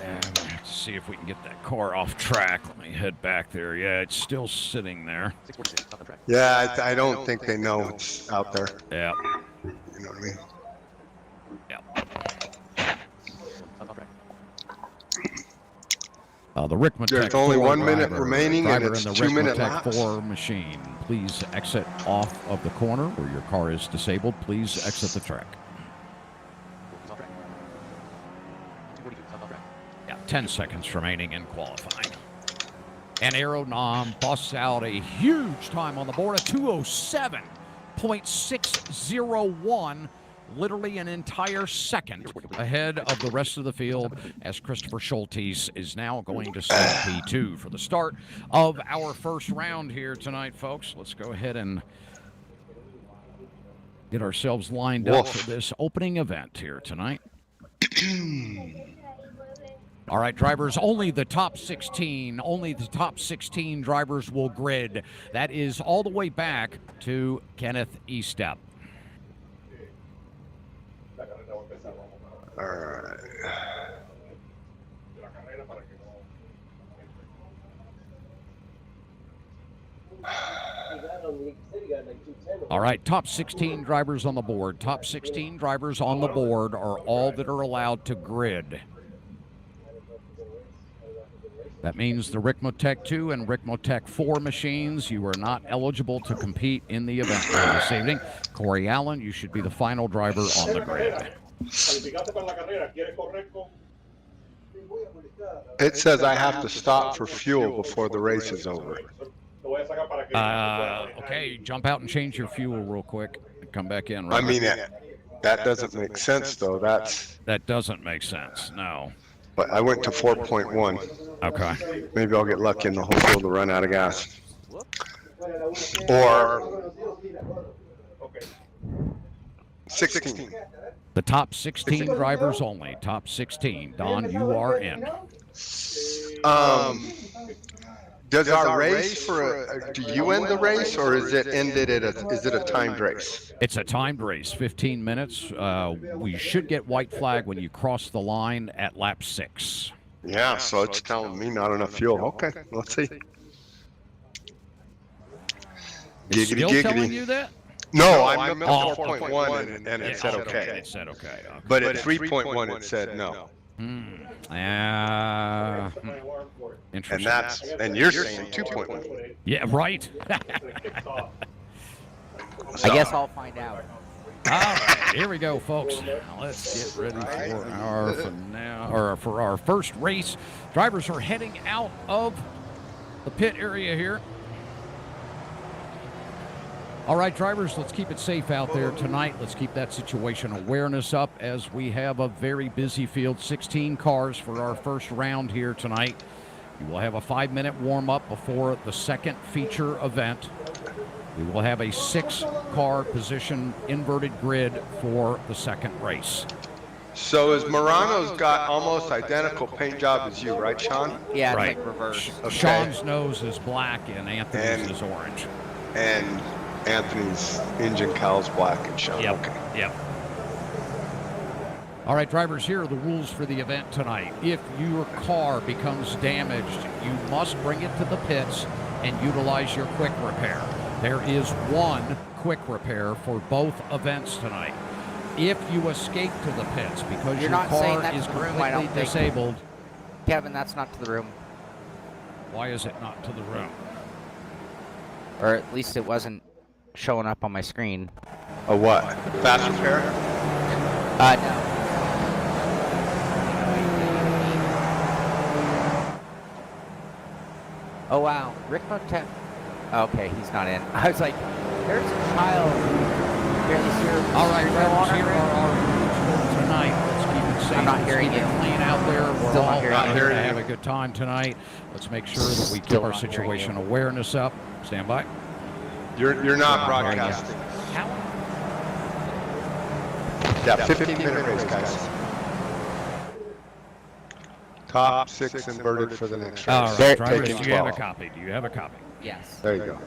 And let's see if we can get that car off track. Let me head back there. Yeah, it's still sitting there. 646, stop on track. Yeah, I don't think they know it's out there. Yeah. You know what I mean? Yeah. Stop on track. The Ricmotech There's only 4 1 minute driver, remaining, and driver it's in the 2 minute Ricmotech laps. 4 machine. Please exit off of the corner where your car is disabled. Please exit the track. Stop track. 242, stop on track. Yeah, 10 seconds remaining in qualifying. And Aeronom busts out a huge time on the board, a 207.601. Literally an entire second ahead of the rest of the field, as Christopher Schultes is now going to set P2 for the start of our first round here tonight, folks. Let's go ahead and get ourselves lined up for this opening event here tonight. All right, drivers, only the top 16 drivers will grid. That is all the way back to Kenneth Estep. All right. All right, top 16 drivers on the board. Top 16 drivers on the board are all that are allowed to grid. That means the Ricmotech 2 and Ricmotech 4 machines, you are not eligible to compete in the event this evening. Corey Allen, you should be the final driver on the grid. It says I have to stop for fuel before the race is over. Okay, jump out and change your fuel real quick and come back in. Right? I mean, that doesn't make sense, though. That doesn't make sense, no. But I went to 4.1. Okay. Maybe I'll get lucky and the whole field will run out of gas. Or 16. The top 16 drivers only. Top 16. Don, you are in. Does our race do you end the race, or is it ended is it a timed race? It's a timed race, 15 minutes. We should get white flag when you cross the line at lap 6. Yeah, so it's telling me not enough fuel. Okay, let's see. It's still telling you that? No, I'm at 4.1 and it said okay. It said okay. But at 3.1 it said no. Interesting. And you're saying 2.1. Yeah, right. I guess I'll find out. All right, here we go, folks. Now let's get ready for our first race. Drivers are heading out of the pit area here. All right, drivers, let's keep it safe out there tonight. Let's keep that situation awareness up as we have a very busy field. 16 cars for our first round here tonight. We will have a 5-minute warm-up before the second feature event. We will have a 6-car position inverted grid for the second race. So is Morano's got almost identical paint job as you, right, Shaun? Yeah, it's Right. like reverse. Okay. Sean's nose is black and Anthony's is orange. And Anthony's engine cowl's black and Shaun. Yep. Okay. Yep. All right, drivers, here are the rules for the event tonight. If your car becomes damaged, you must bring it to the pits and utilize your quick repair. There is one quick repair for both events tonight. If you escape to the pits because You're your not saying car that's is the room, I don't completely think. disabled, Kevin, that's not to the room. why is it not to the room? Or at least it wasn't showing up on my screen. A what? Fast repair? No. Oh, wow. Ricmotech. Okay, he's not in. I was like, there's a child. Here, is your, All right, your drivers, on here it? are our rules for tonight. Let's keep it safe. I'm not Let's hearing keep it you. clean out there. We're Still all not hearing out you. here to have a good time tonight. Let's make sure that we keep Still our not hearing situation you. awareness up. Stand by. You're not Not hearing broadcasting. How? Yeah, 15-minute race, guys. Top 6 inverted for the next All race. right, drivers, Taking do you have a 12. copy? Do you have a copy? Yes. There you go.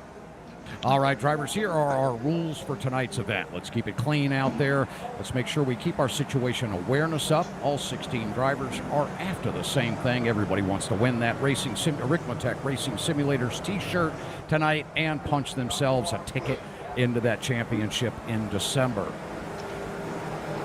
All right, drivers, here are our rules for tonight's event. Let's keep it clean out there. Let's make sure we keep our situation awareness up. All 16 drivers are after the same thing. Everybody wants to win that Ricmotech Racing Simulators t-shirt tonight and punch themselves a ticket into that championship in December.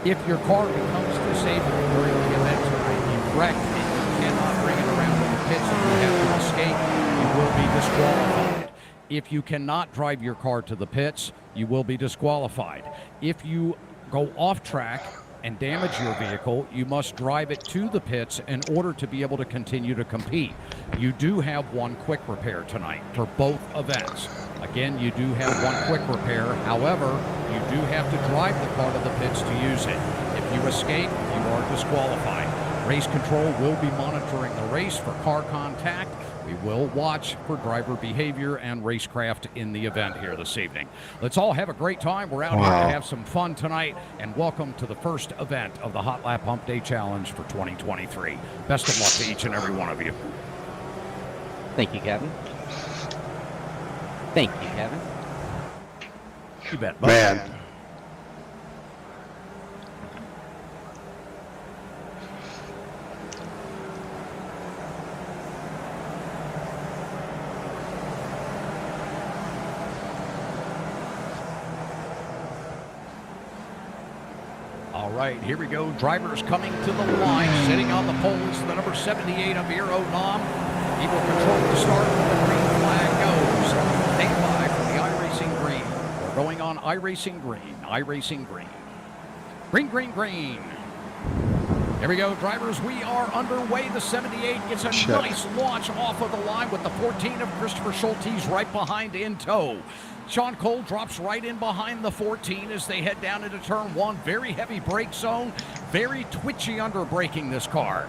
If your car becomes disabled during the event tonight, you wreck and you cannot bring it around to the pits and you have to escape, you will be disqualified. If you cannot drive your car to the pits, you will be disqualified. If you go off track and damage your vehicle, you must drive it to the pits in order to be able to continue to compete. You do have one quick repair tonight for both events. Again, you do have one quick repair. However, you do have to drive the car to the pits to use it. If you escape, you are disqualified. Race control will be monitoring the race for car contact. We will watch for driver behavior and racecraft in the event here this evening. Let's all have a great time. We're out here to have some fun tonight, and welcome to the first event of the Hotlap Humpday Challenge for 2023. Best of luck to each and every one of you. Thank you, Kevin. Thank you, Kevin. You bet, bud. Man. All right, here we go. Drivers coming to the line. Sitting on the pole is the number 78 of Nom. He will control the start when the green flag goes. Stand by for the iRacing green. We're going on iRacing green. iRacing green. Green, green, green. Here we go, drivers. We are underway. The 78 gets a nice launch off of the line with the 14 of Christopher Schultes right behind in tow. Shaun Cole drops right in behind the 14 as they head down into turn one. Very heavy brake zone, very twitchy under braking this car.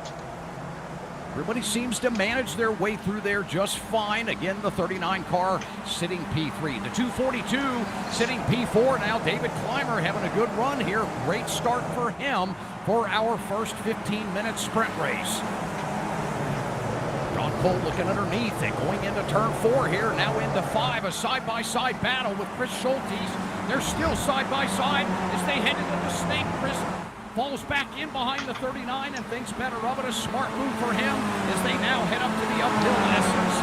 Everybody seems to manage their way through there just fine. Again, the 39 car sitting P3. The 242 sitting P4. Now David Clymer having a good run here. Great start for him for our first 15-minute sprint race. Shaun Cole looking underneath and going into turn 4 here, now into 5, a side-by-side battle with Chris Schultes. They're still side-by-side as they head into the snake. Chris falls back in behind the 39 and thinks better of it. A smart move for him as they now head up to the uphill S's.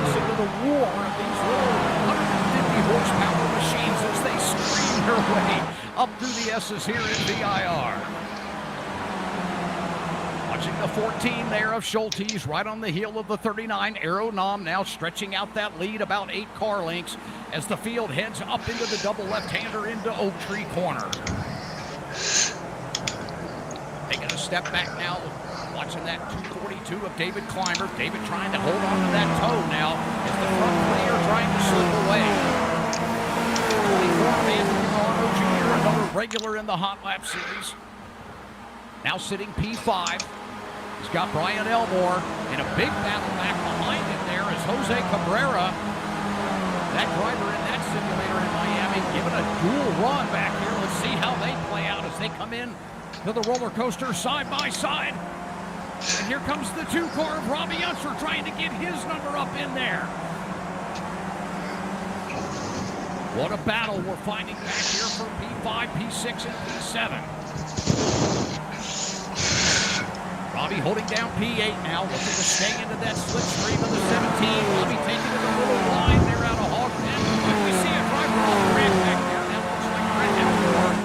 Listen to the roar of these little 150 horsepower machines as they scream their way up through the S's here in VIR. Watching the 14 there of Schultes right on the heel of the 39. Nom now stretching out that lead about 8 car lengths as the field heads up into the double left-hander into Oak Tree Corner. Taking a step back now, watching that 242 of David Clymer. David trying to hold on to that toe now as the front three are trying to slip away. 24 Anthony Milano Jr., another regular in the Hot Lap series. Now sitting P5. He's got Brian Elmore in a big battle back behind him there is Jose Cabrera. That driver in that simulator in Miami giving a dual run back here. Let's see how they play out as they come in to the roller coaster side by side. And here comes the 2 car of Robby Unser trying to get his number up in there. What a battle we're finding back here for P5, P6, and P7. Robby holding down P8 now, looking to stay into that slipstream of the 17. Robby taking it a little line there out of Hogpen. But we see a driver off the ramp back there. That looks like Brett Elmore.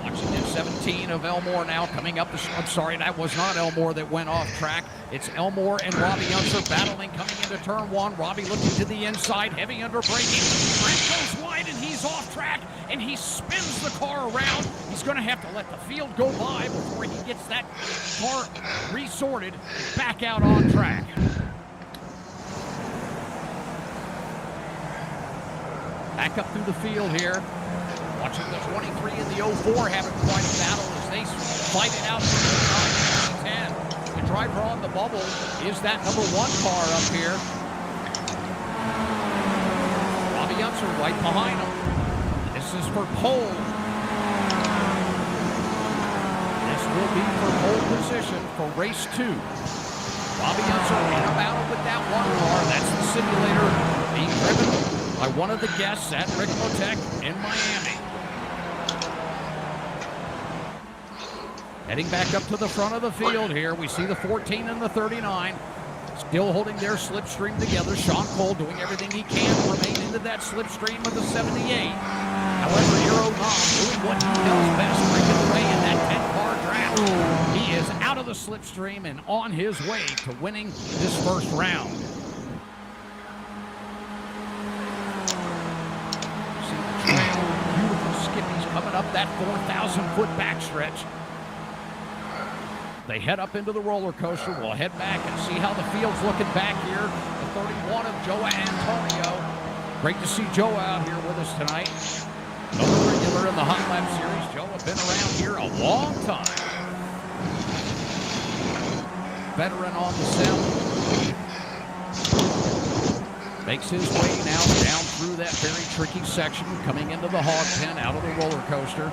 Watching that 17 of Elmore now coming up. I'm sorry, that was not Elmore that went off track. It's Elmore and Robby Unser battling coming into turn 1. Robby looking to the inside, heavy under braking. Brett goes wide and he's off track. And he spins the car around. He's going to have to let the field go by before he gets that car resorted back out on track. Back up through the field here. Watching the 23 and the 04 having quite a battle as they fight it out for the 9 and 10. The driver on the bubble is that number 1 car up here. Robby Unser right behind him. is for pole. This will be for pole position for race 2. Robby Unser in a battle with that one car. That's the simulator being driven by one of the guests at Ricmotech in Miami. Heading back up to the front of the field here, we see the 14 and the 39 still holding their slipstream together. Shaun Cole doing everything he can to remain into that slipstream of the 78. However, Hero Nom doing what he does best, breaking away in that 10-car draft. He is out of the slipstream and on his way to winning this first round. See the trail, beautiful skippies coming up that 4,000-foot backstretch. They head up into the roller coaster. We'll head back and see how the field's looking back here. The 31 of Joa Antonio. Great to see Joa out here with us tonight. Another regular in the Hot Lap Series. Joa been around here a long time. Veteran on the sim. Makes his way now down through that very tricky section, coming into the hog pen out of the roller coaster.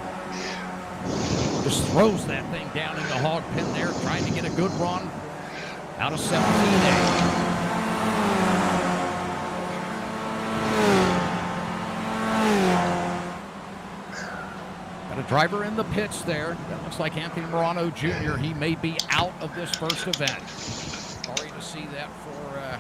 Just throws that thing down in the hog pen there, trying to get a good run out of 17A. Got a driver in the pits there. That looks like Anthony Morano Jr. He may be out of this first event. Sorry to see that for...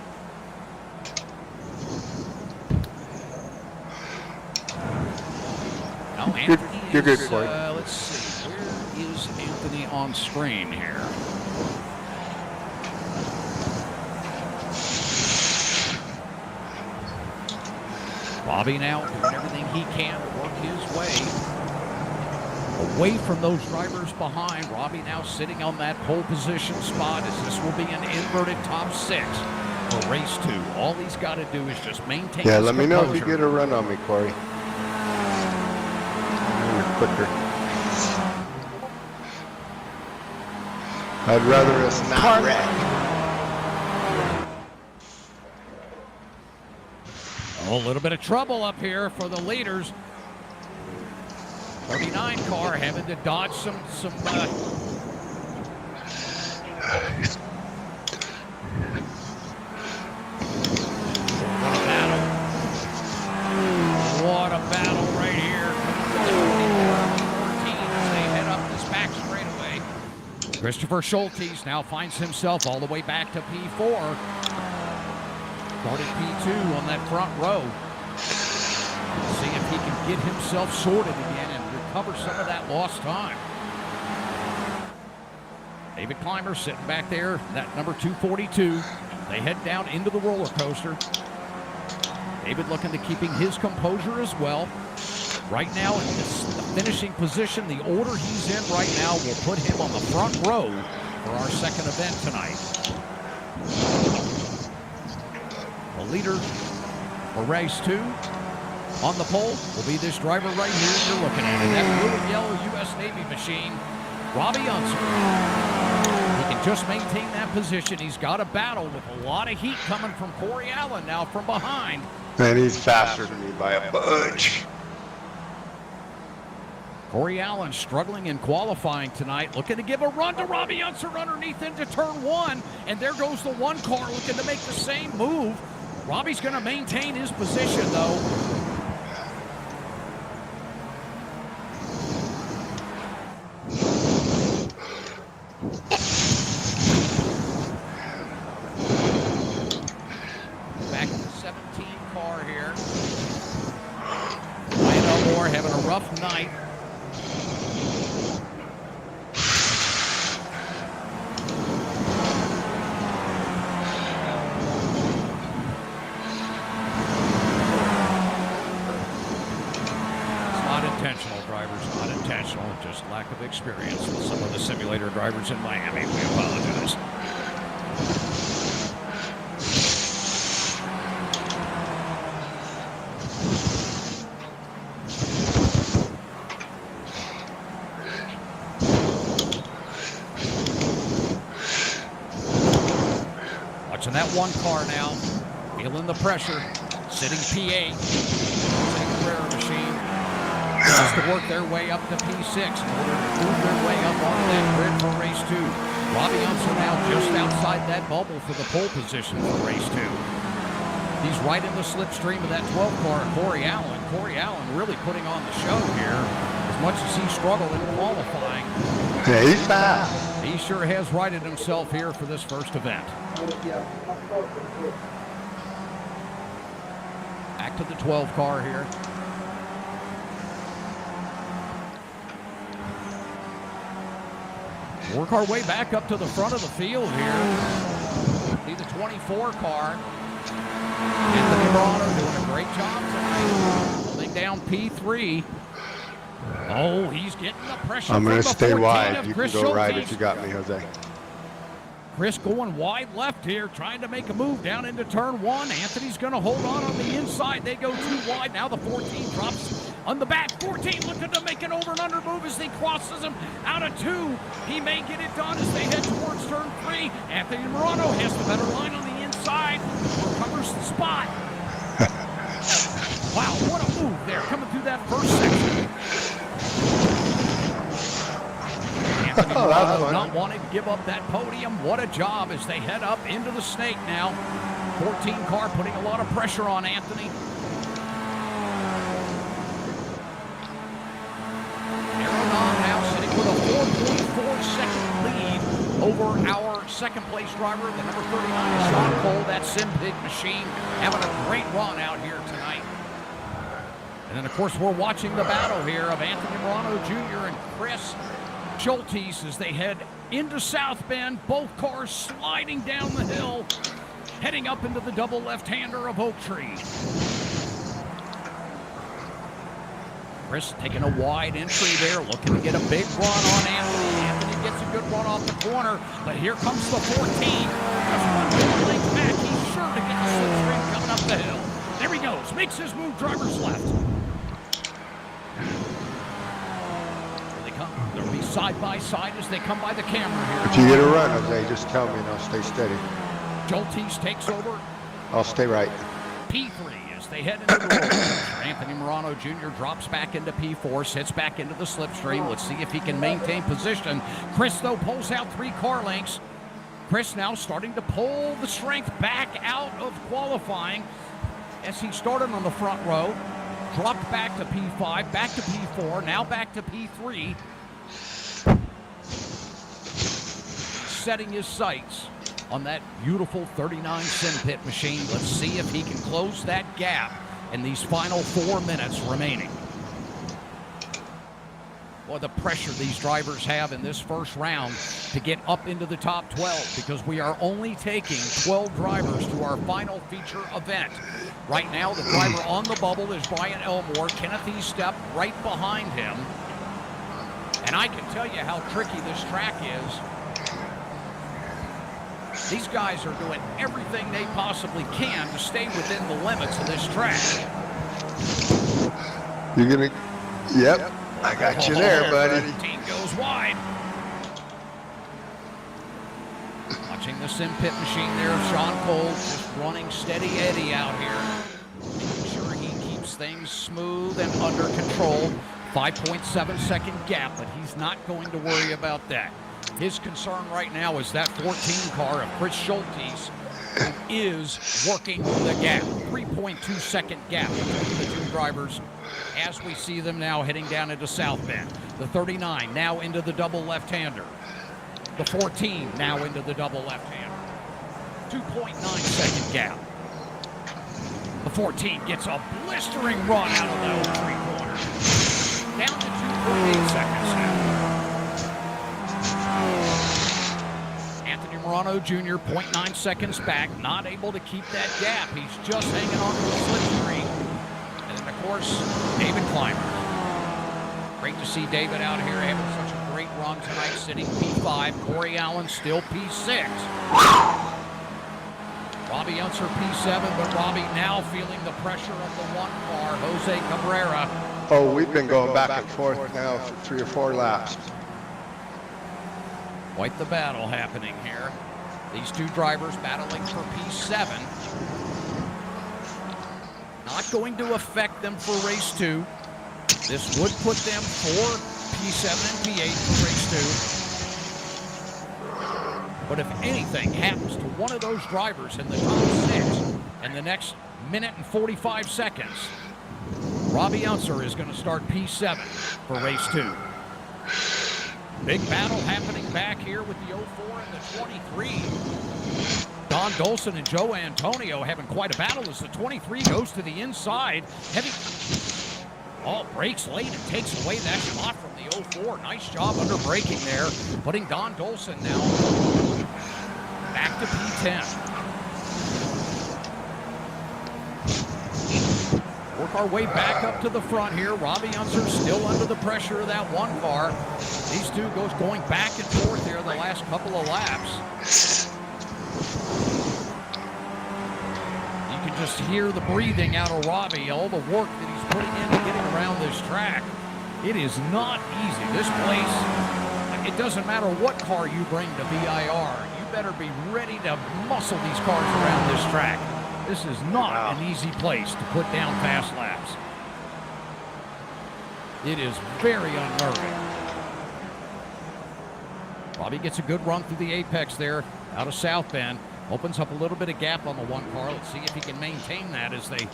No, Anthony you're good, is, Corey. let's see. Where is Anthony on screen here? Robby now doing everything he can to work his way away from those drivers behind. Robby now sitting on that pole position spot as this will be an inverted top 6 for race 2. All he's got to do is just maintain his let me know if you composure. get a run on me, Corey. You're quicker. I'd rather us not wreck. Oh, a little bit of trouble up here for the leaders. 39 car having to dodge some What a battle right here. 14 as they head up this back straightaway. Christopher Schultes now finds himself all the way back to P4. Started P2 on that front row. See if he can get himself sorted again and recover some of that lost time. David Clymer sitting back there, that number 242. They head down into the roller coaster. David looking to keeping his composure as well. Right now in this finishing position, the order he's in right now will put him on the front row for our second event tonight. The leader for race 2 on the pole will be this driver right here you're looking at. That blue and yellow U.S. Navy machine, Robby Unser. He can just maintain that position. He's got a battle with a lot of heat coming from Corey Allen now from behind. And he's faster than me by a bunch. Corey Allen struggling in qualifying tonight, looking to give a run to Robby Unser underneath into turn 1. And there goes the 1 car looking to make the same move. Robby's going to maintain his position, though. Back to the 17 car here. Ryan Elmore having a rough night. Just lack of experience with some of the simulator drivers in Miami. We apologize. Watching that 1 car now, feeling the pressure, sitting P8, sitting Carrera machine. just to work their way up to P6 in order to move their way up on that grid for race 2. Robby Unser now just outside that bubble for the pole position for race 2. He's right in the slipstream of that 12 car, Corey Allen. Corey Allen really putting on the show here. As much as he struggled in qualifying, Yeah, he's fast. he sure has righted himself here for this first event. Back to the 12 car here. Work our way back up to the front of the field here. See the 24 car. Anthony Morano doing a great job tonight. Holding down P3. Oh, he's getting the pressure. I'm going to from the stay 14 wide. of You Chris can go right Schultes. if you got me, Jose. Chris going wide left here, trying to make a move down into turn 1. Anthony's going to hold on the inside. They go too wide. Now the 14 drops on the back. 14 looking to make an over and under move as he crosses him out of 2. He may get it done as they head towards turn 3. Anthony Morano has the better line on the inside. Recovers the spot. Wow, what a move there coming through that first section. Anthony Morano not wanting to give up that podium. What a job as they head up into the snake now. 14 car putting a lot of pressure on Anthony. Aeronaut now sitting with a 4.4 second lead over our second place driver, the number 39 is Shaun Cole. That Simpit machine having a great run out here tonight. And then, of course, we're watching the battle here of Anthony Morano Jr. and Chris Schultes as they head into South Bend. Both cars sliding down the hill, heading up into the double left-hander of Oak Tree. Chris taking a wide entry there, looking to get a big run on Anthony. Anthony gets a good run off the corner, but here comes the 14. Just 1 big length back. He's sure to get the slipstream coming up the hill. There he goes, makes his move, driver's left. They'll be side by side as they come by the camera here. If you get a run, Jose, just tell me and I'll stay steady. Schultes takes over. I'll stay right. P3 as they head into the roll. Anthony Morano Jr. drops back into P4, sits back into the slipstream. Let's see if he can maintain position. Chris, though, pulls out 3 car lengths. Chris now starting to pull the strength back out of qualifying as he started on the front row. Dropped back to P5, back to P4, now back to P3. Setting his sights on that beautiful 39 Simpit machine. Let's see if he can close that gap in these final 4 minutes remaining. Well, the pressure these drivers have in this first round to get up into the top 12 because we are only taking 12 drivers to our final feature event. Right now, the driver on the bubble is Brian Elmore. Kenneth Estep right behind him. And I can tell you how tricky this track is. These guys are doing everything they possibly can to stay within the limits of this track. You're going to... Yep. I got you there, buddy. Team goes wide. Watching the Simpit machine there of Shaun Cole just running steady Eddie out here. Making sure he keeps things smooth and under control. 5.7 second gap, but he's not going to worry about that. His concern right now is that 14 car of Chris Schultes, who is working the gap. 3.2 second gap between the 2 drivers as we see them now heading down into South Bend. The 39 now into the double left-hander. The 14 now into the double left-hander. 2.9 second gap. The 14 gets a blistering run out of the Oak Tree corner. Down to 2.8 seconds now. Anthony Morano Jr. 0.9 seconds back, not able to keep that gap. He's just hanging on to the slipstream. And then, of course, David Clymer. Great to see David out here having such a great run tonight, sitting P5. Corey Allen still P6. Robby Unser P7, but Robby now feeling the pressure of the 1 car, Jose Cabrera. Oh, we've been going back and forth now for 3 or 4 laps. Quite the battle happening here. These 2 drivers battling for P7. Not going to affect them for race 2. This would put them for P7 and P8 for race 2. But if anything happens to one of those drivers in the top 6 in the next minute and 45 seconds, Robby Unser is going to start P7 for race 2. Big battle happening back here with the 04 and the 23. Don Dolson and Joe Antonio having quite a battle as the 23 goes to the inside. Heavy. Oh, breaks late and takes away that shot from the 04. Nice job under braking there, putting Don Dolson now back to P10. Work our way back up to the front here. Robby Unser still under the pressure of that one car. These two going back and forth here the last couple of laps. You can just hear the breathing out of Robby, all the work that he's putting into getting around this track. It is not easy. This place, it doesn't matter what car you bring to VIR. You better be ready to muscle these cars around this track. This is not an easy place to put down fast laps. It is very unnerving. Robby gets a good run through the apex there out of South Bend. Opens up a little bit of gap on the one car. Let's see if he can maintain that as they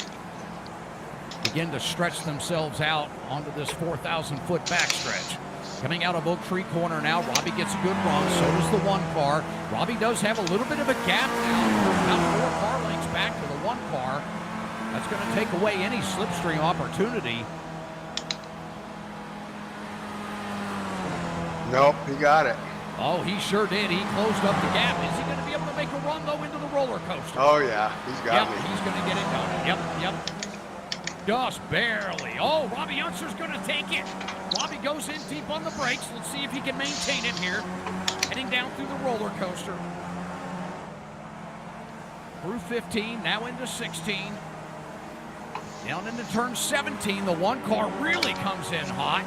begin to stretch themselves out onto this 4,000-foot backstretch. Coming out of Oak Tree Corner now, Robby gets a good run. So does the one car. Robby does have a little bit of a gap now. About 4 car lengths back to the one car. That's going to take away any slipstream opportunity. Nope, he got it. Oh, he sure did. He closed up the gap. Is he going to be able to make a run, though, into the roller coaster? Oh, yeah, he's got me. He's going to get it done. Yep. Just barely. Oh, Robby Unser's going to take it. Robby goes in deep on the brakes. Let's see if he can maintain it here. Heading down through the roller coaster. Through 15, now into 16. Down into turn 17. The one car really comes in hot.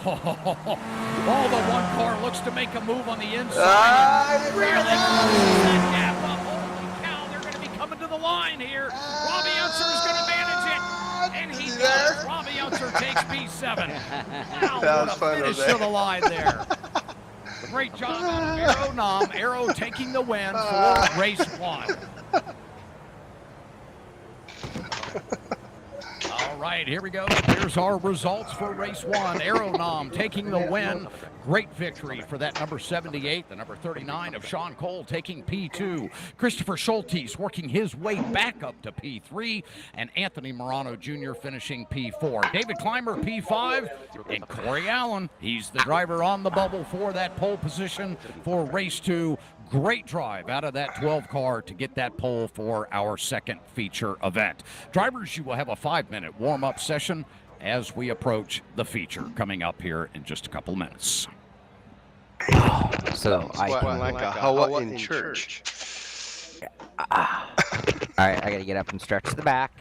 Oh, the one car looks to make a move on the inside. Really closes that gap up. Holy cow, they're going to be coming to the line here. Robby Unser is going to manage it. And he does. Robby Unser takes P7. Wow, what a finish to the line there. Great job out of Arrow Nom. Arrow taking the win for race 1. All right, here we go. Here's our results for race 1. Arrow Nom taking the win. Great victory for that number 78, the number 39 of Shaun Cole taking P2. Christopher Schultes working his way back up to P3, and Anthony Morano Jr. finishing P4. David Clymer P5, and Corey Allen, he's the driver on the bubble for that pole position for race 2. Great drive out of that 12 car to get that pole for our second feature event. Drivers, you will have a 5-minute warm-up session as we approach the feature coming up here in just a couple minutes. So Sweating like a hoa in church. all right, I gotta get up and stretch the back.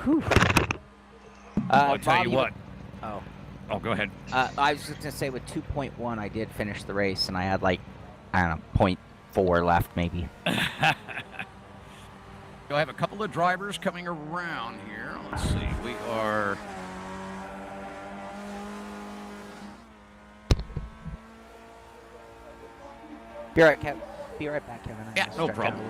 Whew. I'll tell Bob, you what. Oh, Go ahead. I was just gonna say with 2.1, I did finish the race, and I had like, I don't know, 0.4 left maybe. You'll have a couple of drivers coming around here. Let's see. We are. Be right, Kevin. Be right back, Kevin. Yeah, no problem.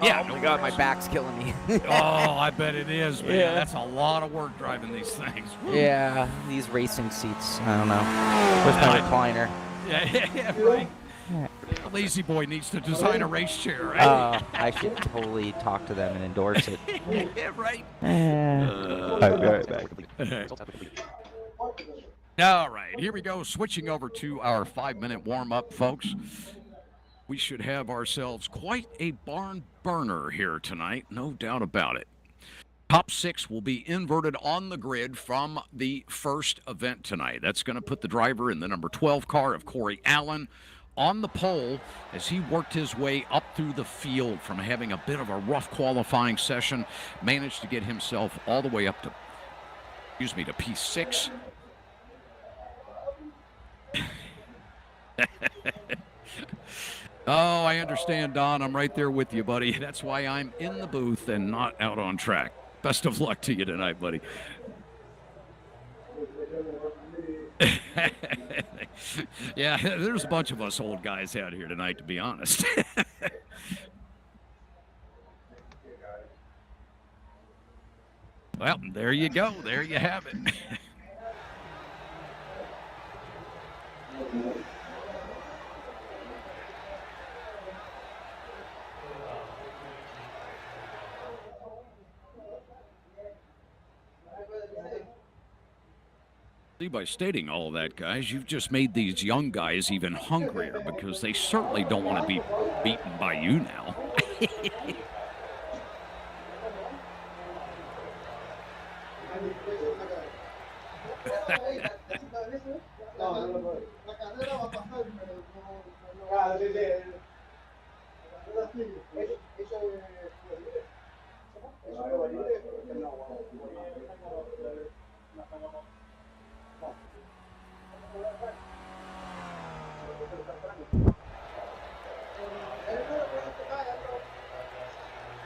Yeah, oh my God, my back's killing me. Oh, I bet it is, man. Yeah. That's a lot of work driving these things. Woo. Yeah, these racing seats. I don't know. Where's my recliner? Yeah, right. Lazy Boy needs to design a race chair, right? I should totally talk to them and endorse it. Yeah, right. I'll be right back. All right, here we go. Switching over to our 5-minute warm-up, folks. We should have ourselves quite a barn burner here tonight, no doubt about it. Top 6 will be inverted on the grid from the first event tonight. That's going to put the driver in the number 12 car of Corey Allen on the pole as he worked his way up through the field from having a bit of a rough qualifying session, managed to get himself all the way up to, to P6. Oh, I understand, Don. I'm right there with you, buddy. That's why I'm in the booth and not out on track. Best of luck to you tonight, buddy. Yeah, there's a bunch of us old guys out here tonight, to be honest. Well, there you go. There you have it. See, by stating all that, guys, you've just made these young guys even hungrier because they certainly don't want to be beaten by you now.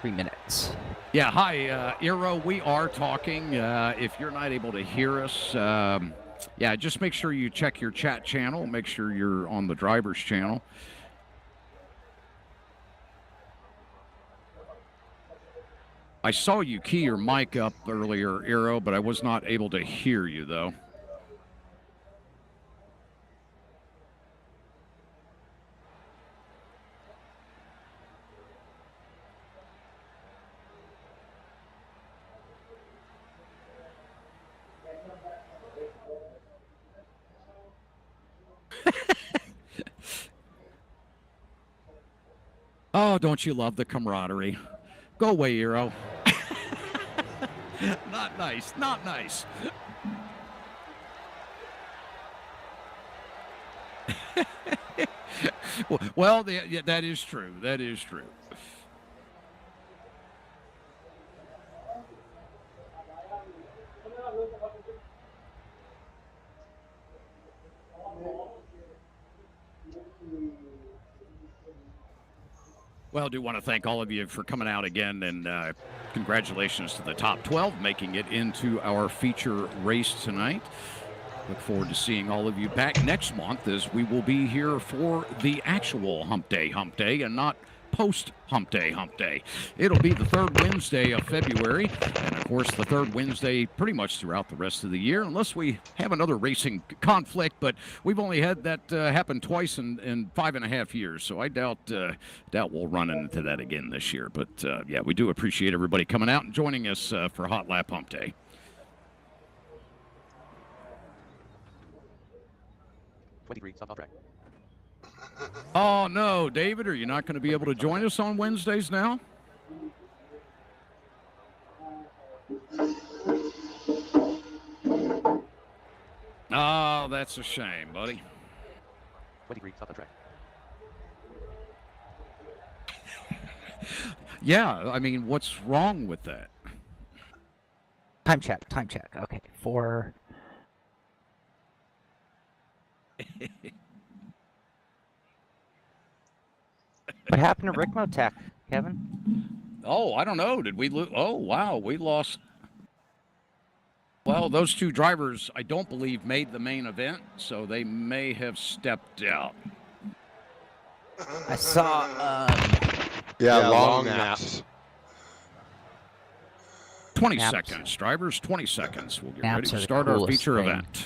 Three minutes. Yeah, hi, Eero. We are talking. If you're not able to hear us, yeah, just make sure you check your chat channel. Make sure you're on the driver's channel. I saw you key your mic up earlier, Eero, but I was not able to hear you, though. Oh, don't you love the camaraderie? Go away, Eero. Not nice, not nice. Well, yeah, that is true. That is true. Well, I do want to thank all of you for coming out again, and congratulations to the top 12 making it into our feature race tonight. Look forward to seeing all of you back next month, as we will be here for the actual Hump Day and not post-Hump Day. It'll be the third Wednesday of February, and of course the third Wednesday pretty much throughout the rest of the year, unless we have another racing conflict, but we've only had that happen twice in 5.5 years, so I doubt we'll run into that again this year. But yeah, we do appreciate everybody coming out and joining us for Hotlap Hump Day. Stop off track. Oh, no, David, are you not going to be able to join us on Wednesdays now? Oh, that's a shame, buddy. 23, stop on track. Yeah, I mean, what's wrong with that? Time check. Okay, 4. What happened to Ricmotech, Kevin? Oh, I don't know. Did we lose? Oh, wow, we lost. Well, those two drivers, I don't believe, made the main event, so they may have stepped out. I saw. Yeah, long naps. 20 Naps. seconds, drivers, 20 seconds. We'll get Naps ready are to the start our coolest feature thing. event.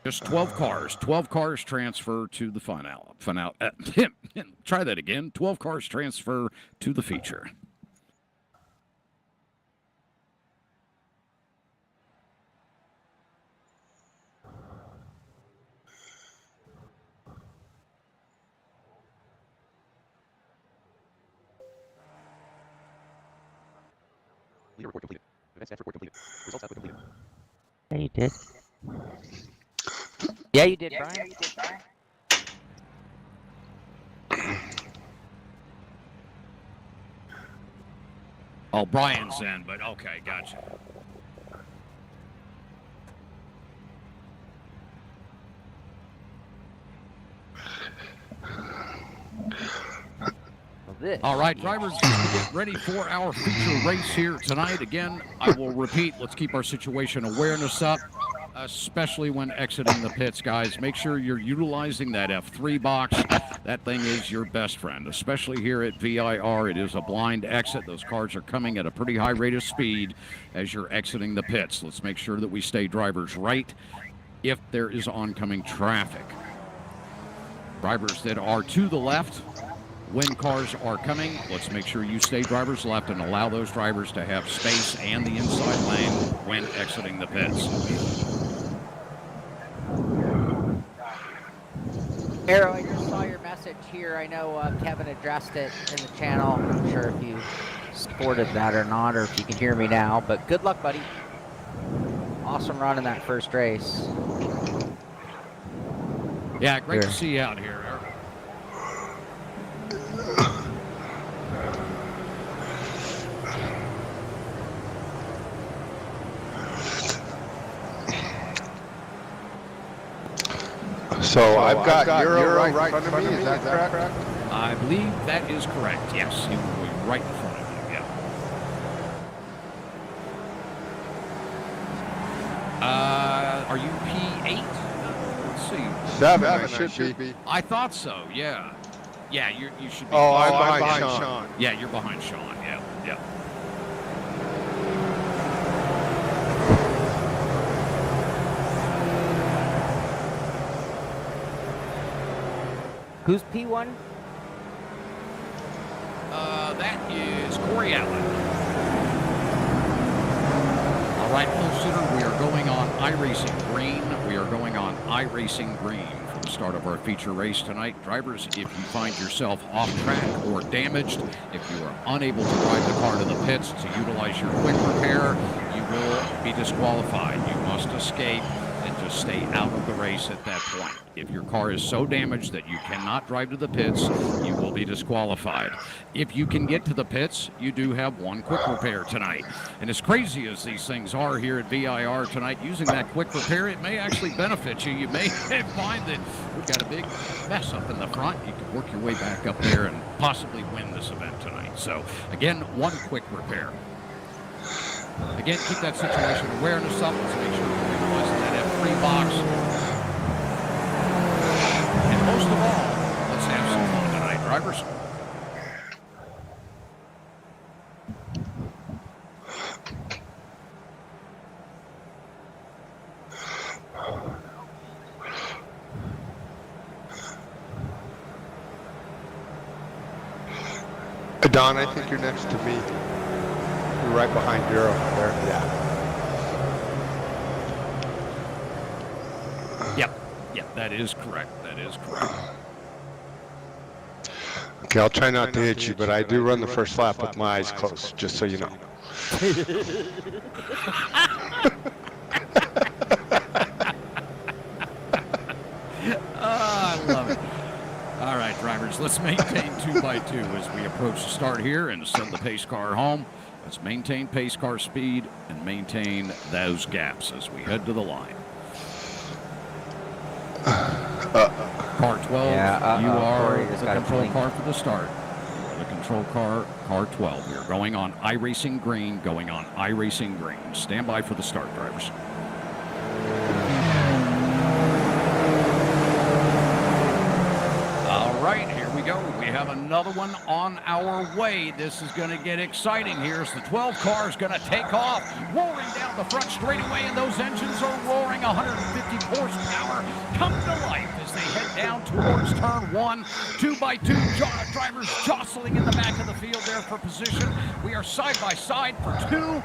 Just 12 cars. 12 cars transfer to the final. Try that again. 12 cars transfer to the feature. Leader report completed. Event stats report completed. Results output completed. Yeah, you did. Yeah, you did, Brian. Oh, Brian's in, but okay, gotcha. All right, drivers, get ready for our feature race here tonight. Again, I will repeat, let's keep our situation awareness up. especially when exiting the pits, guys. Make sure you're utilizing that F3 box. That thing is your best friend, especially here at VIR. It is a blind exit. Those cars are coming at a pretty high rate of speed as you're exiting the pits. Let's make sure that we stay drivers right if there is oncoming traffic. Drivers that are to the left when cars are coming, let's make sure you stay drivers left and allow those drivers to have space and the inside lane when exiting the pits. Arrow, I just saw your message here. I know Kevin addressed it in the channel. I'm not sure if you supported that or not, or if you can hear me now, but good luck, buddy. Awesome run in that first race. Yeah, great to see you out here, Eric. So I've got Euro right in front of me, is that correct? I believe that is correct, yes. He will be right in front of you, yeah. Are you P8? Let's see. 7, I should be. I thought so, yeah. Yeah, you should be. Oh, I'm behind Shaun. Yeah, you're behind Shaun, yeah, yeah. Who's P1? That is Corey Allen. All right, full sitter, we are going on iRacing green. We are going on iRacing green for the start of our feature race tonight. Drivers, if you find yourself off track or damaged, if you are unable to drive the car to the pits to utilize your quick repair, you will be disqualified. You must escape and just stay out of the race at that point. If your car is so damaged that you cannot drive to the pits, you will be disqualified. If you can get to the pits, you do have one quick repair tonight. And as crazy as these things are here at VIR tonight, using that quick repair, it may actually benefit you. You may find that we've got a big mess up in the front. You can work your way back up there and possibly win this event tonight. So again, one quick repair. Again, keep that situation awareness up. Let's make sure we're utilizing that F3 box. And most of all, let's have some fun tonight, drivers. Don, I think you're next to me. You're right behind Euro there. Yeah. Yep, that is correct. That is correct. Okay, I'll try not to hit you, but I do run the first lap with my eyes closed, just so you know. I love it. All right, drivers, let's maintain 2 by 2 as we approach the start here and send the pace car home. Let's maintain pace car speed and maintain those gaps as we head to the line. Car 12, you are the control car for the start. You are the control car, car 12. We are going on iRacing green, going on iRacing green. Stand by for the start, drivers. All right, here we go. We have another one on our way. This is going to get exciting here as the 12 car is going to take off, roaring down the front straightaway, and those engines are roaring. 150 horsepower come to life as they head down towards turn 1. 2 by 2 drivers jostling in the back of the field there for position. We are side by side for 2,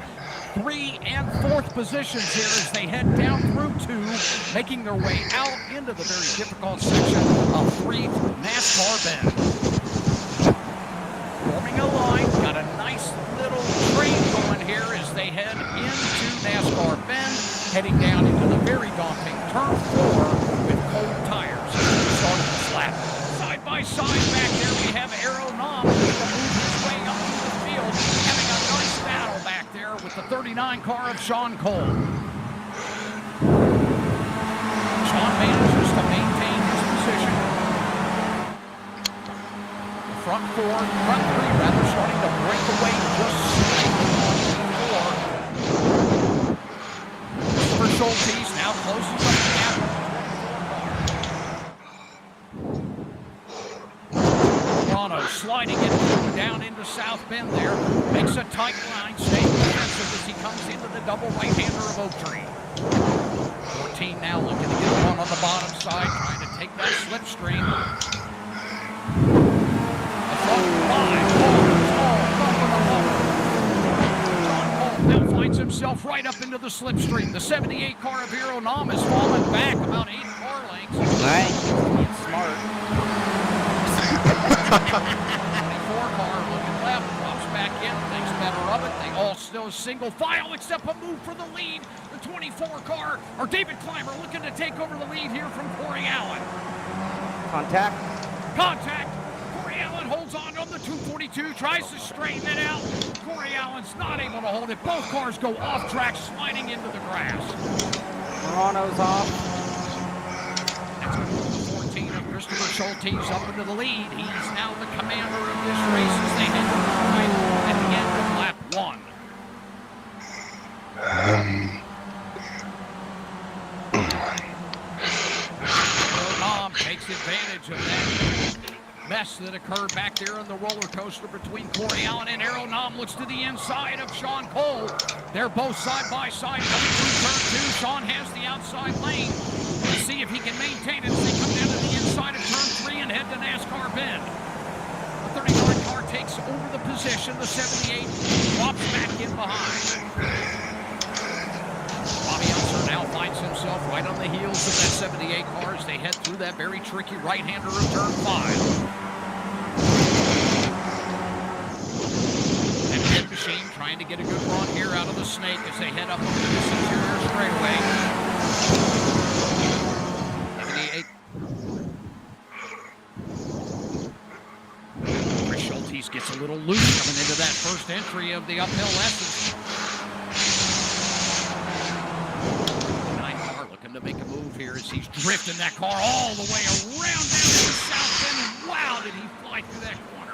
3, and 4th positions here as they head down through 2, making their way out into the very difficult section of 3th NASCAR Bend. Forming a line, got a nice little train going here as they head into NASCAR Bend, heading down into the very daunting turn 4 with cold tires. Starting to slap. Side by side back there, we have Arrow Nom who's going to move his way up to the field, having a nice battle back there with the 39 car of Shaun Cole. Shaun manages to maintain his position. Front 3 rather starting to break away just slightly on 4. For Schultes now now closes up the gap with the 24 car. Toronto sliding it down into South Bend there. Makes a tight line, staying defensive as he comes into the double right-hander of Oak Tree. 14 now looking to get one on the bottom side, trying to take that slipstream. A front 5 cars all over the bumper. Shaun Cole now finds himself right up into the slipstream. The 78 car of Hero Nam is falling back about 8 car lengths. All right, he's smart. 24 car looking left, drops back in, thinks better of it. They all still single file except a move for the lead. The 24 car, or David Clymer looking to take over the lead here from Corey Allen. Contact. Contact. Corey Allen holds on to the 242, tries to straighten it out. Corey Allen's not able to hold it. Both cars go off track, sliding into the grass. Morano's off. That's going to move the 14 of Christopher Schultes up into the lead. He's now the commander of this race as they head to the line at the end of lap 1. Nam takes advantage of that mess that occurred back there on the roller coaster between Corey Allen and Arrow. Nam looks to the inside of Shaun Cole. They're both side by side coming through turn 2. Shaun has the outside lane. Let's see if he can maintain it as they come down to the inside of turn 3 and head to NASCAR Bend. The 39 car takes over the position. The 78 drops back in behind. Robby Unser now finds himself right on the heels of that 78 car as they head through that very tricky right-hander of turn 5. And Pit Machine trying to get a good run here out of the snake as they head up over this interior straightaway. 78. Chris Schultes gets a little loose coming into that first entry of the uphill lessons. To make a move here as he's drifting that car all the way around down to South Bend, and wow, did he fly through that corner.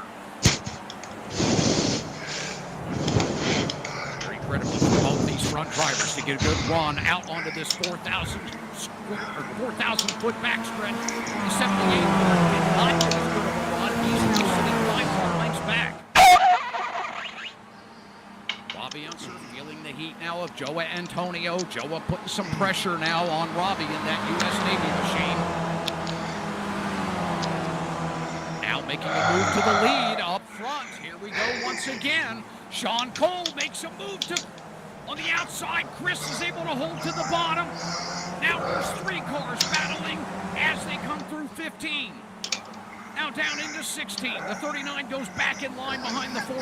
Very critical for both these front drivers to get a good run out onto this 4,000 foot backstretch. The 78 did not get as good of a run. He's sitting 5 car lengths back. Robby Unser feeling the heat now of Joa Antonio. Joa putting some pressure now on Robby in that U.S. Navy machine. Now making a move to the lead up front. Here we go once again. Shaun Cole makes a move to on the outside. Chris is able to hold to the bottom. Now there's 3 cars battling as they come through 15. Now down into 16. The 39 goes back in line behind the 14.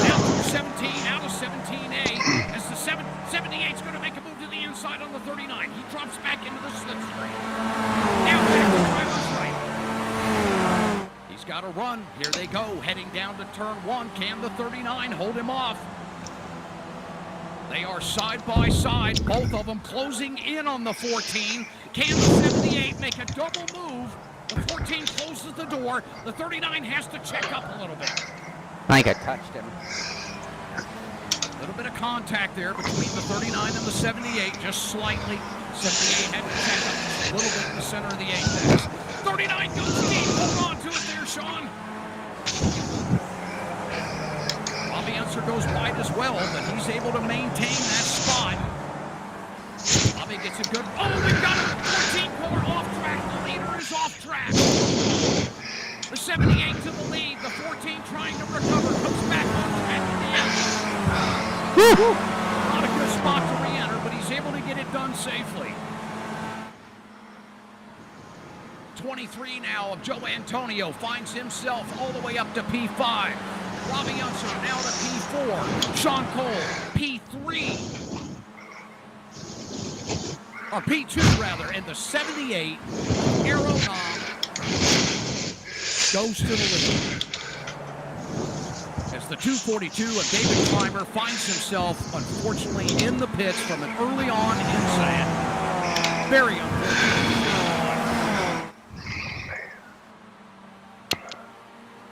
Now through 17, out of 17A, as the 78's going to make a move to the inside on the 39. He drops back into the slipstream. Now back to driver's right. He's got to run. Here they go, heading down to turn 1. Can the 39 hold him off? They are side by side, both of them closing in on the 14. Can the 78 make a double move? The 14 closes the door. The 39 has to check up a little bit. I think I touched him. A little bit of contact there between the 39 and the 78, just slightly. 78 had to check up just a little bit in the center of the apex. 39 goes deep. Hold on to it there, Shaun. Robby Unser goes wide as well, but he's able to maintain that spot. Robby gets a good... Oh, we've got a 14 car off track. The leader is off track. The 78 to the lead. The 14 trying to recover. Comes back on track at the end. Not a good spot to re-enter, but he's able to get it done safely. 23 now of Joe Antonio finds himself all the way up to P5. Robby Unser now to P4. Shaun Cole, P3. Or P2 rather, and the 78, Arrow Nam, goes to the lead. As the 242 of David Clymer finds himself, unfortunately, in the pits from an early on incident. Very unfortunate.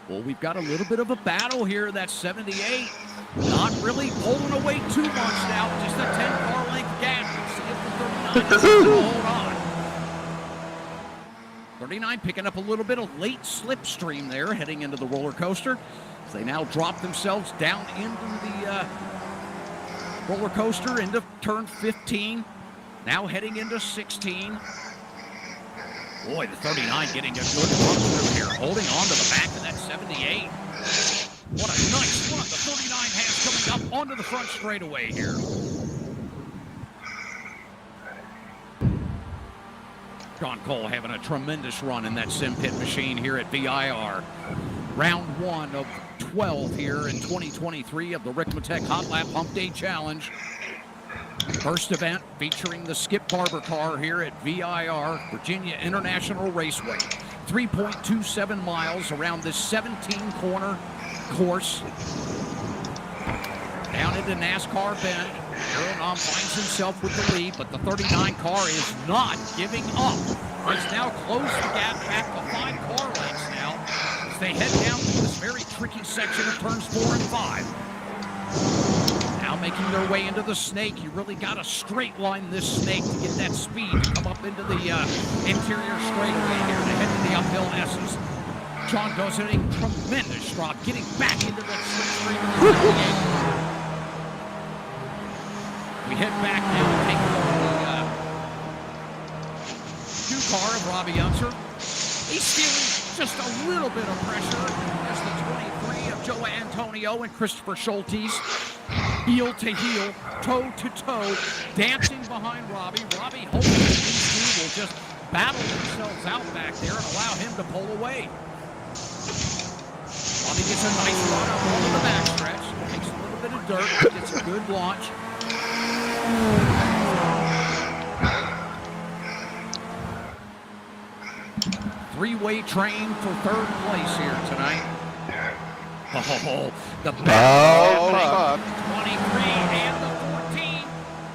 Well, we've got a little bit of a battle here. That 78 not really pulling away too much now. Just a 10 car length gap. Let's see if the 39 39 is able to hold on. 39 picking up a little bit of late slipstream there, heading into the roller coaster. As they now drop themselves down into the roller coaster into turn 15. Now heading into 16. Boy, the 39 getting a good run through here, holding on to the back of that 78. What a nice run the 39 has coming up onto the front straightaway here. Shaun Cole having a tremendous run in that Simpit machine here at VIR. Round 1 of 12 here in 2023 of the Ricmotech Hotlap Humpday Challenge. First event featuring the Skip Barber car here at VIR, Virginia International Raceway. 3.27 miles around this 17-corner course. Down into NASCAR Bend. Aeronom finds himself with the lead, but the 39 car is not giving up. It's now closed the gap back to 5 car lengths now as they head down to this very tricky section of turns 4 and 5. Now making their way into the snake. You really got to straight line this snake to get that speed to come up into the interior straightaway here to head to the uphill S's. Shaun does a tremendous drop, getting back into that slipstream of the 38. We head back now and take a look at the 2 car of Robby Unser. He's feeling just a little bit of pressure as the 23 of Joe Antonio and Christopher Schultes, heel to heel, toe to toe, dancing behind Robby. Robby hoping that these 2 will just battle themselves out back there and allow him to pull away. Robby gets a nice run up over the backstretch, takes a little bit of dirt, gets a good launch. 3-way train for 3rd place here tonight. Oh, the back 23 and the 14.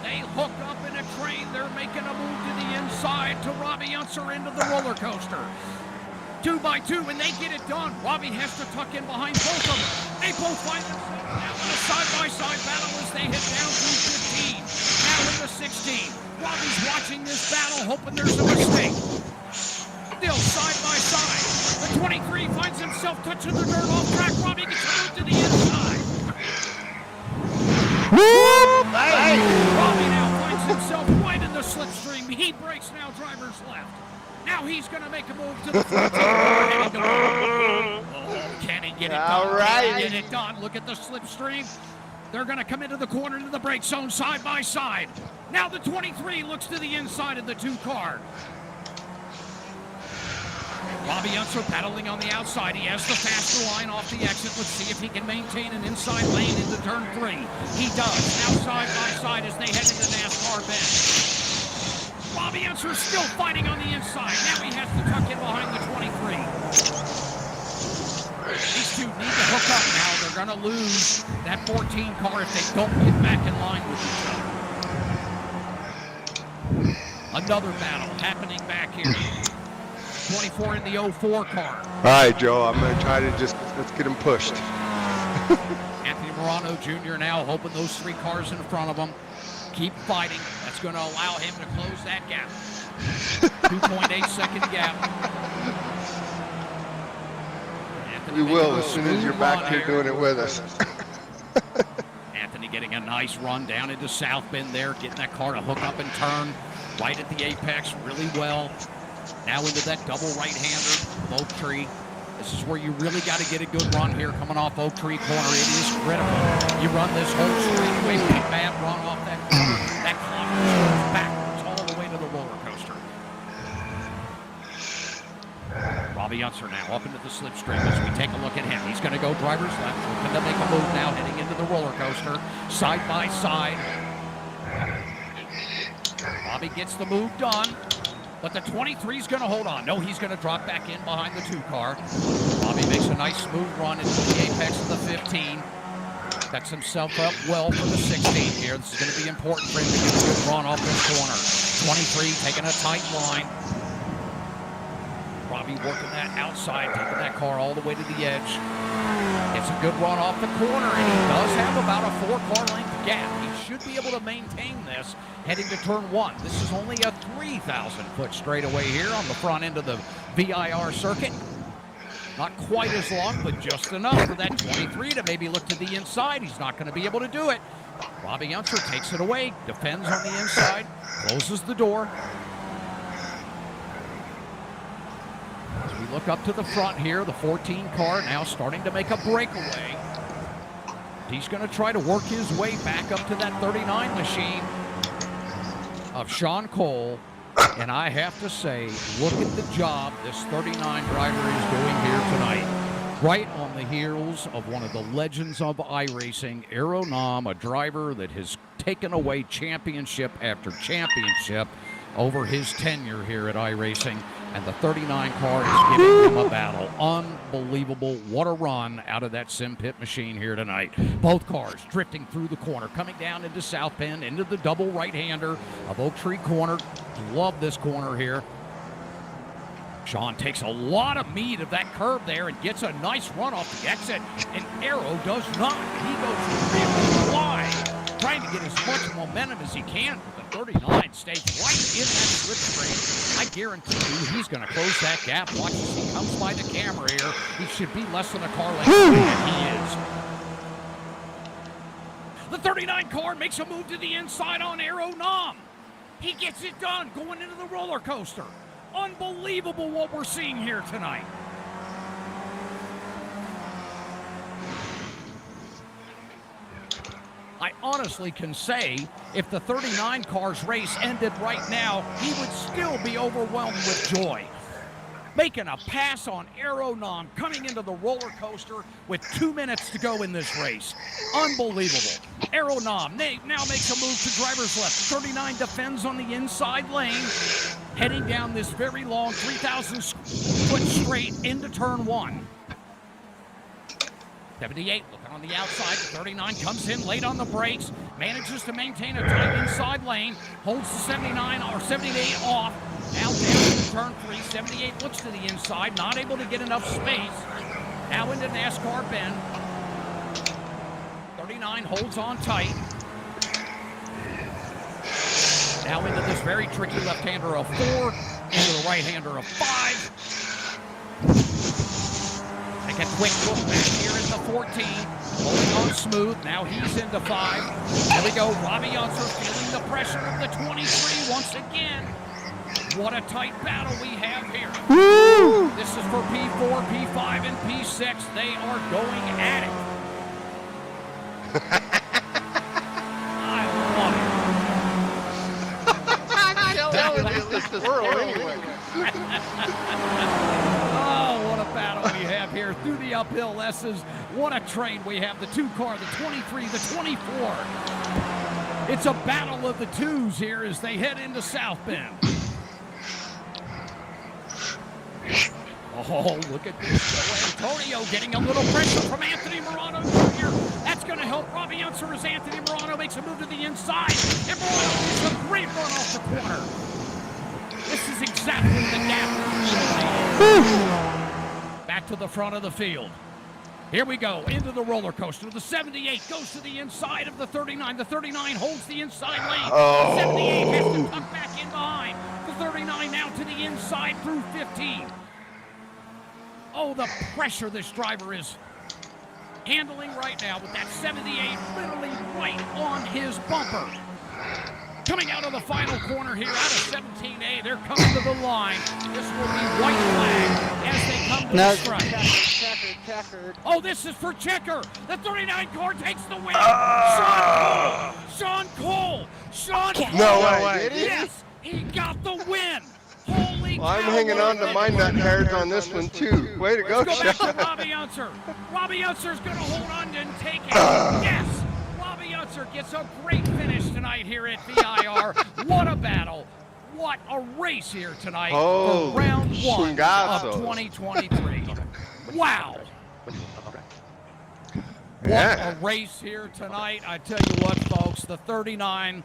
They hook up in a train. They're making a move to the inside to Robby Unser into the roller coaster. 2 by 2, and they get it done. Robby has to tuck in behind both of them. They both find themselves now in a side-by-side battle as they head down through 15. Now into 16. Robby's watching this battle, hoping there's a mistake. Still side by side. The 23 finds himself touching the dirt off track. Robby gets moved to the inside. Robby now finds himself right in the slipstream. He breaks now driver's left. Now he's going to make a move to the 14. Oh, can he get it done? All right. Can he get it done? Look at the slipstream. They're going to come into the corner into the brake zone side by side. Now the 23 looks to the inside of the 2 car. Robby Unser battling on the outside. He has the faster line off the exit. Let's see if he can maintain an inside lane into turn 3. He does. Now side by side as they head into NASCAR Bend. Robby Unser still fighting on the inside. Now he has to tuck in behind the 23. These 2 need to hook up now. They're going to lose that 14 car if they don't get back in line with each other. Another battle happening back here. 24 in the 04 car. All right, Joe, I'm going to try to let's get him pushed. Anthony Morano Jr. now hoping those 3 cars in front of him keep fighting. That's going to allow him to close that gap. 2.8-second gap. Anthony We will as soon as you're back here doing it with us. Anthony getting a nice run down into South Bend there, getting that car to hook up and turn right at the apex really well. Now into that double right-hander of Oak Tree. This is where you really got to get a good run here coming off Oak Tree corner. It is critical. You run this whole straightaway with a bad run off that corner backwards all the way to the roller coaster. Robby Unser now up into the slipstream as we take a look at him. He's going to go driver's left, looking to make a move now, heading into the roller coaster, side by side. Robby gets the move done. But the 23 is going to hold on. No, he's going to drop back in behind the 2 car. Robby makes a nice smooth run into the apex of the 15. Sets himself up well for the 16 here. This is going to be important for him to get a good run off this corner. 23 taking a tight line. Robby Robbie working that outside, taking that car all the way to the edge. It's a good run off the corner, and he does have about a 4-car length gap. He should be able to maintain this heading to turn 1. This is only a 3,000-foot straightaway here on the front end of the VIR circuit. Not quite as long, but just enough for that 23 to maybe look to the inside. He's not going to be able to do it. Robby Unser takes it away, defends on the inside, closes the door. As we look up to the front here, the 14 car now starting to make a breakaway. He's going to try to work his way back up to that 39 machine of Shaun Cole. And I have to say, look at the job this 39 driver is doing here tonight. Right on the heels of one of the legends of iRacing, Aero Nam, a driver that has taken away championship after championship over his tenure here at iRacing. And the 39 car is giving him a battle. Unbelievable. What a run out of that Simpit machine here tonight. Both cars drifting through the corner, coming down into South Bend, into the double right-hander of Oak Tree Corner. Love this corner here. Shaun takes a lot of meat of that curve there and gets a nice run off the exit. And Aero does not. He goes really wide, trying to get as much momentum as he can. But the 39 stays right in that slipstream. I guarantee you he's going to close that gap. Watch as he comes by the camera here. He should be less than a car length away, and he is. The 39 car makes a move to the inside on Aero Nam. He gets it done going into the roller coaster. Unbelievable what we're seeing here tonight. I honestly can say if the 39 car's race ended right now, he would still be overwhelmed with joy. Making a pass on Aero Nam, coming into the roller coaster with 2 minutes to go in this race. Unbelievable. Aero Nam now makes a move to driver's left. 39 defends on the inside lane, heading down this very long 3,000-foot straight into turn 1. 78 looking on the outside. 39 comes in late on the brakes, manages to maintain a tight inside lane, holds the 79 or 78 off. Now down into turn 3. 78 looks to the inside, not able to get enough space. Now into NASCAR bend. 39 holds on tight. Now into this very tricky left-hander of 4, into the right-hander of 5. Take a quick look back here at the 14. Holding on smooth. Now he's into 5. There we go. Robby Unser feeling the pressure of the 23 once again. What a tight battle we have here. Woo! This is for P4, P5, and P6. They are going at it. I love it. Oh, what a battle we have here through the uphill S's. What a train we have. The 2 car, the 23, the 24. It's a battle of the 2s here as they head into South Bend. Oh, look at this. Antonio getting a little pressure from Anthony Morano Jr. That's going to help Robby Unser as Anthony Morano makes a move to the inside. And Morano gets a great run off the corner. This is exactly the gap. Back to the front of the field. Here we go, into the roller coaster. The 78 goes to the inside of the 39. The 39 holds the inside lane. The 78 has to tuck back in behind. The 39 now to the inside through 15. Oh, the pressure this driver is handling right now with that 78 literally right on his bumper. Coming out of the final corner here, out of 17A, they're coming to the line. This will be white flag as they come to the strike. Checkered. Oh, this is for Checker. The 39 car takes the win. Shaun Cole. No way. Yes, he got the win. Holy cow. I'm hanging on to my nut hairs on this one too. Way to go, Let's go back Shaun. to Robby Unser. Robby Unser's going to hold on and take it. Yes, Robby Unser gets a great finish tonight here at VIR. What a battle. What a race here tonight for round 1 chingazos. of 2023. Wow. What Yeah. a race here tonight. I tell you what, folks, the 39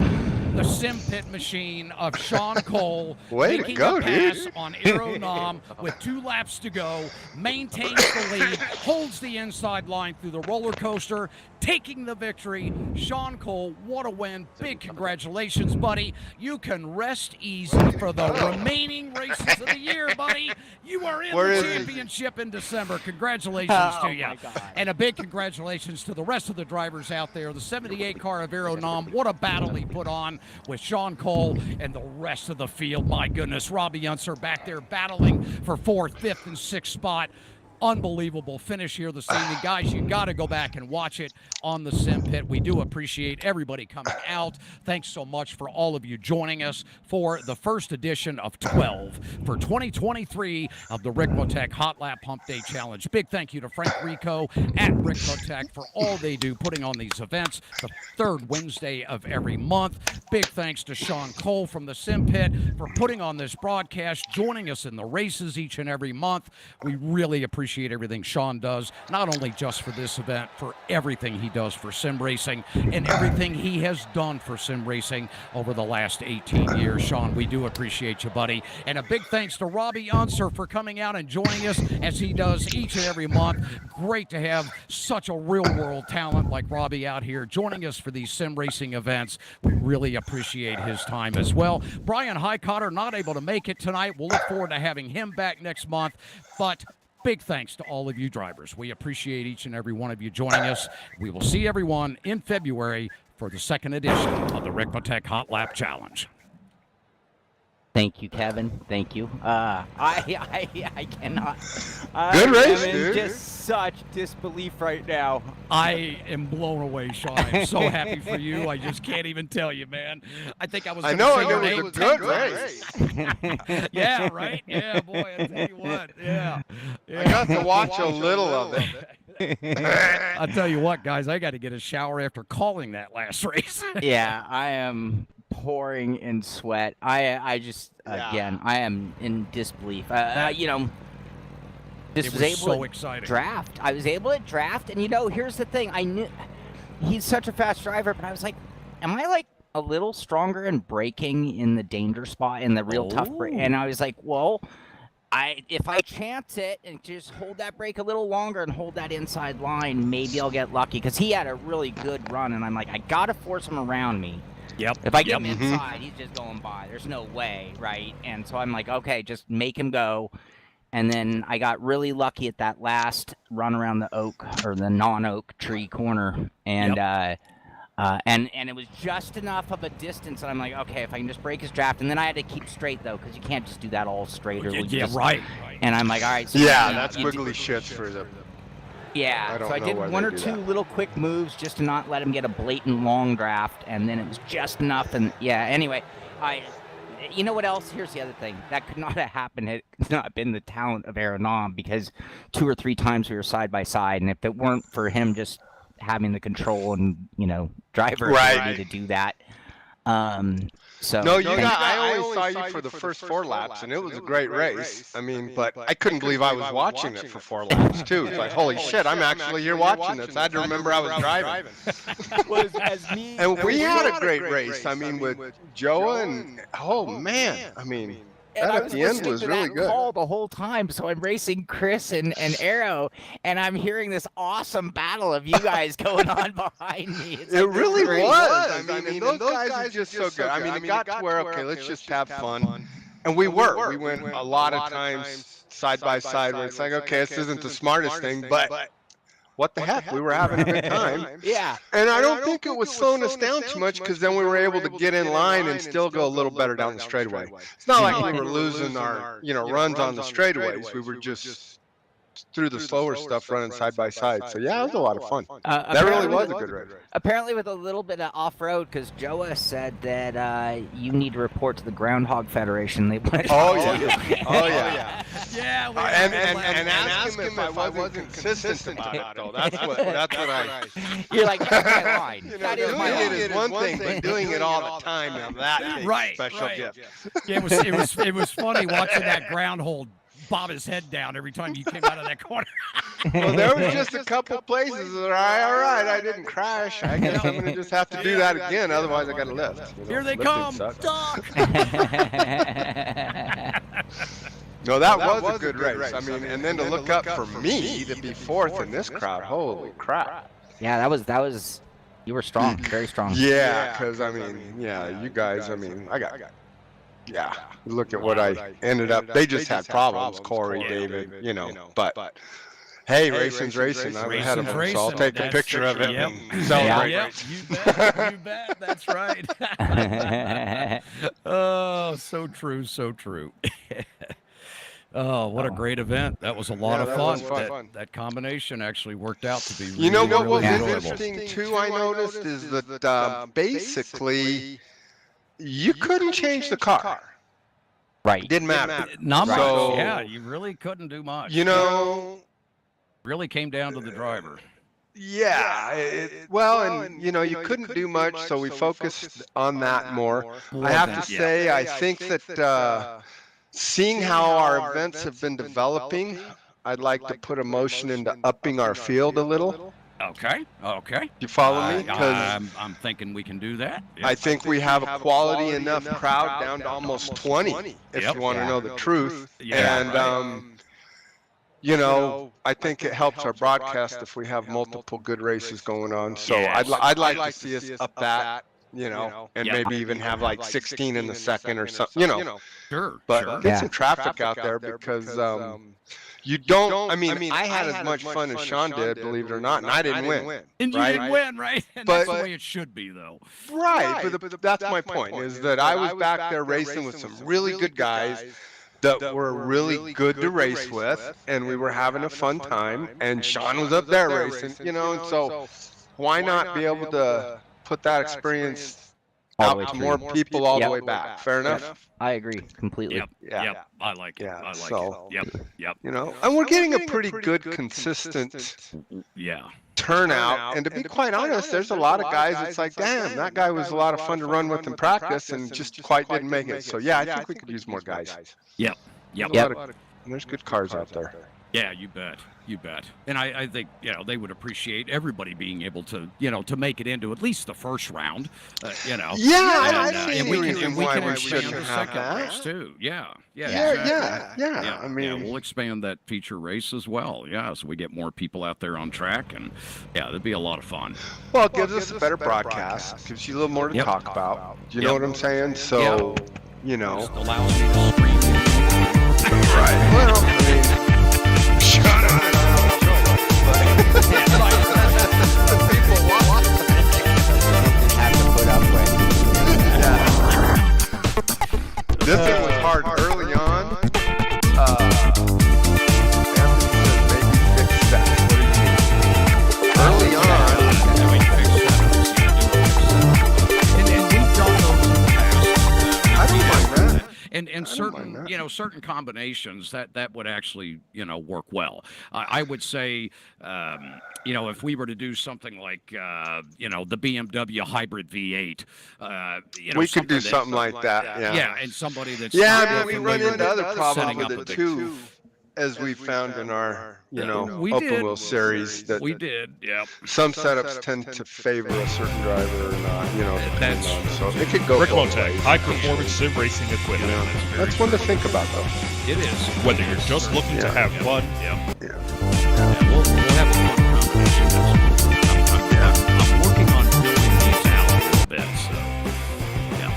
the Simpit machine of Shaun Cole. Way to making go, the pass dude. on Aero Nom with 2 laps to go, maintains the lead, holds the inside line through the roller coaster, taking the victory. Shaun Cole, what a win. Big congratulations, buddy. You can rest easy for the remaining races of the year, buddy. You are in Where the is he? championship in December. Congratulations to you. my God. And a big congratulations to the rest of the drivers out there. The 78 car of Aero Nom, what a battle he put on with Shaun Cole and the rest of the field. My goodness, Robby Unser back there battling for 4th, 5th, and 6th spot. Unbelievable finish here this evening. Guys, you got to go back and watch it on the Simpit. We do appreciate everybody coming out. Thanks so much for all of you joining us for the first edition of 12 for 2023 of the Ricmotech Hotlap Humpday Challenge. Big thank you to Frank Rico at Ricmotech for all they do putting on these events the 3rd Wednesday of every month. Big thanks to Shaun Cole from the Simpit for putting on this broadcast, joining us in the races each and every month. We really appreciate everything Shaun does, not only just for this event, for everything he does for sim racing and everything he has done for sim racing over the last 18 years. Shaun, we do appreciate you, buddy. And a big thanks to Robby Unser for coming out and joining us as he does each and every month. Great to have such a real-world talent like Robby out here joining us for these sim racing events. We really appreciate his time as well. Brian Heitkotter not able to make it tonight. We'll look forward to having him back next month, but big thanks to all of you drivers. We appreciate each and every one of you joining us. We will see everyone in February for the 2nd edition of the Ricmotech Hotlap Challenge. Thank you, Kevin. Thank you. I cannot. Good race, I'm in dude. just such disbelief right now. I am blown away, Shaun. I'm so happy for you. I just can't even tell you, man. I think I was I gonna know, say I your know, name it was a 10 good times. race. Yeah, right? Yeah, boy, I tell you what. Yeah. I got to watch a little of it. I'll tell you what, guys, I got to get a shower after calling that last race. Yeah, I am pouring in sweat. I just, again, I am in disbelief. You know, this It was was able so to exciting. draft. I was able to draft, and you know, here's the thing. I knew he's such a fast driver, but I was like, am I like a little stronger in braking in the danger spot, in the real tough brake? And I was like, well, if I chance it and just hold that brake a little longer and hold that inside line, maybe I'll get lucky. Because he had a really good run, and I'm like, I gotta force him around me. Yep. If I get him inside, he's just going by. There's no way, right? And so I'm like, okay, just make him go. And then I got really lucky at that last run around the oak or the non-oak tree corner, and and it was just enough of a distance. And I'm like, okay, if I can just break his draft, and then I had to keep straight though, because you can't just do that all straight. Or Yeah, right. And I'm like, all right. So Yeah, you know, that's you do- wiggly shit for the. Yeah, I don't so I know did why one they or do two that. little quick moves just to not let him get a blatant long draft, and then it was just enough. And yeah, anyway, you know what else? Here's the other thing. That could not have happened had it not been the talent of Aero Nom, because 2 or 3 times we were side by side, and if it weren't for him just having the control and, you know, driver ability to do that. So No, I only saw you for the first 4 laps, and it was a great race. I mean, but I couldn't believe I was watching it for 4 laps too. It's like, holy shit, I'm actually here watching this. I had to remember I was driving. And we had a great race. I mean, with Joe and oh man, I mean. And That I at was the end listening was to really that good. call the whole time, so I'm racing Chris and Arrow, and I'm hearing this awesome battle of you guys going on behind me. It's It like really great. was. I mean, and those guys are just so good. I mean, it got to where, okay, let's just have fun. And we were. We went a lot of times side by side where it's like, okay, this isn't the smartest thing, but what the heck? We were having a good time. Yeah. And I don't think it was slowing us down too much, because then we were able to get in line and still go a little better down the straightaway. It's not like we were losing our, runs on the straightaways. We were just through the slower stuff running side by side. So yeah, it was a lot of fun. That really was a good race. Apparently with a little bit of off-road, because Joa said that you need to report to the Groundhog Federation. They want to Oh yeah. Oh yeah. Yeah, And ask him if I wasn't consistent about it, though. That's what I. You're like, that's my line. That is Doing my it line. is one thing, but doing it all the time, now that takes Right, special right. gift. It was funny watching that groundhog bob his head down every time you came out of that corner. Well, there was just a couple places that all right, I didn't crash. I guess I'm gonna just have to do that again, otherwise I got to lift. You know? Here they Lifting come, sucks. Doc. No, that was a good race. I mean, and then to look up for me to be fourth in this crowd, holy crap. Yeah, that was. You were strong, very strong. Yeah, because I mean, yeah, you guys, I mean, yeah, look at what I ended up. They just had problems, Corey, David, you know, but hey, racing's racing. I'm ahead of them, so I'll take a picture of it and celebrate. Yep, you bet, that's right. Oh, so true, so true. Oh, what a great event. That was a lot of fun. That combination actually worked out to be really, you know what was really interesting too, I noticed, is that basically you couldn't change the car. Right. Didn't matter. Not much. So, Yeah, you really couldn't do much. You know, really came down to the driver. yeah, well, and you know, you couldn't do much, so we focused on that more. I have to say, I think that seeing how our events have been developing, I'd like to put a motion into upping our field a little. Okay. You follow me? I'm thinking we can do that. Yep. I think we have a quality enough crowd down to almost 20, if you want to know the truth. Yeah, And, you know, I think it helps our broadcast if we have multiple good races going on. So I'd like to see us up that, you know, and maybe even have like 16 in the second or something, you know. Sure. But get some traffic out there because you don't, I mean, I had as much fun as Shaun did, believe it or not, and I didn't win. And you didn't win, right? And But- that's the way it should be, though. Right, but that's my point, is that I was back there racing with some really good guys that were really good to race with, and we were having a fun time, and Shaun was up there racing, you know, and so why not be able to put that experience All the out way to through. more people all the way back? Fair enough? I agree completely. Yep. I like it. Yeah, I like so- it. Yep. You know, and we're getting a pretty good, consistent Yeah. turnout, and to be quite honest, there's a lot of guys that's like, damn, that guy was a lot of fun to run with in practice and just quite didn't make it. So yeah, I think we could use more guys. Yep. There's good cars out there. Yeah, you bet. And I think, you know, they would appreciate everybody being able to, you know, to make it into at least the first round, you know. Yeah, I and, don't see and we any can, reason and we why can we expand shouldn't the have second that. race, too. Yeah. Yeah. I mean, we'll expand that feature race as well. Yeah, so we get more people out there on track, and yeah, that'd be a lot of fun. well, it gives us a better broadcast, gives you a little more to talk about. You know what I'm saying? So, you know. Just allows me to stream. Right. Well, I mean, shut up. People watch. Have to put up with. This thing was hard early on. Maybe fix that. What do you mean? Early on. And we've done those in the past. I don't mind that. And certain, you know, certain combinations that would actually, you know, work well. I would say, you know, if we were to do something like, you know, the BMW hybrid V8, you know, We could do something like that. Yeah, and somebody that's Yeah, I mean, we run into other setting problems up with a it big too, as we found in our, you know, We open did. wheel series. That We did, yep. some setups tend to favor a certain driver or not, you know, depending That's- on. So it could go both Ricmotech ways. high-performance sim racing You equipment. know, that's one to think about, though. It is. Whether you're just looking to have fun, Yeah, we'll have a fun competition. I'm working on building these out a little bit, so yeah.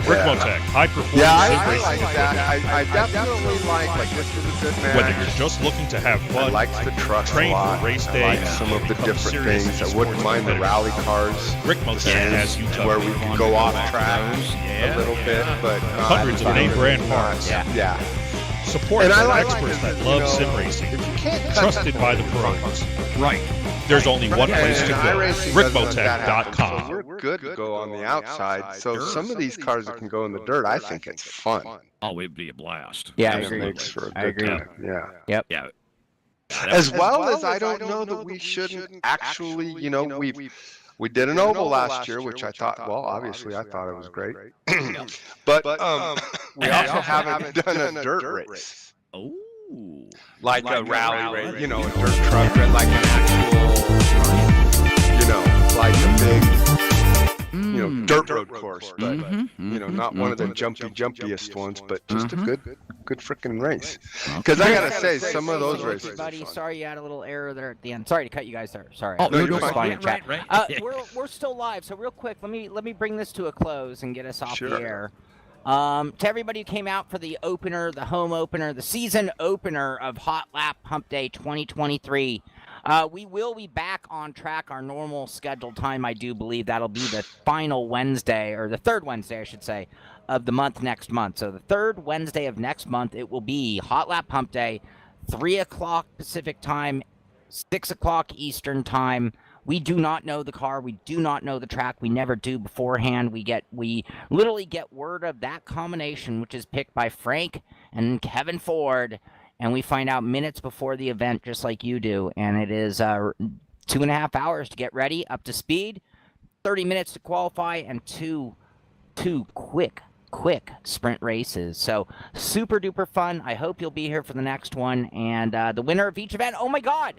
Ricmotech high-performance Yeah, sim I racing like equipment. that. I definitely like this was a good match. Whether you're just looking to have I fun, liked the trucks train a lot. for race I day, liked some of the become different serious things. I esports wouldn't mind the competitor. rally cars. Ricmotech has you Where covered. we can go off track a little bit, but Hundreds of name brand parts. Yeah. Supported And I by like experts because, that you love know, sim racing. If you can't cut Trusted by the pros. Right. There's only one place to go. iRacing doesn't let that happen, so Ricmotech.com. we're good to go on the outside. So some of these cars that can go in the dirt, I think it's fun. Oh, it'd be a blast. Yeah, I It agree. makes for a I good agree. time. Yeah. Yeah. As well as I don't know that we shouldn't actually, you know, We did an oval last year, which I thought, well, obviously I thought it was great. But we also haven't done a dirt race. Oh. Like a rally race, you know, a dirt truck, like an actual, you know, like a big, you know, dirt road course, but you know, not one of the jumpiest ones, but just a good freaking race. Because I gotta say, some of those races. Buddy, sorry you had a little error there at the end. Sorry to cut you guys there. Sorry. Oh, no, you're fine. Right. We're still live, so real quick, let me bring this to a close and get us off Sure. the air. To everybody who came out for the opener, the home opener, the season opener of Hotlap Humpday 2023. We will be back on track, our normal scheduled time. I do believe that'll be the final Wednesday, or the third Wednesday, I should say, of the month next month. So the third Wednesday of next month, it will be Hotlap Humpday, 3 o'clock Pacific time, 6 o'clock Eastern time. We do not know the car. We do not know the track. We never do beforehand. We literally get word of that combination, which is picked by Frank and Kevin Ford, and we find out minutes before the event, just like you do. And it is 2.5 hours to get ready, up to speed, 30 minutes to qualify, and two quick sprint races. So super duper fun. I hope you'll be here for the next one. And the winner of each event, oh my God,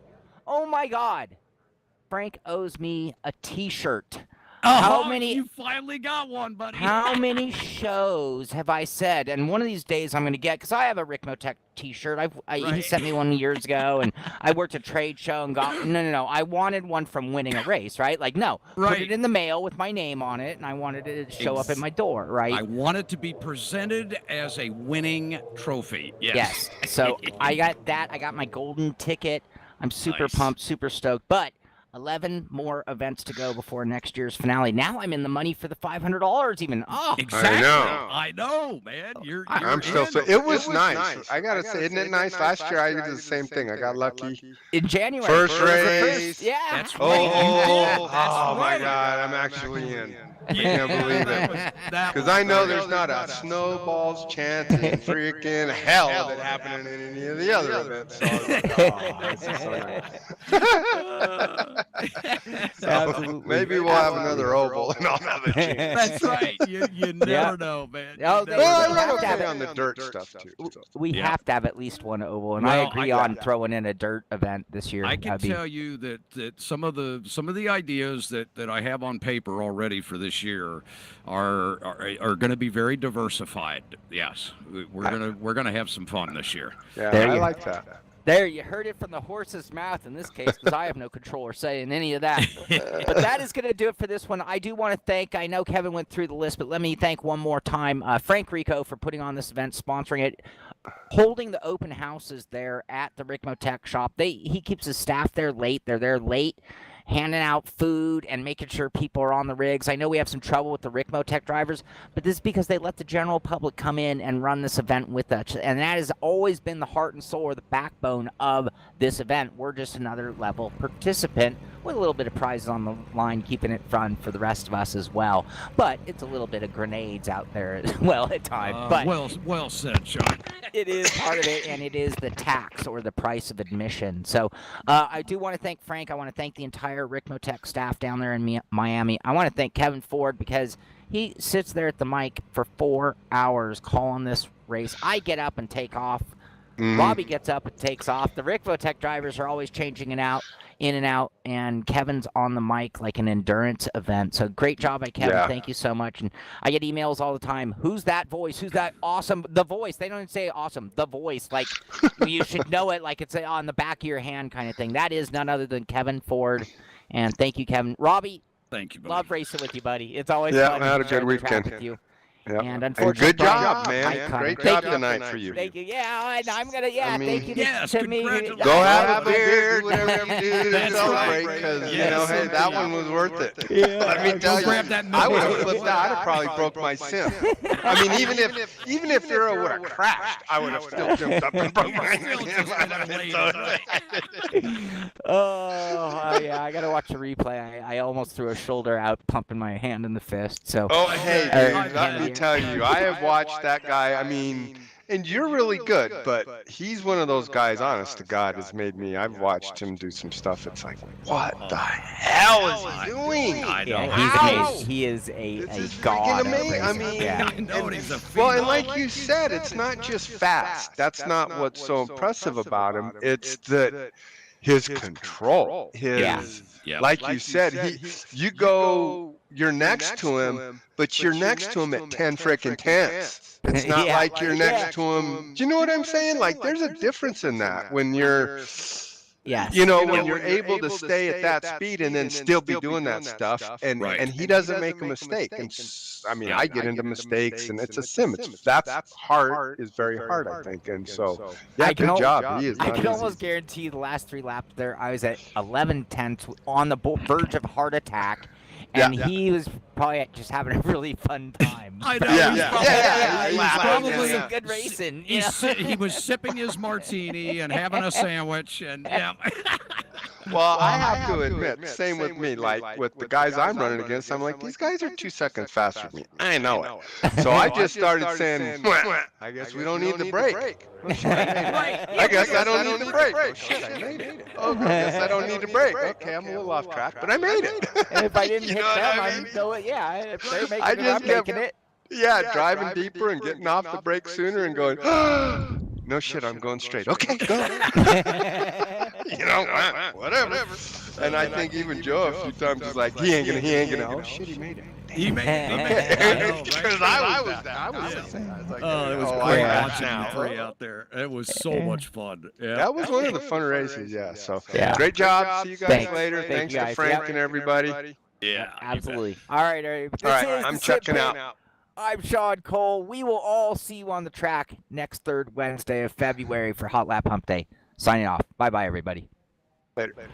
Frank owes me a T-shirt. You finally got one, buddy. How many shows have I said? And one of these days I'm going to get, because I have a Ricmotech T-shirt. He sent me one years ago, and I worked a trade show and got. No. I wanted one from winning a race, right? Like, no, put it in the mail with my name on it, and I wanted it to show up at my door, right? I want it to be presented as a winning trophy. Yes. So I got that. I got my golden ticket. I'm super pumped, super stoked, but 11 more events to go before next year's finale. Now I'm in the money for the $500 even. Oh, exactly. I know, man. I'm still so. It was nice. I gotta say, isn't it nice? Last year I did the same thing. I got lucky. In January. First race. Yeah. That's right. Oh my God! I'm actually in. I can't believe it. Because I know there's not a snowball's chance in freaking hell of it happening in any of the other events. So I was like, this is so nice. So maybe we'll have another oval and I'll have a chance. That's right. You never know, man. Oh, I'm okay on the dirt stuff too. So. We have to have at least one oval, and I agree on throwing in a dirt event this year. I can tell you that some of the ideas that I have on paper already for this year are going to be very diversified. Yes, we're gonna have some fun this year. Yeah, I like that. There, you heard it from the horse's mouth in this case, because I have no control or say in any of that. But that is going to do it for this one. I do want to thank, I know Kevin went through the list, but let me thank one more time Frank Rico for putting on this event, sponsoring it, holding the open houses there at the Ricmotech shop. He keeps his staff there late. They're there late, handing out food and making sure people are on the rigs. I know we have some trouble with the Ricmotech drivers, but this is because they let the general public come in and run this event with us. And that has always been the heart and soul or the backbone of this event. We're just another level participant with a little bit of prizes on the line, keeping it fun for the rest of us as well. But it's a little bit of grenades out there as well at times. But well said, Shaun. It is part of it, and it is the tax or the price of admission. So I do want to thank Frank. I want to thank the entire Ricmotech staff down there in Miami. I want to thank Kevin Ford because he sits there at the mic for 4 hours calling this race. I get up and take off. Robby gets up and takes off. The Ricmotech drivers are always changing in and out, and Kevin's on the mic like an endurance event. So great job by Kevin. Yeah. Thank you so much. And I get emails all the time. Who's that voice? Who's that awesome? The voice. They don't even say awesome. The voice. Like you should know it like it's on the back of your hand kind of thing. That is none other than Kevin Ford. And thank you, Kevin. Robby, thank you, buddy. Love racing with you, buddy. It's always fun. Yeah, I had a good weekend. With you. Yep. And unfortunately, good job, man. Great job tonight for you. Thank you. Yeah, I'm gonna. Yeah, thank you to me. Go have a beer, do whatever you do to celebrate, because you know, hey, that one was worth it. Yeah, let me tell you, I would have flipped out. I'd have probably broke my sim. I mean, even if Euro would have crashed, I would have still jumped up and broke my sim. Oh yeah, I gotta watch the replay. I almost threw a shoulder out, pumping my hand in the fist. So. Oh hey. Let me tell you, I have watched that guy. I mean, and you're really good, but he's one of those guys, honest to God, has made me, I've watched him do some stuff. It's like, what the hell is he doing? Yeah, he is a god. I mean, yeah. I know, and he's a well, and phenom. like you said, it's not just fast. That's not what's so impressive about him. It's that his control, Yeah. like you said, you're next to him, but you're next to him at 10 frickin' tenths. It's not Yeah, like you're next to him. Do you know what I'm saying? Like, there's a difference in that when you're, when you're able to stay at that speed and then still be doing that stuff, and he doesn't make a mistake. And I mean, I get into mistakes, and it's a sim. That's hard is very hard, I think. And so, yeah, good job. He is. I can almost guarantee the last 3 laps there, I was at 11 tenths on the verge of heart attack. And he was probably just having a really fun time. I know. He was probably some good racing. He was sipping his martini and having a sandwich, and Well, I have to admit, same with me. Like with the guys I'm running against, I'm like, these guys are 2 seconds faster than me. I know it. So I just started saying, I guess we don't need the brake. I guess I don't need the brake. Oh, shit, I made it. Oh, I guess I don't need the brake. Okay, I'm a little off track, but I made it. And if I didn't hit them, I'd go, if they're making I it, I'm just kept- making it. Yeah, driving deeper and getting off the brake sooner and going, no shit, I'm going straight. Okay, go. Whatever. And I think even Joe a few times was like, he ain't gonna. Oh shit, he made it. he made it. Because I was that. I was like, Oh, it was oh, great I watching got you three out there. It was so much fun. Yeah. That was one of the fun races, yeah. So Great great job. See you guys Thanks. later. Thank Thanks you to guys. Frank and everybody. Yeah. Absolutely. All right. All right, I'm checking out. I'm Shaun Cole. We will all see you on the track next third Wednesday of February for Hotlap Hump Day. Signing off. Bye-bye, everybody. Later.